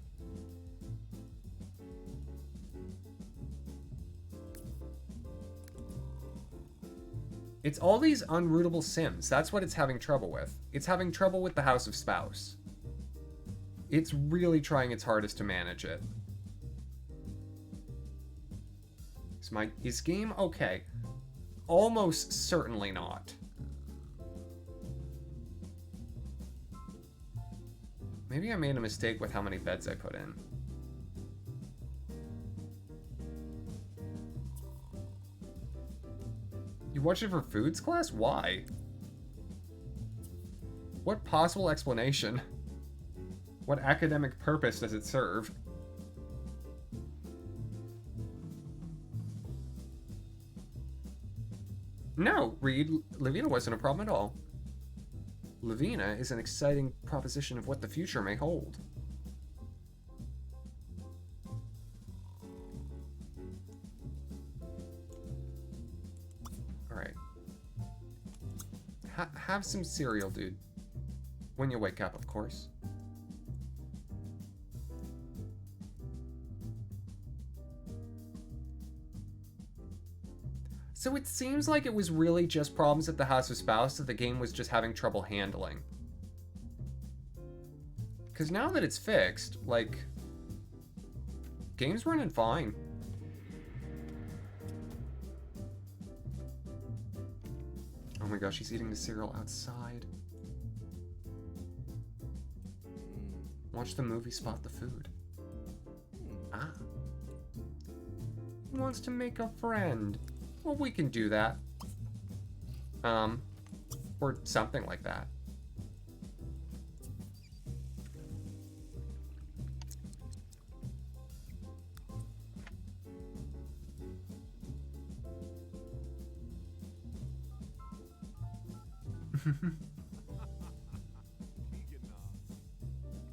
A: It's all these unrootable sims. That's what it's having trouble with. It's having trouble with the House of Spouse. It's really trying its hardest to manage it. Is game okay? Almost certainly not. Maybe I made a mistake with how many beds I put in. You watch it for foods class? Why? What possible explanation? What academic purpose does it serve? No, Reed, Lavina wasn't a problem at all. Lavina is an exciting proposition of what the future may hold. Alright. Have some cereal, dude. When you wake up, of course. So it seems like it was really just problems at the House of Spouse that the game was just having trouble handling. Because now that it's fixed, like, game's running fine. Oh my gosh, he's eating the cereal outside. Watch the movie, spot the food. Ah. He wants to make a friend. Well, we can do that. Or something like that.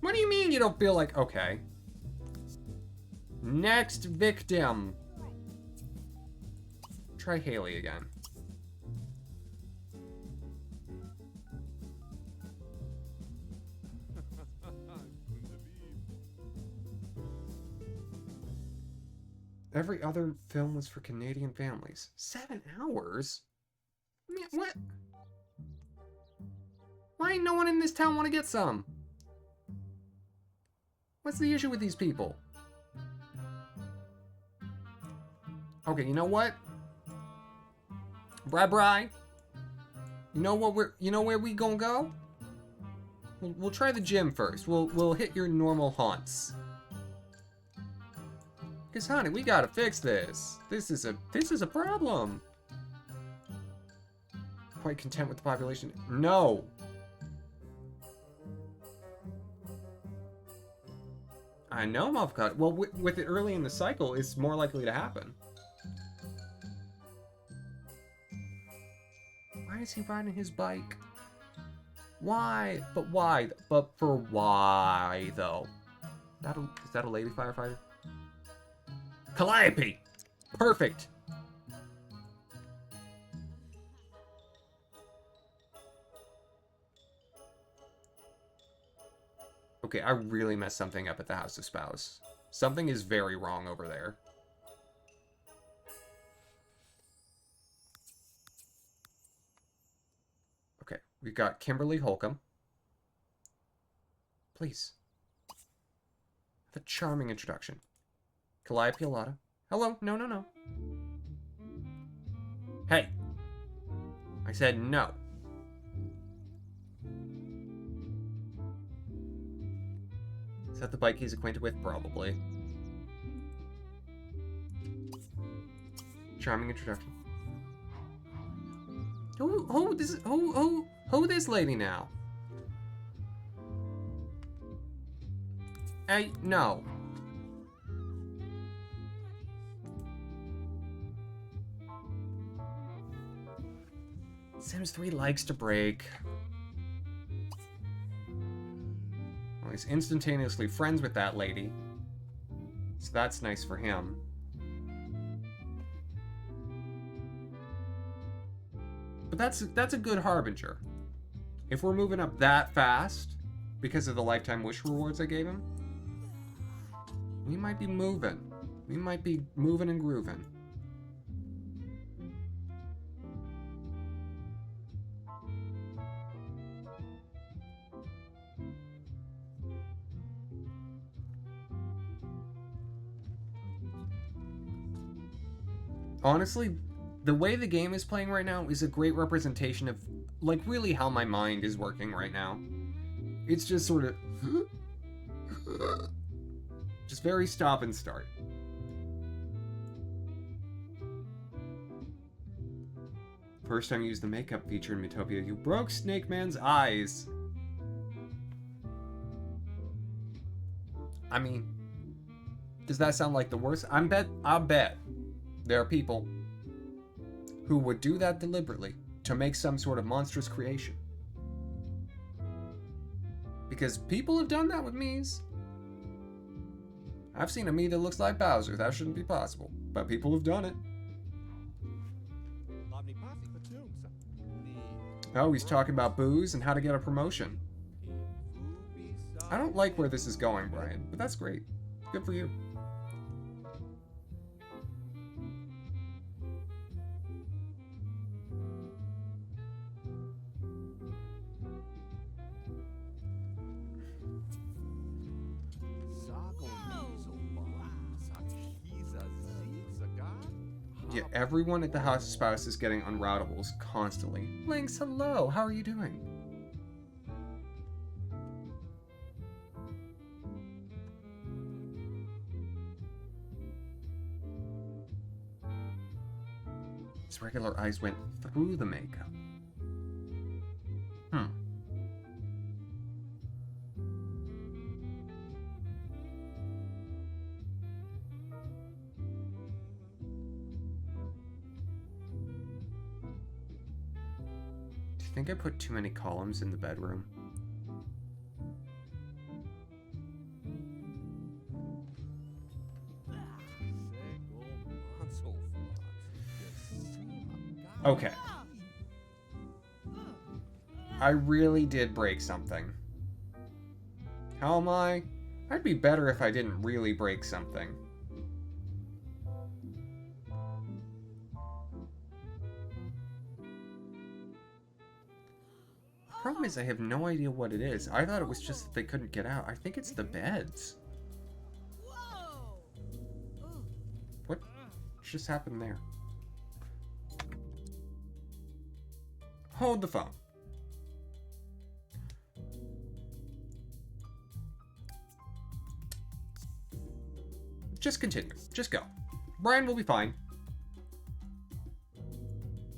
A: What do you mean you don't feel like... Okay. Next victim. Try Haley again. Every other film was for Canadian families. 7 hours? Man, what? Why ain't no one in this town want to get some? What's the issue with these people? Okay, you know what? Bri. You know where we gonna go? We'll try the gym first. We'll hit your normal haunts. Cause honey, we gotta fix this. This is a problem. Quite content with the population? No. I know, Motherfucker. Well, with it early in the cycle, it's more likely to happen. Why is he riding his bike? Why? But why? But for why, though? Is that a lady firefighter? Calliope! Perfect! Okay, I really messed something up at the House of Spouse. Something is very wrong over there. Okay, we've got Kimberly Holcomb. Please. The charming introduction. Calliope Alata. Hello. No. Hey. I said no. Is that the bike he's acquainted with? Probably. Charming introduction. Who this lady now? Hey, no. Sims 3 likes to break. Well, he's instantaneously friends with that lady. So that's nice for him. But that's a good harbinger. If we're moving up that fast, because of the lifetime wish rewards I gave him, we might be moving. We might be moving and grooving. Honestly, the way the game is playing right now is a great representation of, like, really how my mind is working right now. It's just sort of... just very stop and start. First time you used the makeup feature in Metopia, you broke Snake Man's eyes. I mean, does that sound like the worst? I'll bet there are people who would do that deliberately to make some sort of monstrous creation. Because people have done that with me's. I've seen a me that looks like Bowser. That shouldn't be possible. But people have done it. Oh, he's talking about booze and how to get a promotion. I don't like where this is going, Brian, but that's great. Good for you. Yeah, everyone at the House of Spouse is getting unroutables constantly. Lynx, hello, how are you doing? His regular eyes went through the makeup. Hmm. Do you think I put too many columns in the bedroom? Okay. I really did break something. How am I? I'd be better if I didn't really break something. Problem is, I have no idea what it is. I thought it was just that they couldn't get out. I think it's the beds. What just happened there? Hold the phone. Just continue. Just go. Brian will be fine.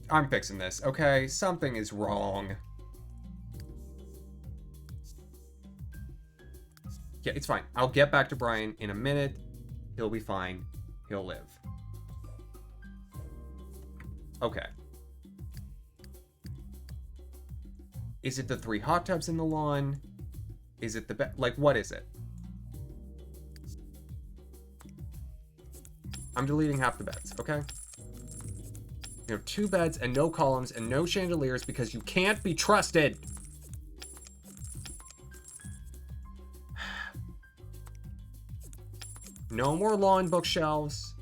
A: I'm fixing this, okay? Something is wrong. Yeah, it's fine. I'll get back to Brian in a minute. He'll be fine. He'll live. Okay. Is it the 3 hot tubs in the lawn? Is it the bed? Like, what is it? I'm deleting half the beds, okay? You have 2 beds and no columns and no chandeliers because you can't be trusted. No more lawn bookshelves.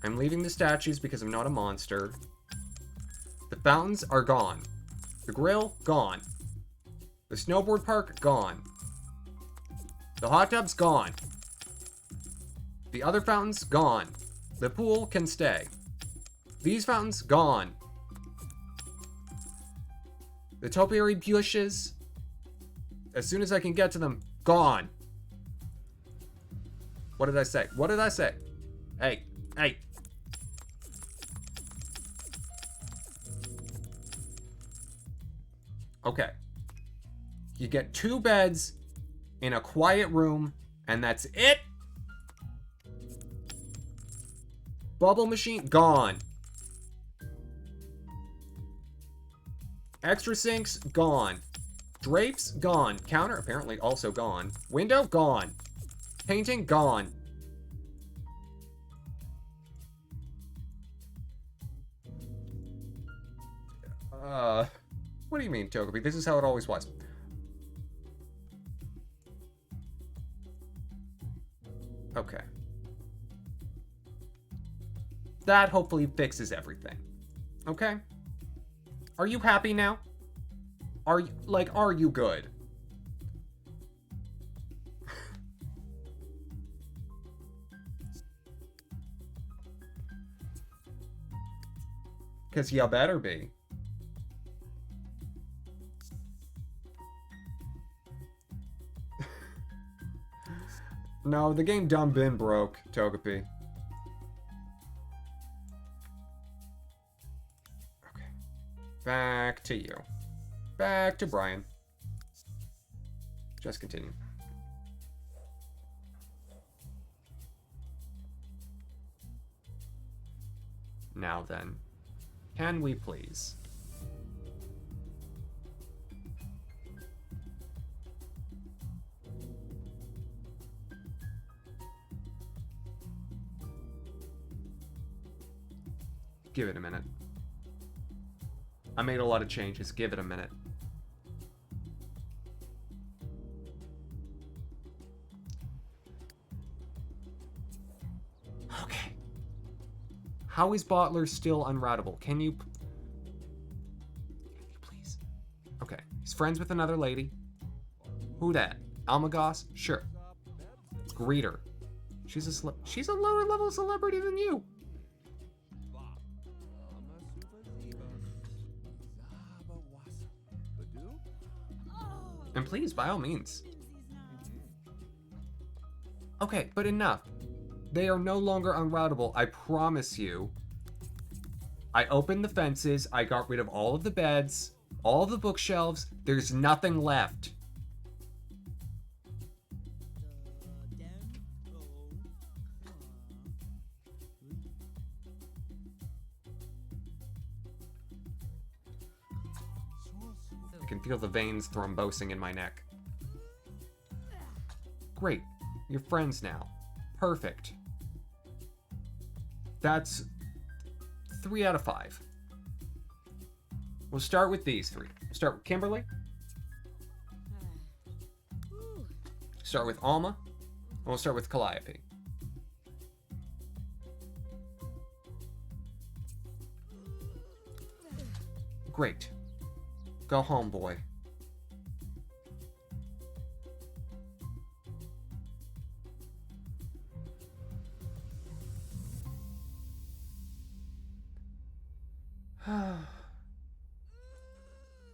A: I'm leaving the statues because I'm not a monster. The fountains are gone. The grill, gone. The snowboard park, gone. The hot tub's gone. The other fountains, gone. The pool can stay. These fountains, gone. The topiary bushes, as soon as I can get to them, gone. What did I say? What did I say? Hey, hey. Okay. You get 2 beds in a quiet room, and that's it. Bubble machine, gone. Extra sinks, gone. Drapes, gone. Counter, apparently also gone. Window, gone. Painting, gone. What do you mean, Togepi? This is how it always was. Okay. That hopefully fixes everything. Okay? Are you happy now? Are you good? Because you better be. No, the game done been broke, Togepi. Okay. Back to you. Back to Brian. Just continue. Now then, can we please? Give it a minute. I made a lot of changes. Give it a minute. Okay. How is Bottler still unroutable? Can you please? Okay. He's friends with another lady. Who dat? Almagos? Sure. Greeter. She's a lower level celebrity than you. And please, by all means. Okay, but enough. They are no longer unroutable, I promise you. I opened the fences. I got rid of all of the beds, all of the bookshelves. There's nothing left. I can feel the veins thrombosing in my neck. Great. You're friends now. Perfect. That's 3 out of 5. We'll start with these 3. We'll start with Kimberly. Start with Alma. And we'll start with Calliope. Great. Go home, boy.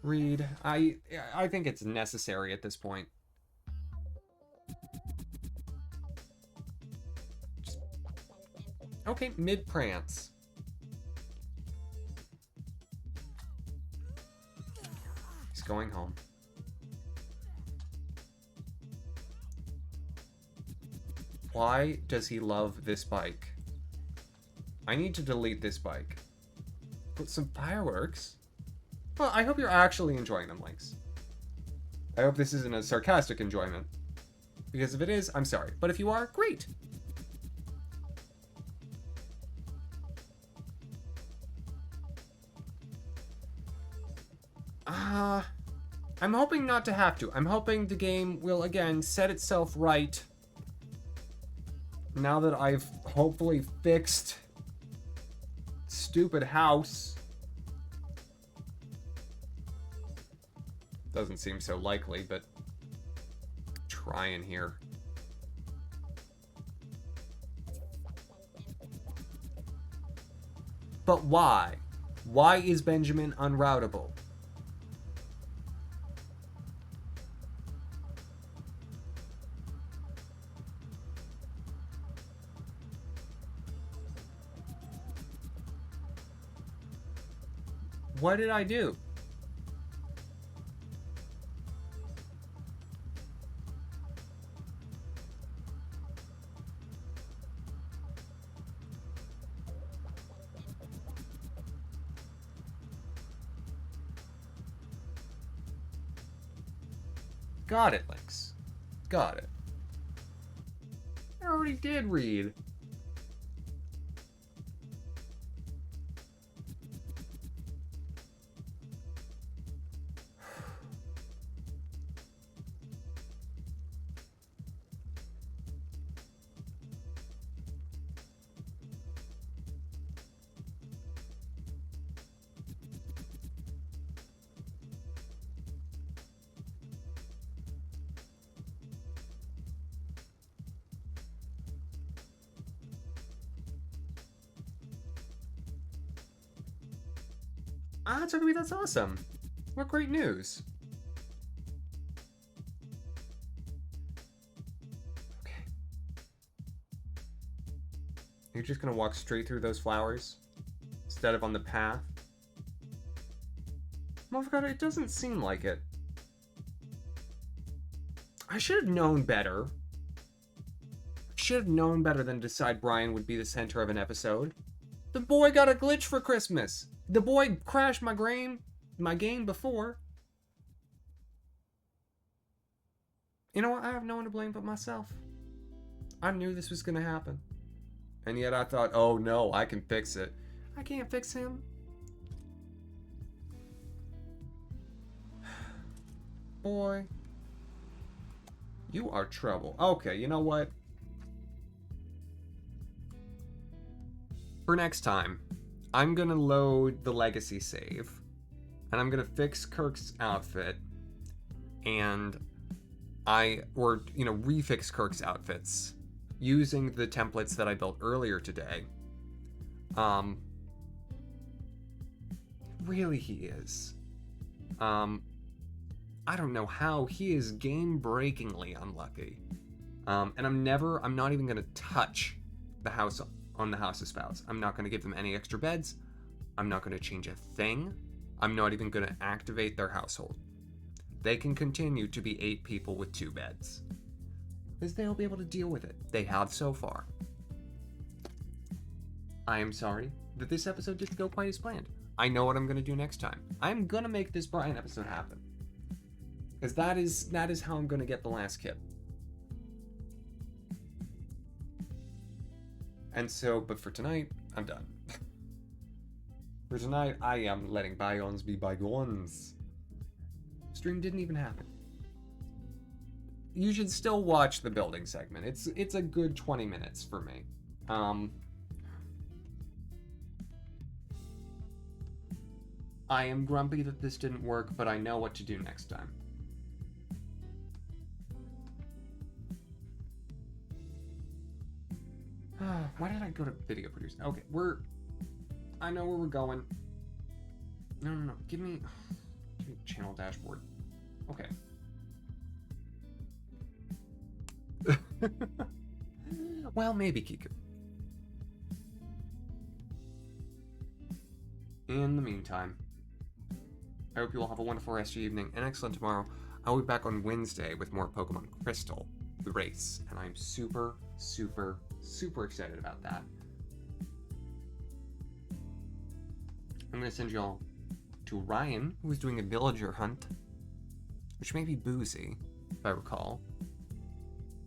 A: Reed, I think it's necessary at this point. Okay, mid-prance. He's going home. Why does he love this bike? I need to delete this bike. Put some fireworks? Well, I hope you're actually enjoying them, Lynx. I hope this isn't a sarcastic enjoyment. Because if it is, I'm sorry. But if you are, great! I'm hoping not to have to. I'm hoping the game will, again, set itself right. Now that I've hopefully fixed stupid house. Doesn't seem so likely, but trying here. But why? Why is Benjamin unroutable? What did I do? Got it, Lynx. Got it. I already did read. Ah, Tokobi, that's awesome. What great news. Okay. You're just gonna walk straight through those flowers? Instead of on the path? Motherfucker, it doesn't seem like it. I should have known better. Should have known better than to decide Brian would be the center of an episode. The boy got a glitch for Christmas. The boy crashed my game before. You know what? I have no one to blame but myself. I knew this was gonna happen. And yet I thought, oh no, I can fix it. I can't fix him. Boy. You are trouble. Okay, you know what? For next time, I'm gonna load the legacy save, and I'm gonna fix Kirk's outfit, and refix Kirk's outfits using the templates that I built earlier today. Really he is. I don't know how he is game-breakingly unlucky. And I'm not even gonna touch the house on the House of Spouts. I'm not gonna give them any extra beds. I'm not going to change a thing. I'm not even going to activate their household. They can continue to be 8 people with 2 beds. Because they'll be able to deal with it. They have so far. I am sorry that this episode didn't go quite as planned. I know what I'm going to do next time. I'm going to make this Brian episode happen. Because that is how I'm going to get the last kip. And so, but for tonight, I'm done. For tonight, I am letting bygones be bygones. Stream didn't even happen. You should still watch the building segment. It's a good 20 minutes for me. I am grumpy that this didn't work, but I know what to do next time. Why did I go to video producing? Okay, I know where we're going. No. Give me channel dashboard. Okay. Well, maybe Kiku. In the meantime, I hope you all have a wonderful rest of your evening and excellent tomorrow. I'll be back on Wednesday with more Pokemon Crystal, the race, and I'm super, super, super excited about that. I'm going to send you all to Ryan, who is doing a villager hunt, which may be boozy, if I recall.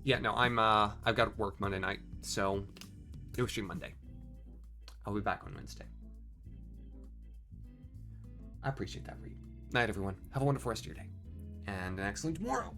A: Yeah, no, I've got work Monday night, so it'll stream Monday. I'll be back on Wednesday. I appreciate that for you. Night, everyone. Have a wonderful rest of your day, and an excellent tomorrow.